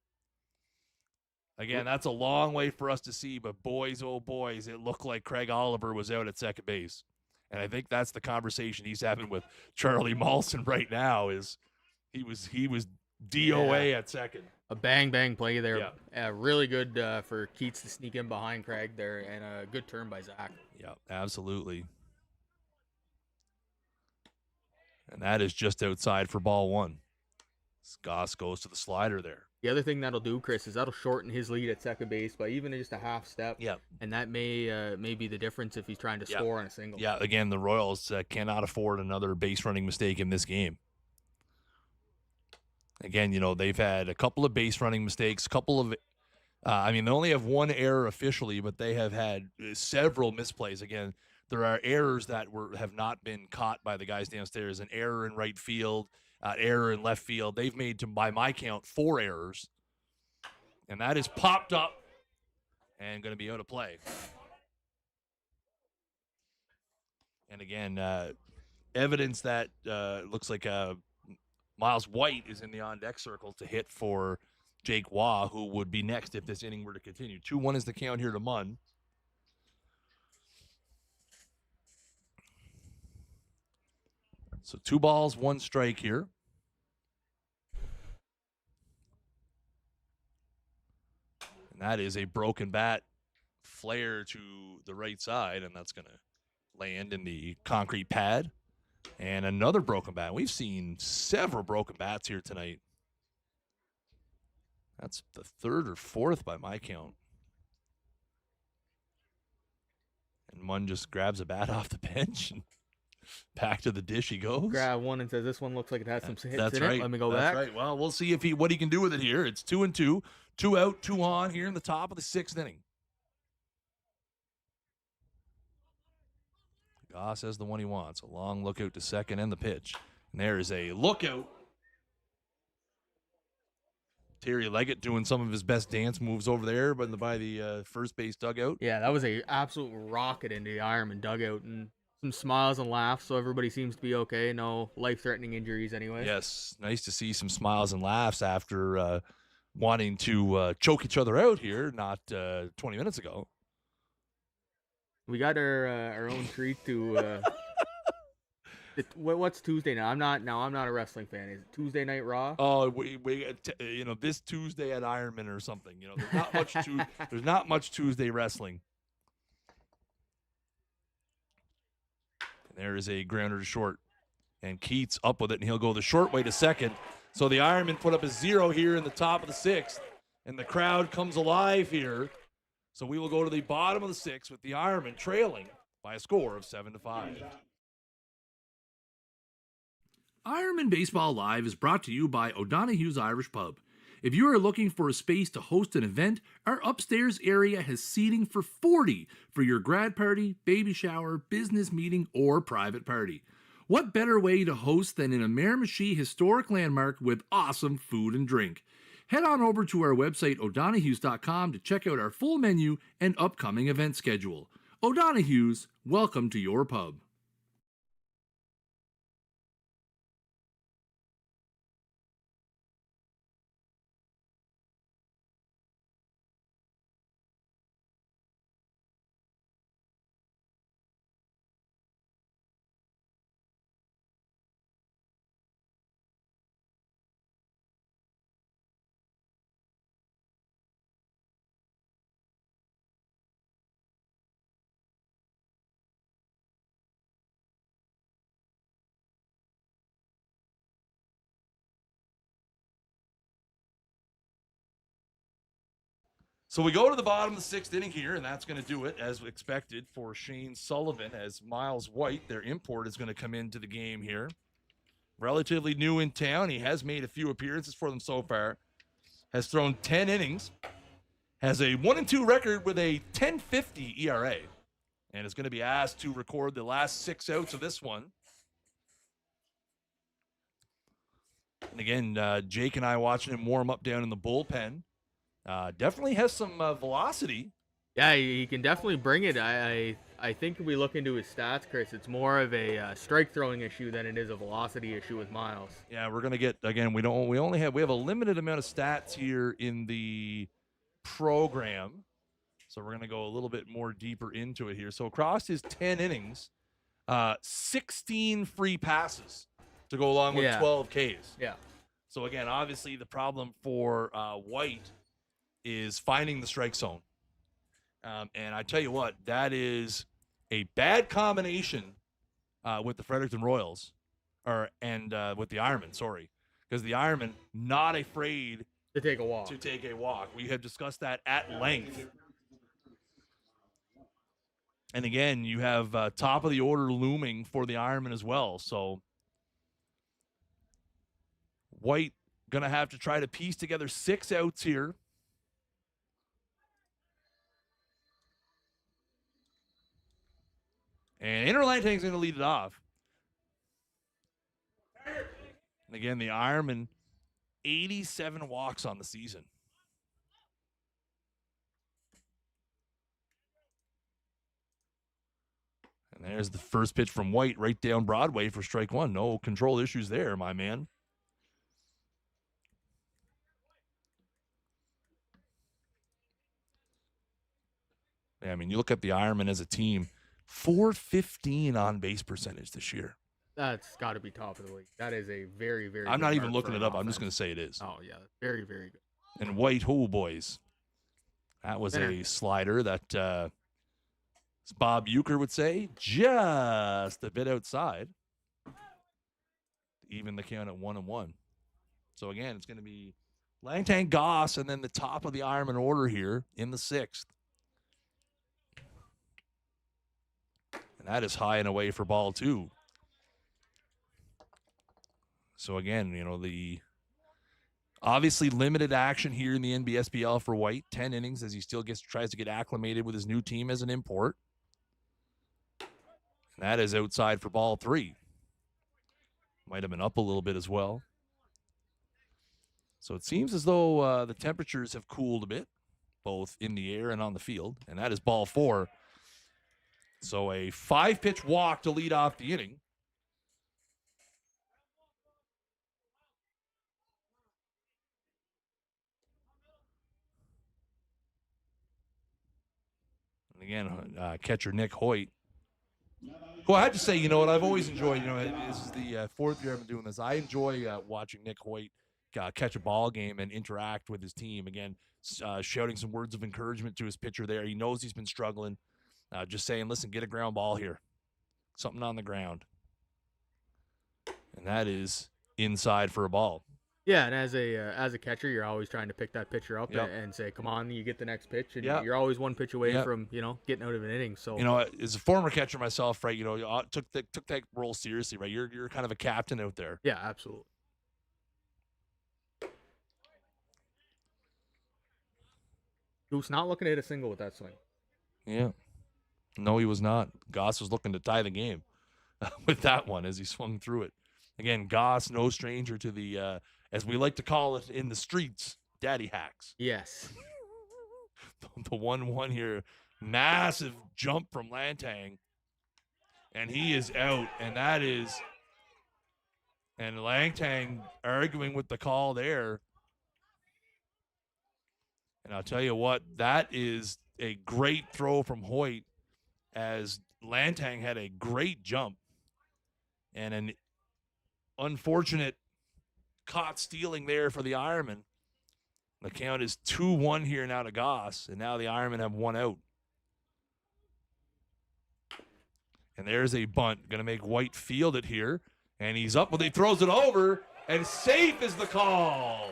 Again, that's a long way for us to see, but boys, oh boys, it looked like Craig Oliver was out at second base. And I think that's the conversation he's having with Charlie Mawson right now, is he was DOA at second. A bang play there. Yeah. Really good for Keats to sneak in behind Craig there, and a good turn by Zach. Yeah, absolutely. And that is just outside for ball one. Goss goes to the slider there. The other thing that'll do, Chris, is that'll shorten his lead at second base by even just a half step. Yeah. And that may be the difference if he's trying to score on a single. Yeah, again, the Royals cannot afford another base running mistake in this game. Again, they've had a couple of base running mistakes, they only have one error officially, but they have had several misplays. Again, there are errors that have not been caught by the guys downstairs. An error in right field, error in left field. They've made, by my count, 4 errors. And that is popped up and going to be out of play. And again, evidence that looks like Miles White is in the on-deck circle to hit for Jake Waugh, who would be next if this inning were to continue. 2-1 is the count here to Munn. So 2 balls, 1 strike here. And that is a broken bat flare to the right side, and that's going to land in the concrete pad. And another broken bat. We've seen several broken bats here tonight. That's the 3rd or 4th by my count. And Munn just grabs a bat off the bench and back to the dish he goes. Grab one and says, this one looks like it has some hits That's in right. it. Let me go That's back. right. Well, we'll see what he can do with it here. It's 2-2. 2 out, 2 on here in the top of the 6th inning. Goss has the one he wants. A long look out to second and the pitch. And there is a lookout. Terry Leggett doing some of his best dance moves over there by the first base dugout. Yeah, that was a absolute rocket into the Ironman dugout, and some smiles and laughs, so everybody seems to be okay. No life-threatening injuries anyway. Yes, nice to see some smiles and laughs after wanting to choke each other out here not 20 minutes ago. We got our own treat to. What's Tuesday now? I'm not a wrestling fan. Is it Tuesday Night Raw? Oh, we this Tuesday at Ironmen or something. There's not much there's not much Tuesday wrestling. And there is a grounder to short, and Keats up with it, and he'll go the short way to second. So the Ironmen put up a 0 here in the top of the 6th, and the crowd comes alive here. So we will go to the bottom of the 6th with the Ironmen trailing by a score of 7-5. Ironman Baseball Live is brought to you by O'Donoghue's Irish Pub. If you are looking for a space to host an event, our upstairs area has seating for 40 for your grad party, baby shower, business meeting, or private party. What better way to host than in a Miramichi historic landmark with awesome food and drink? Head on over to our website, o'donoghues.com, to check out our full menu and upcoming event schedule. O'Donoghue's, welcome to your pub. So we go to the bottom of the 6th inning here, and that's going to do it, as expected, for Shane Sullivan, as Miles White, their import, is going to come into the game here. Relatively new in town. He has made a few appearances for them so far. Has thrown 10 innings. Has a 1-2 record with a 10.50 ERA. And is going to be asked to record the last 6 outs of this one. And again, Jake and I watching him warm up down in the bullpen. Definitely has some velocity. Yeah, he can definitely bring it. I think if we look into his stats, Chris, it's more of a strike throwing issue than it is a velocity issue with Miles. Yeah, we're gonna get again. We have a limited amount of stats here in the program, so we're gonna go a little bit more deeper into it here. So across his 10 innings, 16 free passes to go along with 12 Ks. Yeah. So again, obviously the problem for White is finding the strike zone. And I tell you what, that is a bad combination with the Fredericton Royals. with the Ironman, sorry. Because the Ironman, not afraid To take a walk. to take a walk. We have discussed that at length. And again, you have top of the order looming for the Ironman as well. So White going to have to try to piece together 6 outs here. And Interlantang's going to lead it off. And again, the Ironman, 87 walks on the season. And there's the first pitch from White right down Broadway for strike one. No control issues there, my man. Yeah, I mean, you look at the Ironman as a team, 415 on base percentage this year. That's got to be top of the league. That is a very, very I'm good not even mark looking for it an up. I'm just offense. going to say it is. Oh, yeah. Very, very good. And White, oh, boys. That was Winner. a slider that, as Bob Euchre would say, just a bit outside. Even the count at 1-1. So, again, it's going to be Langtang, Goss, and then the top of the Ironman order here in the 6th. And that is high and away for ball 2. So, again, you know, the obviously limited action here in the NBSPL for White. 10 innings as he still tries to get acclimated with his new team as an import. And that is outside for ball 3. Might have been up a little bit as well. So it seems as though the temperatures have cooled a bit, both in the air and on the field. And that is ball 4. So a 5-pitch walk to lead off the inning. And again, catcher Nick Hoyt. Well, I have to say, you know what, I've always enjoyed, you know, this is the 4th year I've been doing this. I enjoy watching Nick Hoyt catch a ball game and interact with his team. Again, shouting some words of encouragement to his pitcher there. He knows he's been struggling. Just saying, listen, get a ground ball here. Something on the ground. And that is inside for a ball. Yeah, and as a catcher, you're always trying to pick that pitcher up Yep. and say, "Come on, you get the next pitch," and Yep. you're always one pitch away Yep. from getting out of an inning. So You know, as a former catcher myself, right? You know, took that role seriously, right? You're kind of a captain out there. yeah, absolutely. Goose not looking to hit a single with that swing. Yeah. No, he was not. Goss was looking to tie the game with that one as he swung through it. Again, Goss, no stranger to the, as we like to call it in the streets, daddy hacks. Yes. The 1-1 here, massive jump from Lantang, and he is out, and Langtang arguing with the call there. And I'll tell you what, that is a great throw from Hoyt as Lantang had a great jump and an unfortunate caught stealing there for the Ironman. The count is 2-1 here now to Goss, and now the Ironmen have 1 out. And there's a bunt. Going to make White field it here, and he's up, but he throws it over, and safe is the call.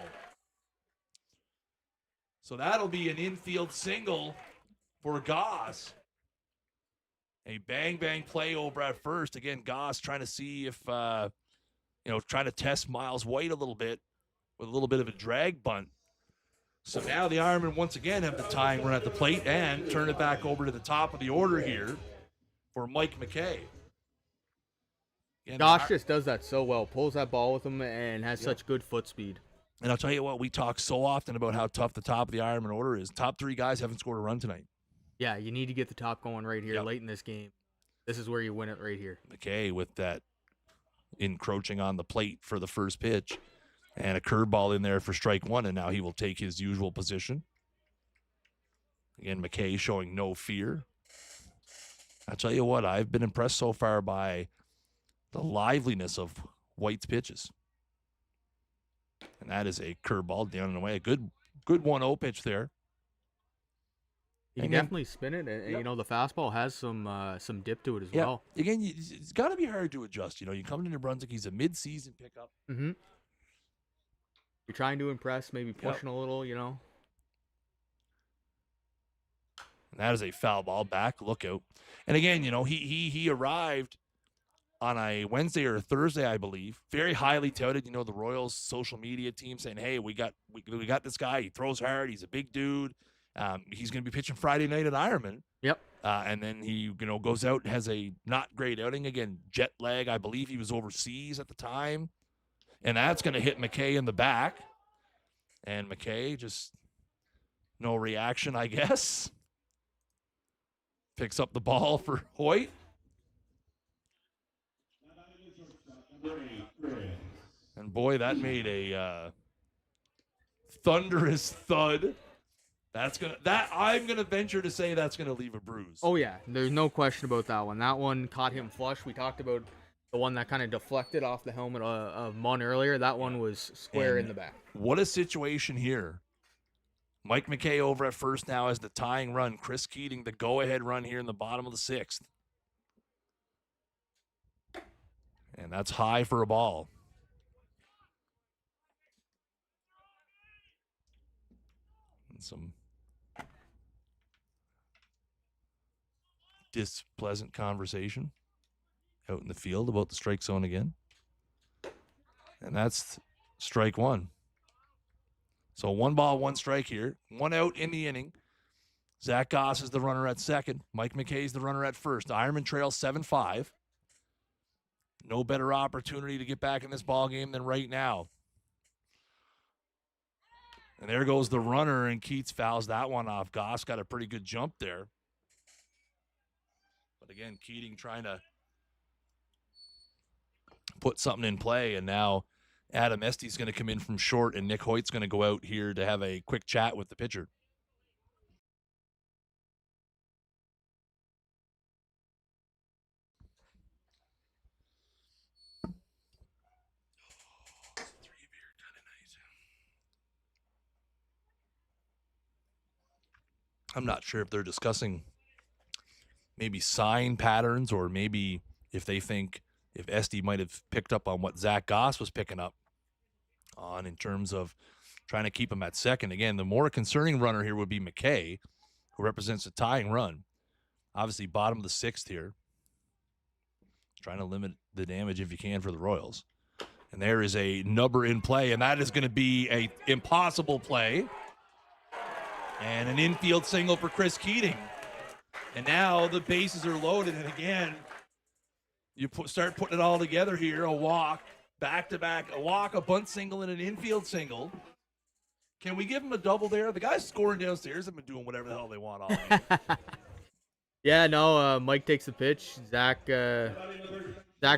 So that'll be an infield single for Goss. A bang-bang play over at first. Again, Goss trying to see if, trying to test Miles White a little bit with a little bit of a drag bunt. So now the Ironmen once again have the tying run at the plate and turn it back over to the top of the order here for Mike McKay. Again, Gosh just does that so well. Pulls that ball with him and has such good foot speed. And I'll tell you what, we talk so often about how tough the top of the Ironman order is. Top 3 guys haven't scored a run tonight. Yeah, you need to get the top going right here Yep. late in this game. This is where you win it right here. McKay with that encroaching on the plate for the first pitch. And a curveball in there for strike 1, and now he will take his usual position. Again, McKay showing no fear. I'll tell you what, I've been impressed so far by the liveliness of White's pitches. And that is a curveball down and away. A good 1-0 pitch there. You can definitely spin it, and you know the fastball has some dip to it as well. Again, it's got to be hard to adjust. You know, you come to New Brunswick, he's a mid-season pickup. Mm-hmm. You're trying to impress, maybe pushing a little, you know. And that is a foul ball back. Look out. And again, you know, he arrived on a Wednesday or a Thursday, I believe. Very highly touted. You know, the Royals social media team saying, "Hey, we got this guy. He throws hard. He's a big dude. He's going to be pitching Friday night at Ironmen." Yep. And then he, you know, goes out and has a not great outing. Again, jet lag. I believe he was overseas at the time. And that's going to hit McKay in the back. And McKay just no reaction, I guess. Picks up the ball for Hoyt. And boy, that made a thunderous thud. I'm gonna venture to say that's gonna leave a bruise. Oh yeah, there's no question about that one. That one caught him flush. We talked about the one that kind of deflected off the helmet of Munn earlier. That one was square in the back. What a situation here. Mike McKay over at first now as the tying run. Chris Keating, the go-ahead run here in the bottom of the 6th. And that's high for a ball. And some displeasant conversation out in the field about the strike zone again. And that's strike one. So 1 ball, 1 strike here. 1 out in the inning. Zach Goss is the runner at second. Mike McKay is the runner at first. Ironman trails 7-5. No better opportunity to get back in this ball game than right now. And there goes the runner, and Keats fouls that one off. Goss got a pretty good jump there. But again, Keating trying to put something in play, and now Adam Estey's going to come in from short, and Nick Hoyt's going to go out here to have a quick chat with the pitcher. I'm not sure if they're discussing maybe sign patterns, or maybe if they think if Estey might have picked up on what Zach Goss was picking up on in terms of trying to keep him at second. Again, the more concerning runner here would be McKay, who represents a tying run. Obviously, bottom of the 6th here. Trying to limit the damage if you can for the Royals. And there is a nubber in play, and that is going to be a impossible play. And an infield single for Chris Keating. And now the bases are loaded, and again, you start putting it all together here. A walk, back-to-back, a walk, a bunt single, and an infield single. Can we give him a double there? The guys scoring downstairs have been doing whatever the hell they want all night. Yeah, no, Mike takes the pitch. Zach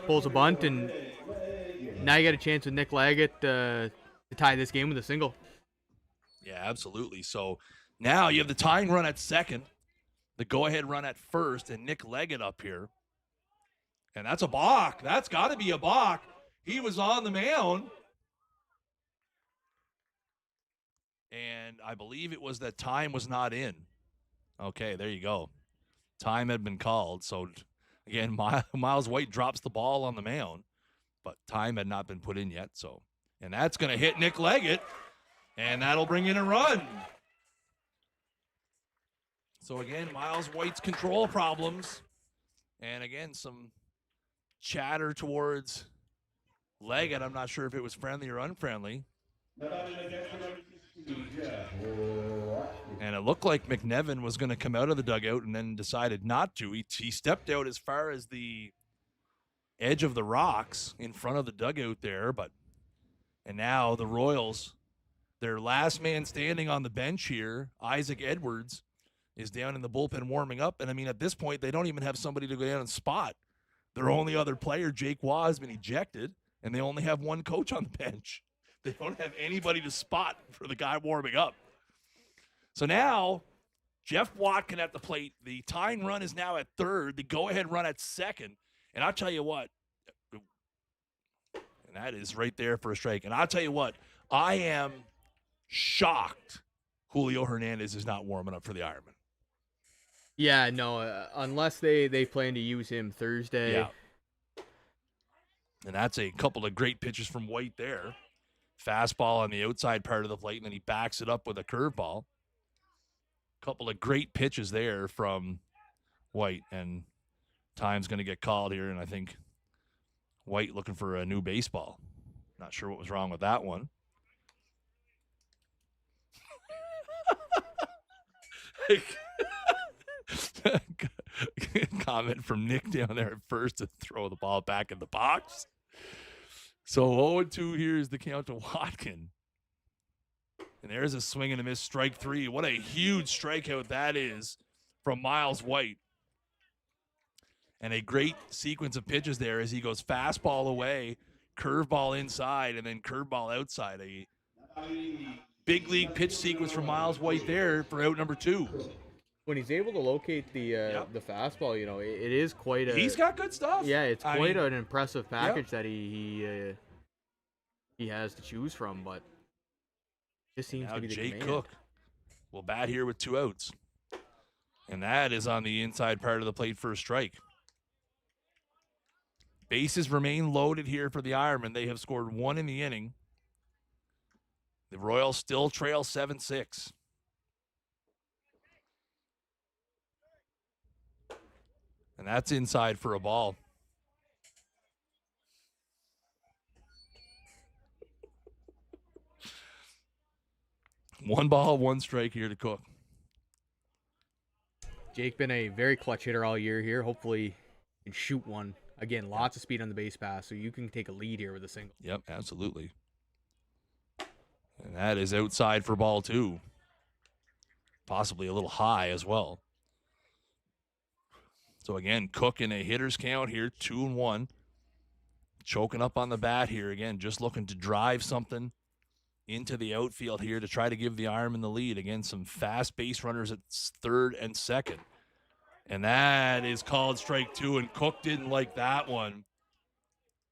pulls a bunt, and now you got a chance with Nick Leggett to tie this game with a single. Yeah, absolutely. So now you have the tying run at second, the go-ahead run at first, and Nick Leggett up here. And that's a balk. That's got to be a balk. He was on the mound. And I believe it was that time was not in. Okay, there you go. Time had been called. So, again, Miles White drops the ball on the mound, but time had not been put in yet. So, and that's going to hit Nick Leggett, and that'll bring in a run. So, again, Miles White's control problems. And, again, some chatter towards Leggett. I'm not sure if it was friendly or unfriendly. And it looked like McNevin was going to come out of the dugout and then decided not to. He stepped out as far as the edge of the rocks in front of the dugout there. And now the Royals, their last man standing on the bench here, Isaac Edwards, is down in the bullpen warming up. And, I mean, at this point, they don't even have somebody to go down and spot. Their only other player, Jake Waugh, has been ejected, and they only have one coach on the bench. They don't have anybody to spot for the guy warming up. So now, Jeff Watkins at the plate. The tying run is now at third. The go-ahead run at second. And I'll tell you what, and that is right there for a strike. And I'll tell you what, I am shocked Julio Hernandez is not warming up for the Ironmen. Yeah, no, unless they plan to use him Thursday. Yeah. And that's a couple of great pitches from White there. Fastball on the outside part of the plate, and then he backs it up with a curveball. Couple of great pitches there from White, and time's going to get called here, and I think White looking for a new baseball. Not sure what was wrong with that one. Comment from Nick down there at first to throw the ball back in the box. So 0-2 here is the count to Watkins. And there's a swing and a miss, strike 3. What a huge strikeout that is from Miles White. And a great sequence of pitches there as he goes fastball away, curveball inside, and then curveball outside. A big league pitch sequence from Miles White there for out number 2. When he's able to locate the fastball, it is quite a. He's got good stuff. Yeah, it's quite an impressive package that he has to choose from, but this seems now to be the Jake command. Cook will bat here with 2 outs. And that is on the inside part of the plate for a strike. Bases remain loaded here for the Ironmen. They have scored 1 in the inning. The Royals still trail 7-6. And that's inside for a ball. One ball, 1 strike here to Cook. Jake been a very clutch hitter all year here. Hopefully, he can shoot one. Again, lots of speed on the base pass, so you can take a lead here with a single. Yep, absolutely. And that is outside for ball 2. Possibly a little high as well. So again, Cook in a hitter's count here, 2-1. Choking up on the bat here again, just looking to drive something into the outfield here to try to give the Ironmen the lead. Again, some fast base runners at third and second. And that is called strike 2, and Cook didn't like that one.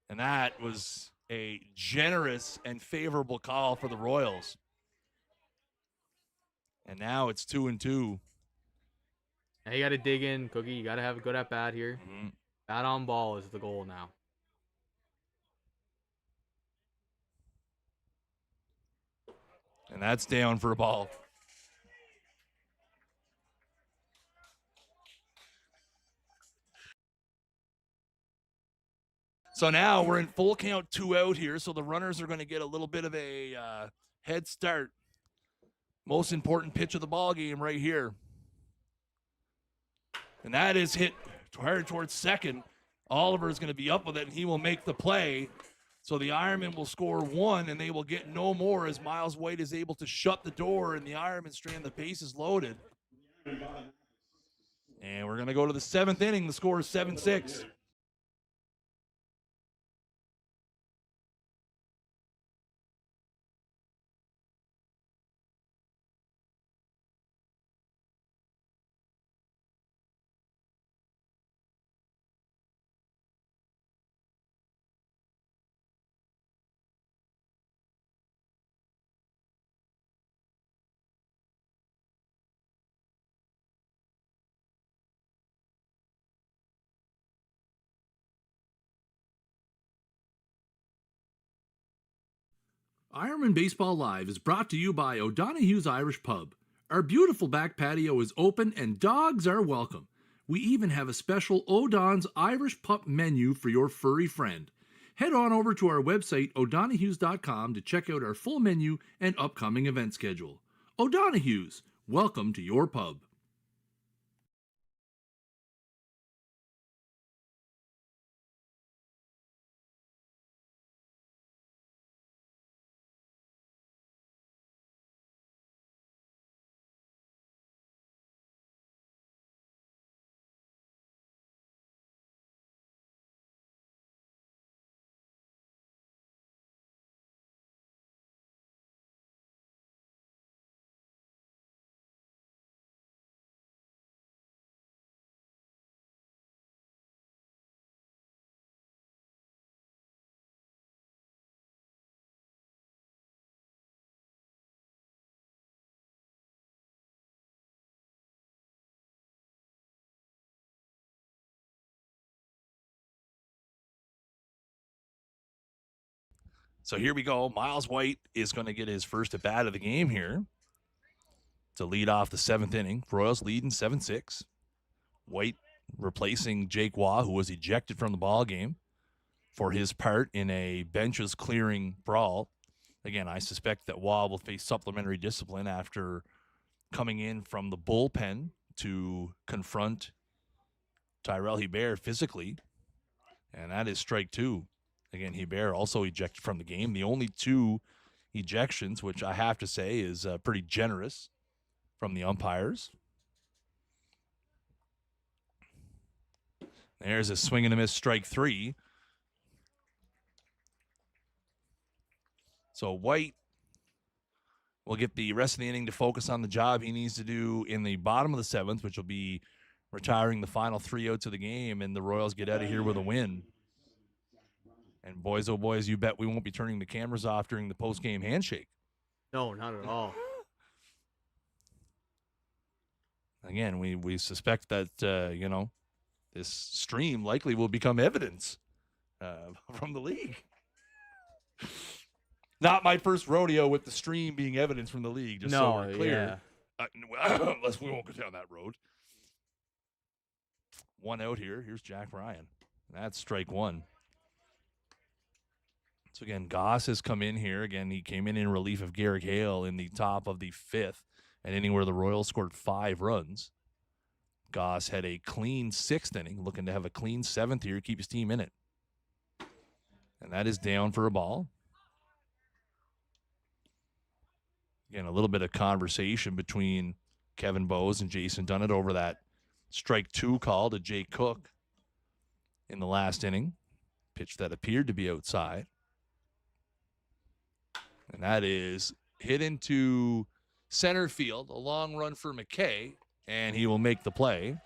And that was a generous and favorable call for the Royals. And now it's 2-2. Now you got to dig in, Cookie. You got to have a good at bat here. Mm-hmm. Bat on ball is the goal now. And that's down for a ball. So now we're in full count, 2 out here. So the runners are going to get a little bit of a head start. Most important pitch of the ball game right here. And that is hit hard towards second. Oliver is going to be up with it, and he will make the play. So the Ironmen will score 1, and they will get no more as Miles White is able to shut the door, and the Ironmen strand the bases loaded. And we're going to go to the 7th inning. The score is 7-6. Ironman Baseball Live is brought to you by O'Donoghue's Irish Pub. Our beautiful back patio is open and dogs are welcome. We even have a special O'Don's Irish Pup menu for your furry friend. Head on over to our website, o'donoghues.com, to check out our full menu and upcoming event schedule. O'Donoghue's, welcome to your pub. So here we go. Miles White is going to get his first at bat of the game here to lead off the 7th inning. Royals leading 7-6. White replacing Jake Waugh, who was ejected from the ball game for his part in a benches clearing brawl. Again, I suspect that Waugh will face supplementary discipline after coming in from the bullpen to confront Tyrell Hebert physically. And that is strike 2. Again, Hebert also ejected from the game. The only 2 ejections, which I have to say is pretty generous from the umpires. There's a swing and a miss, strike 3. So White will get the rest of the inning to focus on the job he needs to do in the bottom of the 7th, which will be retiring the final 3 outs of the game, and the Royals get out of here with a win. And boys, oh boys, you bet we won't be turning the cameras off during the post-game handshake. No, not at all. Again, we suspect that, this stream likely will become evidence from the league. Not my first rodeo with the stream being evidence from the league, just so we're clear. Yeah. Unless we won't go down that road. 1 out here. Here's Jack Ryan. That's strike 1. So again, Goss has come in here. Again, he came in relief of Garrick Hale in the top of the 5th, an inning where the Royals scored 5 runs. Goss had a clean 6th inning, looking to have a clean 7th here, keep his team in it. And that is down for a ball. Again, a little bit of conversation between Kevin Bowes and Jason Dunnett over that strike 2 call to Jay Cook in the last inning. Pitch that appeared to be outside. And that is hit into center field, a long run for McKay, and he will make the play.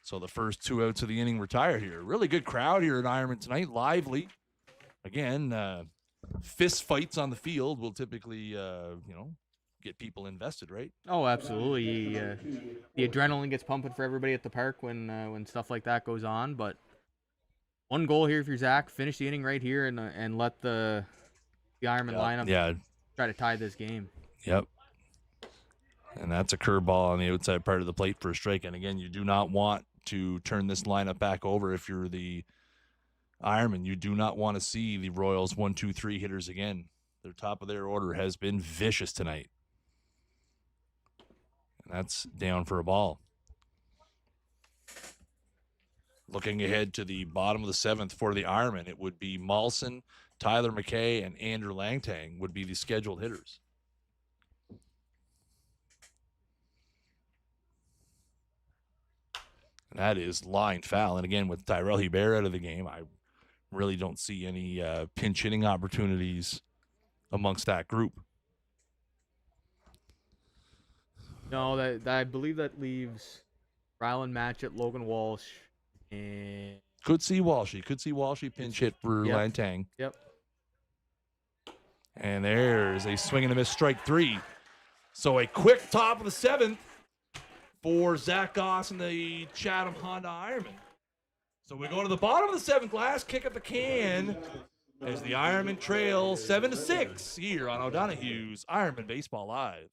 So the first 2 outs of the inning retired here. Really good crowd here at Ironmen tonight, lively. Again, fist fights on the field will typically, get people invested, right? Oh, absolutely. The adrenaline gets pumping for everybody at the park when stuff like that goes on. But one goal here for Zach, finish the inning right here and let the Ironman lineup try to tie this game. Yep. And that's a curveball on the outside part of the plate for a strike. And again, you do not want to turn this lineup back over if you're the Ironman. You do not want to see the Royals 1, 2, 3 hitters again. Their top of their order has been vicious tonight. And that's down for a ball. Looking ahead to the bottom of the 7th for the Ironman, it would be Malson, Tyler McKay, and Andrew Langtang would be the scheduled hitters. And that is line foul. And again, with Tyrell Hebert out of the game, I really don't see any pinch hitting opportunities amongst that group. No, that I believe that leaves Rylan Matchett, Logan Walsh, and Could see Walshy pinch hit for Langtang. Yep. And there's a swing and a miss, strike 3. So a quick top of the 7th for Zach Goss and the Chatham Honda Ironman. So we go to the bottom of the 7th, last kick at the can as the Ironman trail 7-6 here on O'Donoghue's Ironman Baseball Live.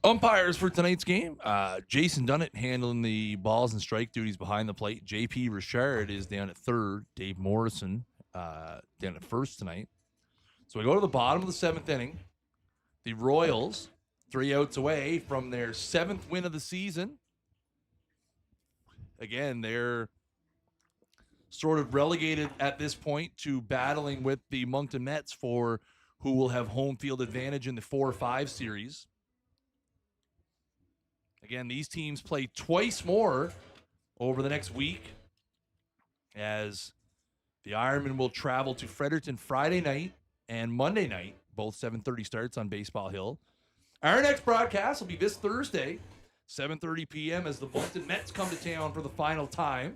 Umpires for tonight's game. Jason Dunnett handling the balls and strike duties behind the plate. JP Richard is down at third. Dave Morrison down at first tonight. So we go to the bottom of the 7th inning. The Royals, 3 outs away from their 7th win of the season. Again, they're sort of relegated at this point to battling with the Moncton Mets for who will have home field advantage in the 4-5 series. Again, these teams play twice more over the next week as the Ironmen will travel to Fredericton Friday night and Monday night, both 7:30 starts on Baseball Hill. Our next broadcast will be this Thursday, 7:30 p.m. as the Moncton Mets come to town for the final time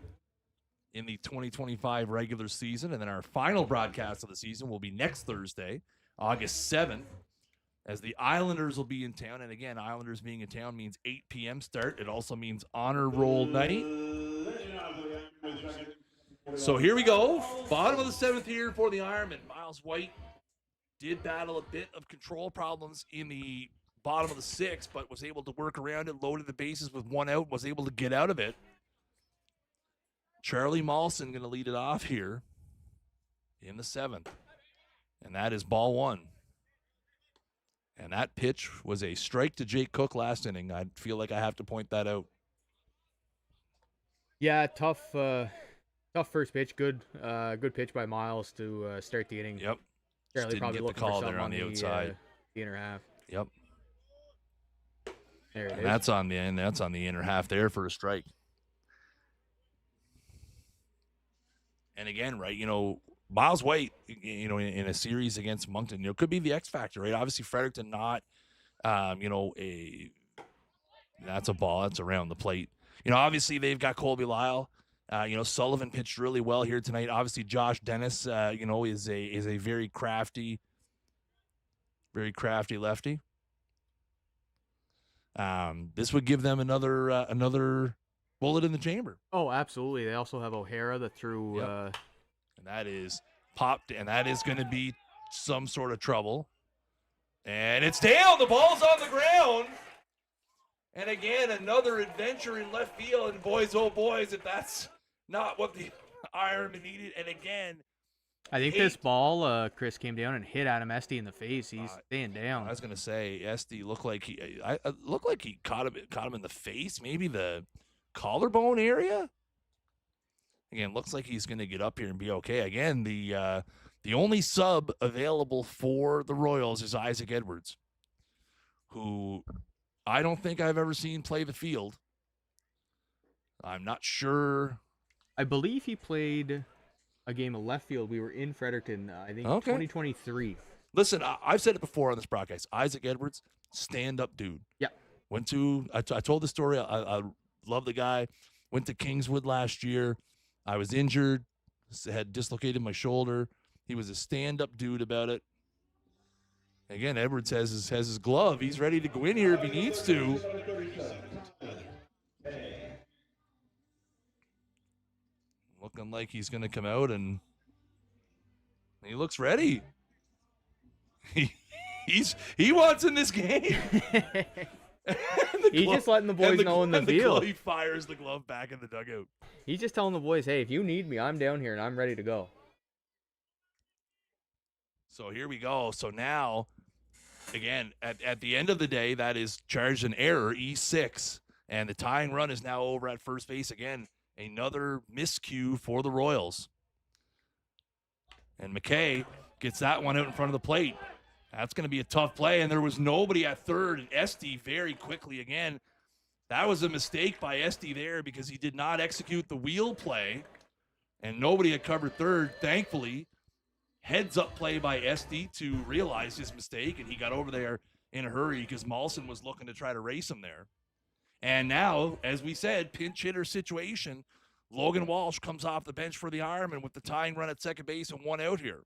in the 2025 regular season. And then our final broadcast of the season will be next Thursday, August 7th. As the Islanders will be in town. And again, Islanders being in town means 8 p.m. start. It also means honor roll night. So here we go. Bottom of the 7th here for the Ironmen. Miles White did battle a bit of control problems in the bottom of the 6th, but was able to work around it, loaded the bases with 1 out, was able to get out of it. Charlie Mawson going to lead it off here in the 7th. And that is ball 1. And that pitch was a strike to Jake Cook last inning. I feel like I have to point that out. Yeah, tough first pitch. Good pitch by Miles to start the inning. Yep. Charlie Didn't probably get the looking call for there on the outside. The inner half. Yep. There it And is. that's on the inner half there for a strike. And again, right, Miles White, in a series against Moncton, could be the X factor, right? Obviously, Fredericton not, that's a ball that's around the plate. Obviously they've got Colby Lyle. Sullivan pitched really well here tonight. Obviously, Josh Dennis, is a very crafty lefty. This would give them another bullet in the chamber. Oh, absolutely. They also have O'Hara that threw. Yep. And that is popped, and that is going to be some sort of trouble. And it's down. The ball's on the ground. And again, another adventure in left field. And boys, oh boys, if that's not what the Ironmen needed. And again, I think this ball, Chris, came down and hit Adam Esty in the face. He's staying down. I was going to say, Esty looked like he caught him in the face, maybe the collarbone area. Again, looks like he's going to get up here and be okay. Again, the only sub available for the Royals is Isaac Edwards, who I don't think I've ever seen play the field. I'm not sure. I believe he played a game of left field. We were in Fredericton, I think, 2023. Listen, I've said it before on this broadcast. Isaac Edwards, stand-up dude. Yeah. I told the story. I love the guy. Went to Kingswood last year. I was injured, had dislocated my shoulder. He was a stand-up dude about it. Again, Edwards has his glove. He's ready to go in here if he needs to. Looking like he's going to come out, and he looks ready. He wants in this game. He's just letting the boys know in the field. He fires the glove back in the dugout. He's just telling the boys, hey, if you need me, I'm down here and I'm ready to go. So here we go. So now, again, at the end of the day, that is charged an error, E6. And the tying run is now over at first base. Again, another miscue for the Royals. And McKay gets that one out in front of the plate. That's going to be a tough play, and there was nobody at third, and Esty very quickly again. That was a mistake by Esty there because he did not execute the wheel play, and nobody had covered third. Thankfully, heads-up play by Esty to realize his mistake, and he got over there in a hurry because Mawson was looking to try to race him there. And now, as we said, pinch hitter situation. Logan Walsh comes off the bench for the Ironmen with the tying run at second base and 1 out here.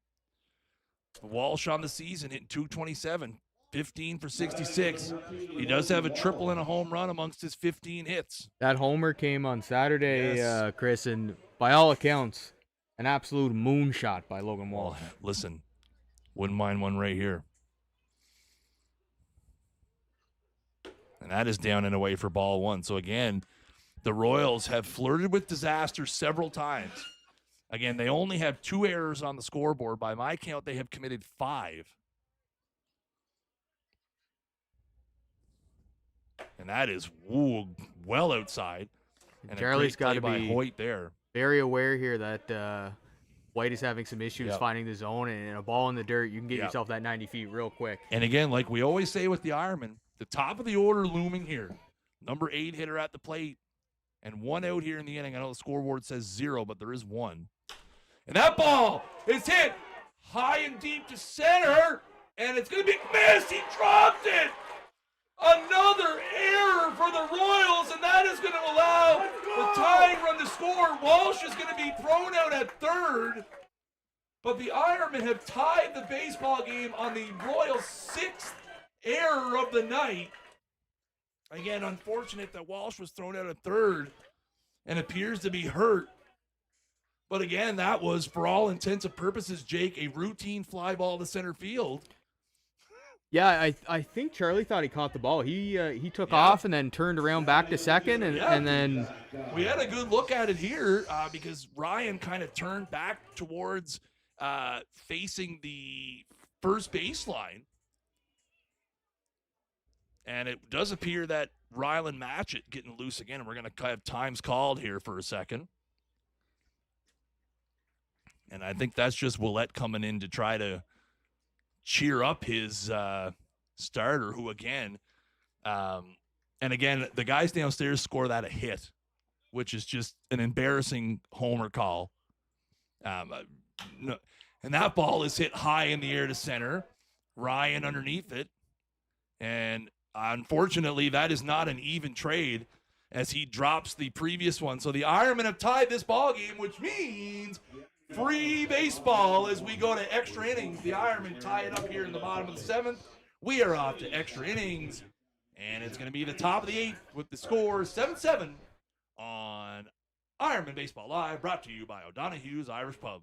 Walsh on the season hitting .227, 15 for 66. He does have a triple and a home run amongst his 15 hits. That homer came on Saturday, Chris, and by all accounts, an absolute moonshot by Logan Walsh. Well, listen, wouldn't mind one right here. And that is down and away for ball one. So again, the Royals have flirted with disaster several times. Again, they only have 2 errors on the scoreboard. By my count, they have committed 5. And that is well outside. And Charlie's got to by be Hoyt there. very aware here that White is having some issues finding the zone, and a ball in the dirt, you can get yourself that 90 feet real quick. And again, like we always say with the Ironmen, the top of the order looming here. Number 8 hitter at the plate. And 1 out here in the inning. I know the scoreboard says 0, but there is 1. And that ball is hit high and deep to center. And it's going to be missed. He dropped it. Another error for the Royals, and that is going to allow the tying run to score. Walsh is going to be thrown out at third. But the Ironmen have tied the baseball game on the Royals' 6th error of the night. Again, unfortunate that Walsh was thrown out at third and appears to be hurt. But again, that was, for all intents and purposes, Jake, a routine fly ball to center field. Yeah, I think Charlie thought he caught the ball. He took off and then turned around back to second, and then... We had a good look at it here because Ryan kind of turned back towards facing the first baseline. And it does appear that Rylan Matchett getting loose again, and we're going to have times called here for a second. And I think that's just Willette coming in to try to cheer up his starter, who again, and again, the guys downstairs score that a hit, which is just an embarrassing homer call. No, and that ball is hit high in the air to center. Ryan underneath it. And unfortunately, that is not an even trade as he drops the previous one. So the Ironmen have tied this ball game, which means free baseball as we go to extra innings. The Ironmen tie it up here in the bottom of the 7th. We are off to extra innings, and it's going to be the top of the 8th with the score 7-7 on Ironman Baseball Live, brought to you by O'Donoghue's Irish Pub.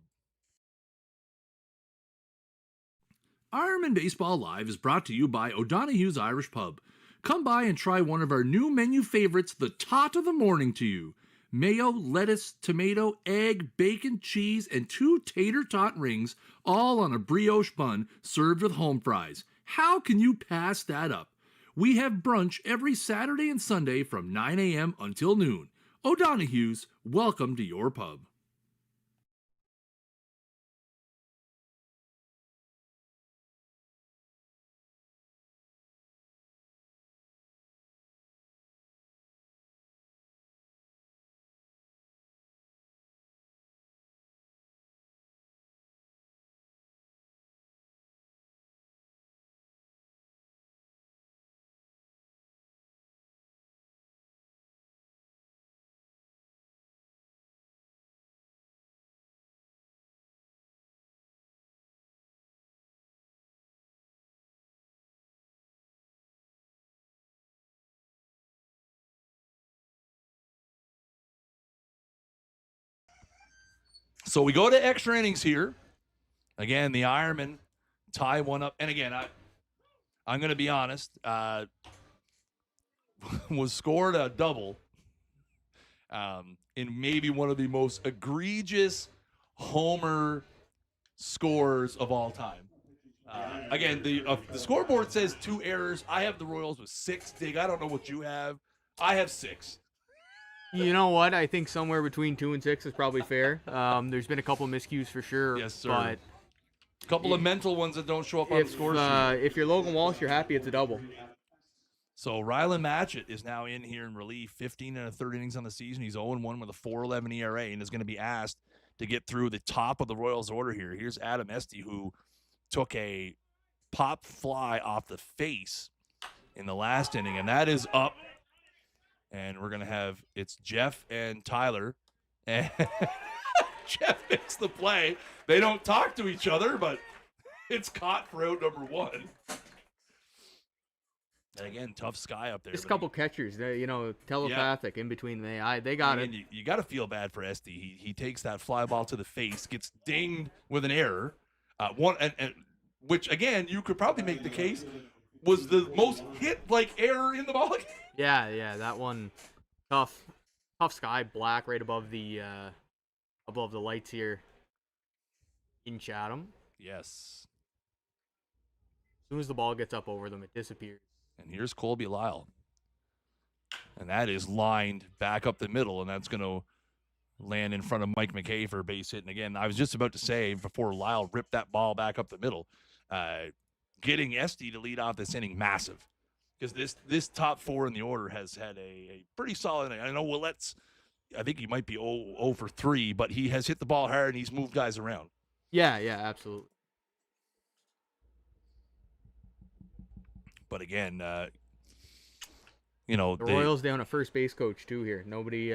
Ironman Baseball Live is brought to you by O'Donoghue's Irish Pub. Come by and try one of our new menu favorites, the tot of the morning to you. Mayo, lettuce, tomato, egg, bacon, cheese, and 2 tater tot rings, all on a brioche bun served with home fries. How can you pass that up? We have brunch every Saturday and Sunday from 9 a.m. until noon. O'Donoghue's, welcome to your pub. So we go to extra innings here. Again, the Ironmen tie one up. And again, I'm going to be honest, was scored a double in maybe one of the most egregious homer scores of all time. Again, the scoreboard says 2 errors. I have the Royals with 6. Dig, I don't know what you have. I have 6. You know what? I think somewhere between 2 and 6 is probably fair. There's been a couple of miscues for sure. Yes, sir. But A couple of mental ones that don't show up on the score sheet. If you're Logan Walsh, you're happy it's a double. So Rylan Matchett is now in here in relief, 15 1/3 innings on the season. He's 0-1 with a 4.11 ERA and is going to be asked to get through the top of the Royals order here. Here's Adam Esty, who took a pop fly off the face in the last inning, and that is up. And we're going to have, it's Jeff and Tyler. And Jeff makes the play. They don't talk to each other, but it's caught for out number 1. And again, tough sky up there. Just a couple catchers, telepathic in between. They got it. You got to feel bad for Esty. He takes that fly ball to the face, gets dinged with an error. Which, again, you could probably make the case was the most hit error in the ball game. Yeah, that one tough sky, black right above the lights here in Chatham. Yes. As soon as the ball gets up over them, it disappears. And here's Colby Lyle. And that is lined back up the middle, and that's going to land in front of Mike McKay for a base hit. And again, I was just about to say before Lyle ripped that ball back up the middle, getting Esty to lead off this inning, massive. Because this top four in the order has had a pretty solid inning. I know Willett's, I think he might be 0 for 3, but he has hit the ball hard and he's moved guys around. Yeah, absolutely. But again, the Royals down a first base coach too here. Nobody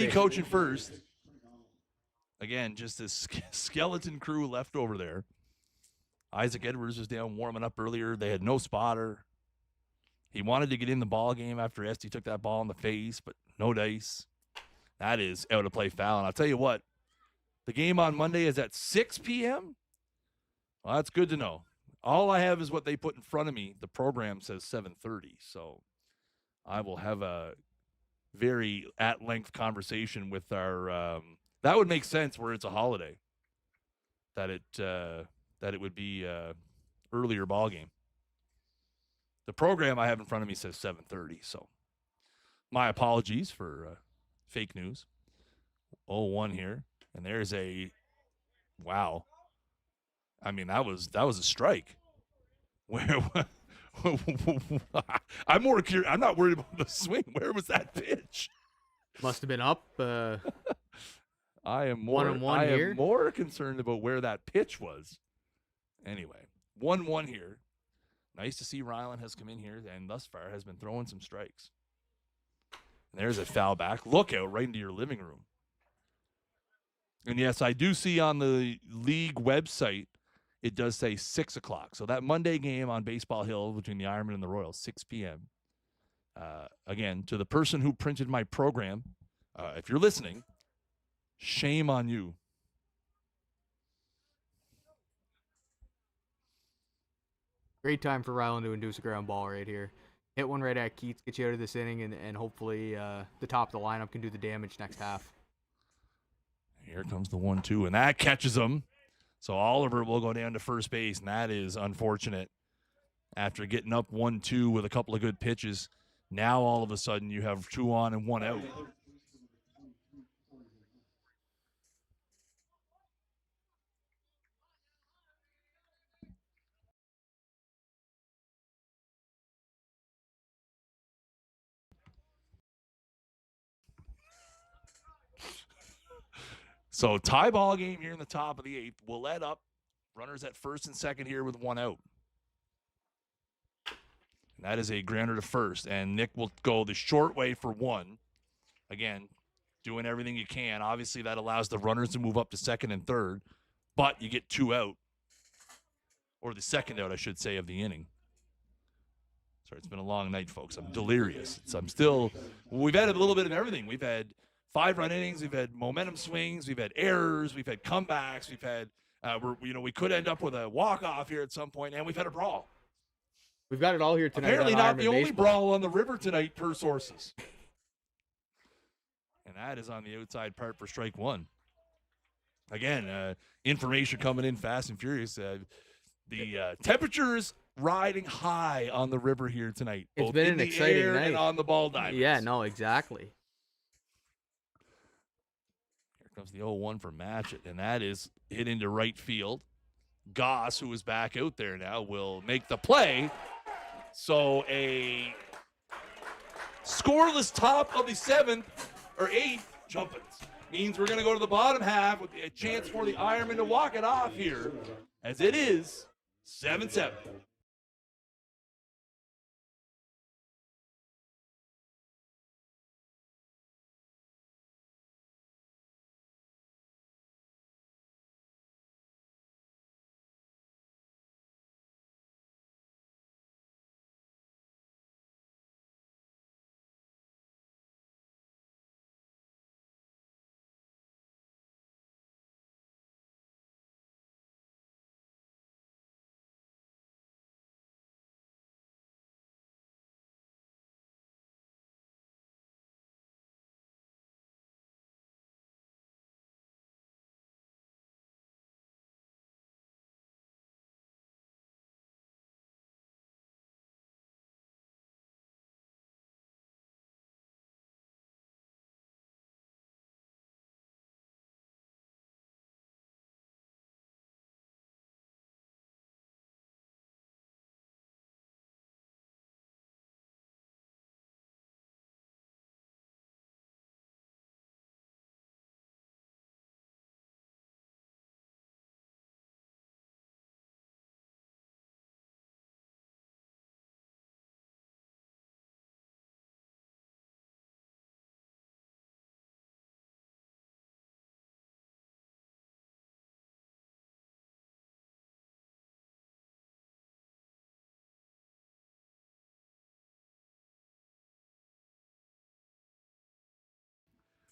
coaching first. Again, just a skeleton crew left over there. Isaac Edwards was down warming up earlier. They had no spotter. He wanted to get in the ball game after Esty took that ball in the face, but no dice. That is out of play foul. And I'll tell you what, the game on Monday is at 6 p.m. Well, that's good to know. All I have is what they put in front of me. The program says 7:30, so I will have a very at-length conversation with our. That would make sense where it's a holiday. That it would be earlier ball game. The program I have in front of me says 7:30, so my apologies for fake news. 0-1 here, and there's a wow. I mean, that was a strike. Where I'm more curious. I'm not worried about the swing. Where was that pitch? Must have been up. I am more 1-1 here. am more concerned about where that pitch was. Anyway, 1-1 here. Nice to see Ryland has come in here and thus far has been throwing some strikes. And there's a foul back. Look out right into your living room. And yes, I do see on the league website, it does say 6 o'clock. So that Monday game on Baseball Hill between the Ironmen and the Royals, 6 p.m. Again, to the person who printed my program, if you're listening, shame on you. Great time for Ryland to induce a ground ball right here. Hit one right at Keats, get you out of this inning, and hopefully the top of the lineup can do the damage next half. Here comes the 1-2, and that catches him. So Oliver will go down to first base, and that is unfortunate. After getting up 1-2 with a couple of good pitches, now all of a sudden you have 2 on and 1 out. So tie ball game here in the top of the 8th. We'll let up. Runners at first and second here with 1 out. And that is a grounder to first. And Nick will go the short way for 1. Again, doing everything you can. Obviously, that allows the runners to move up to second and third. But you get 2 out. Or the second out, I should say, of the inning. Sorry, it's been a long night, folks. I'm delirious. We've had a little bit of everything. We've had 5-run innings. We've had momentum swings. We've had errors. We've had comebacks. We've had, we could end up with a walk-off here at some point, and we've had a brawl. We've got it all here tonight. Apparently not the only baseball. brawl on the river tonight, per sources. And that is on the outside part for strike 1. Again, information coming in fast and furious. The temperatures riding high on the river here tonight. It's both been in an the exciting air night. and on the ball diamonds. Yeah, no, exactly. Here comes the 0-1 for Matchett, and that is hit into right field. Goss, who is back out there now, will make the play. So a scoreless top of the 7th or 8th jumping means we're going to go to the bottom half with a chance for the Ironmen to walk it off here, as it is 7-7.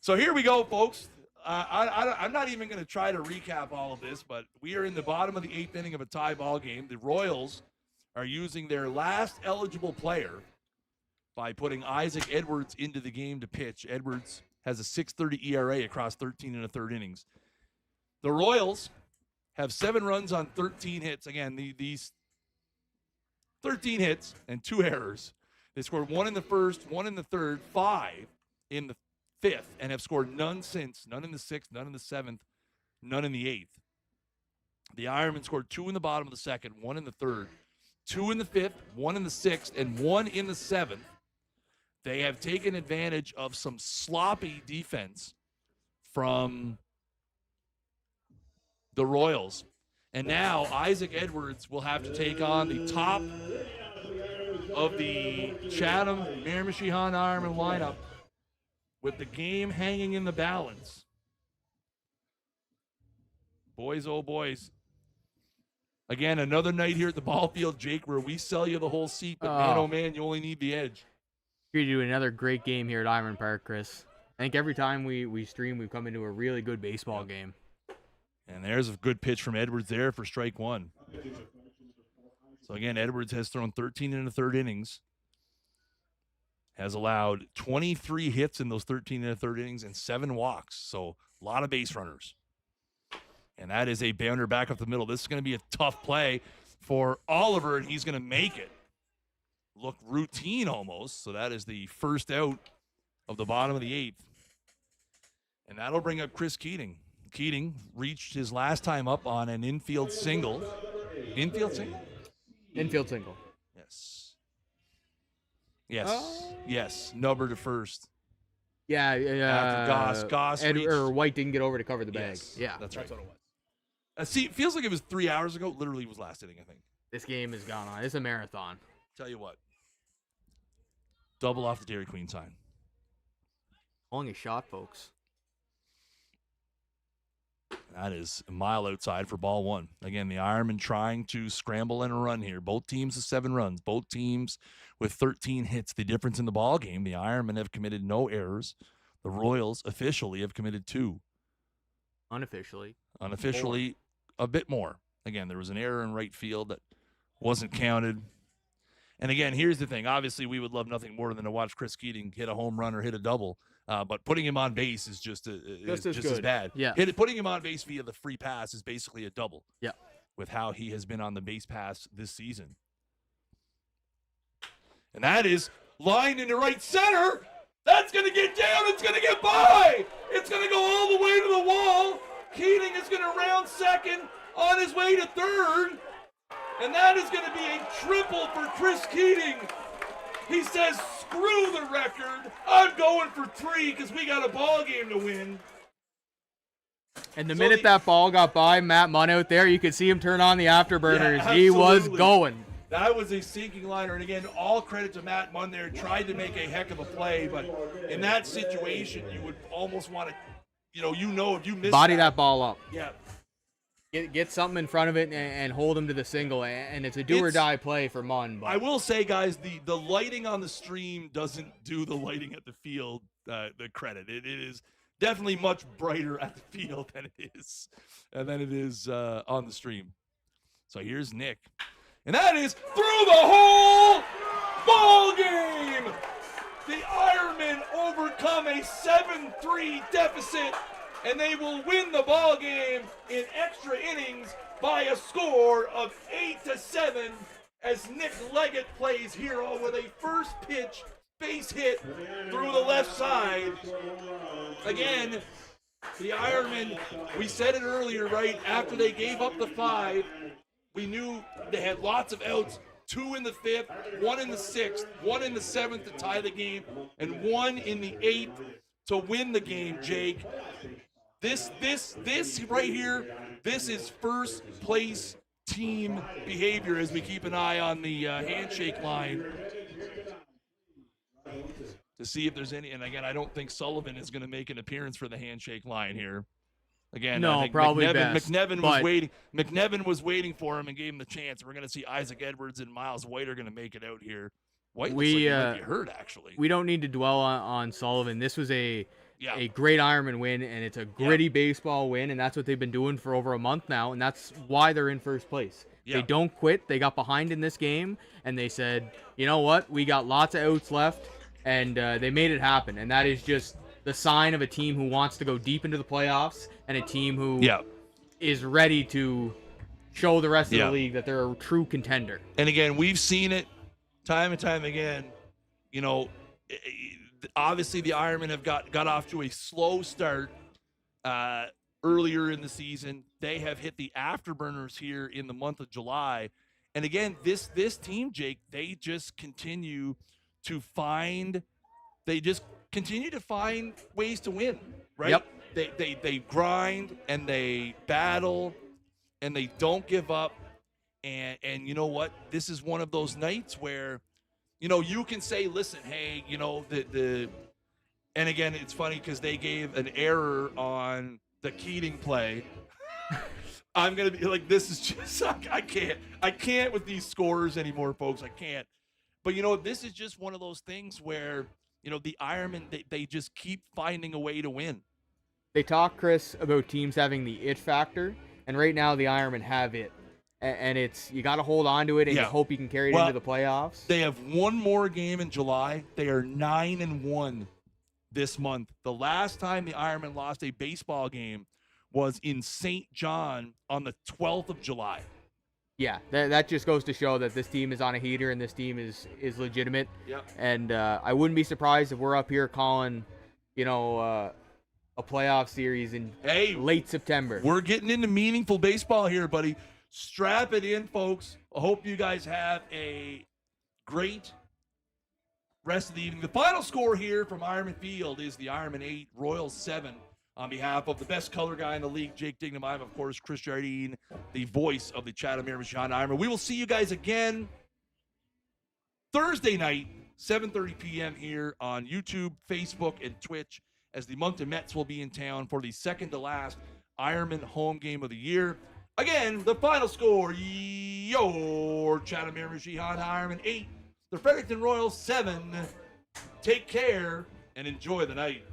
So here we go, folks. I'm not even going to try to recap all of this, but we are in the bottom of the 8th inning of a tie ball game. The Royals are using their last eligible player by putting Isaac Edwards into the game to pitch. Edwards has a 6.30 ERA across 13 and a third innings. The Royals have 7 runs on 13 hits. Again, these 13 hits and 2 errors. They scored 1 in the first, 1 in the third, 5 in the 5th, and have scored none since. None in the 6th, none in the 7th, none in the 8th. The Ironmen scored 2 in the bottom of the 2nd, 1 in the 3rd, 2 in the 5th, 1 in the 6th, and 1 in the 7th. They have taken advantage of some sloppy defense from the Royals. And now Isaac Edwards will have to take on the top of the Chatham Miramichi-Han Ironman lineup with the game hanging in the balance. Boys, oh boys. Again, another night here at the ball field, Jake, where we sell you the whole seat, but man, oh man, you only need the edge. Here you do another great game here at Ironman Park, Chris. I think every time we stream, we come into a really good baseball game. And there's a good pitch from Edwards there for strike 1. So again, Edwards has thrown 13 and a third innings, has allowed 23 hits in those 13 and a third innings and 7 walks. So a lot of base runners. And that is a bounder back up the middle. This is going to be a tough play for Oliver, and he's going to make it look routine almost. So that is the first out of the bottom of the 8th. And that'll bring up Chris Keating. Keating reached his last time up on an infield single. Infield single? Infield single. Yes. Yes. Yes. Number to first. Yeah. After Goss reached. Or White didn't get over to cover the bag. Yes, Yeah. that's right. what it was. See, it feels like it was 3 hours ago. Literally was last inning, I think. This game has gone on. It's a marathon. Tell you what. Double off the Dairy Queen sign. Calling a shot, folks. That is a mile outside for ball 1. Again, the Ironmen trying to scramble and run here. Both teams with 7 runs. Both teams with 13 hits. The difference in the ball game, the Ironmen have committed no errors. The Royals officially have committed 2. Unofficially, a bit more. Again, there was an error in right field that wasn't counted. And again, here's the thing. Obviously, we would love nothing more than to watch Chris Keating hit a home run or hit a double. But putting him on base is just as bad. Yeah. Putting him on base via the free pass is basically a double. Yeah. With how he has been on the base pass this season. And that is lined into right center. That's going to get down. It's going to get by. It's going to go all the way to the wall. Keating is going to round second on his way to third. And that is going to be a triple for Chris Keating. He says, screw the record. I'm going for 3 because we got a ball game to win. And the minute that ball got by Matt Munn out there, you could see him turn on the afterburners. Yeah, he was going. That was a sinking liner. And again, all credit to Matt Munn there. Tried to make a heck of a play. But in that situation, you would almost want to, if you miss body that ball up. Yeah. Get something in front of it and hold him to the single, and it's a do-or-die play for Munn. But I will say, guys, the lighting on the stream doesn't do the lighting at the field the credit. It is definitely much brighter at the field than it is on the stream. So here's Nick, and that is through the whole ball game. The Ironmen overcome a 7-3 deficit. And they will win the ball game in extra innings by a score of 8-7 as Nick Leggett plays hero with a first pitch base hit through the left side. Again, the Ironmen, we said it earlier, right? After they gave up the 5, we knew they had lots of outs. 2 in the 5th, 1 in the 6th, 1 in the 7th to tie the game, and 1 in the 8th to win the game, Jake. This right here, this is first place team behavior as we keep an eye on the handshake line to see if there's any. And again, I don't think Sullivan is going to make an appearance for the handshake line here. Again, no, I think probably McNevin was waiting for him and gave him the chance. We're going to see Isaac Edwards and Miles White are going to make it out here. White looks like he might be hurt, actually. We don't need to dwell on Sullivan. This was a great Ironman win, and it's a gritty baseball win, and that's what they've been doing for over a month now, and that's why they're in first place. Yeah. They don't quit. They got behind in this game, and they said, you know what? We got lots of outs left, and they made it happen. And that is just the sign of a team who wants to go deep into the playoffs and a team who is ready to show the rest of the league that they're a true contender. And again, we've seen it time and time again. You know, obviously the Ironmen have got off to a slow start earlier in the season. They have hit the afterburners here in the month of July. And again, this team, Jake, they just continue to find ways to win, right? Yep. They grind and they battle and they don't give up. And you know what? This is one of those nights where, you know, you can say, listen, hey, you know, and again, it's funny because they gave an error on the Keating play. I'm going to be like, this is just, I can't with these scores anymore, folks. I can't. But, you know, this is just one of those things where, you know, the Ironmen, they just keep finding a way to win. They talk, Chris, about teams having the it factor, and right now the Ironmen have it. And it's, you got to hold on to it, and you hope you can carry it into the playoffs. They have one more game in July. They are 9-1 this month. The last time the Ironmen lost a baseball game was in St. John on the 12th of July. Yeah, that just goes to show that this team is on a heater and this team is legitimate. Yep. And I wouldn't be surprised if we're up here calling, you know, a playoff series in late September. We're getting into meaningful baseball here, buddy. Strap it in, folks. I hope you guys have a great rest of the evening. The final score here from Ironman Field is the Ironman 8, Royals 7. On behalf of the best color guy in the league, Jake Dignam, I'm, of course, Chris Jardine, the voice of the Chatham-Miramichi Ironman. We will see you guys again Thursday night, 7:30 p.m. here on YouTube, Facebook, and Twitch, as the Moncton Mets will be in town for the second-to-last Ironman home game of the year. Again, the final score, your Chatham-Miramichi Ironman 8, the Fredericton Royals 7. Take care and enjoy the night.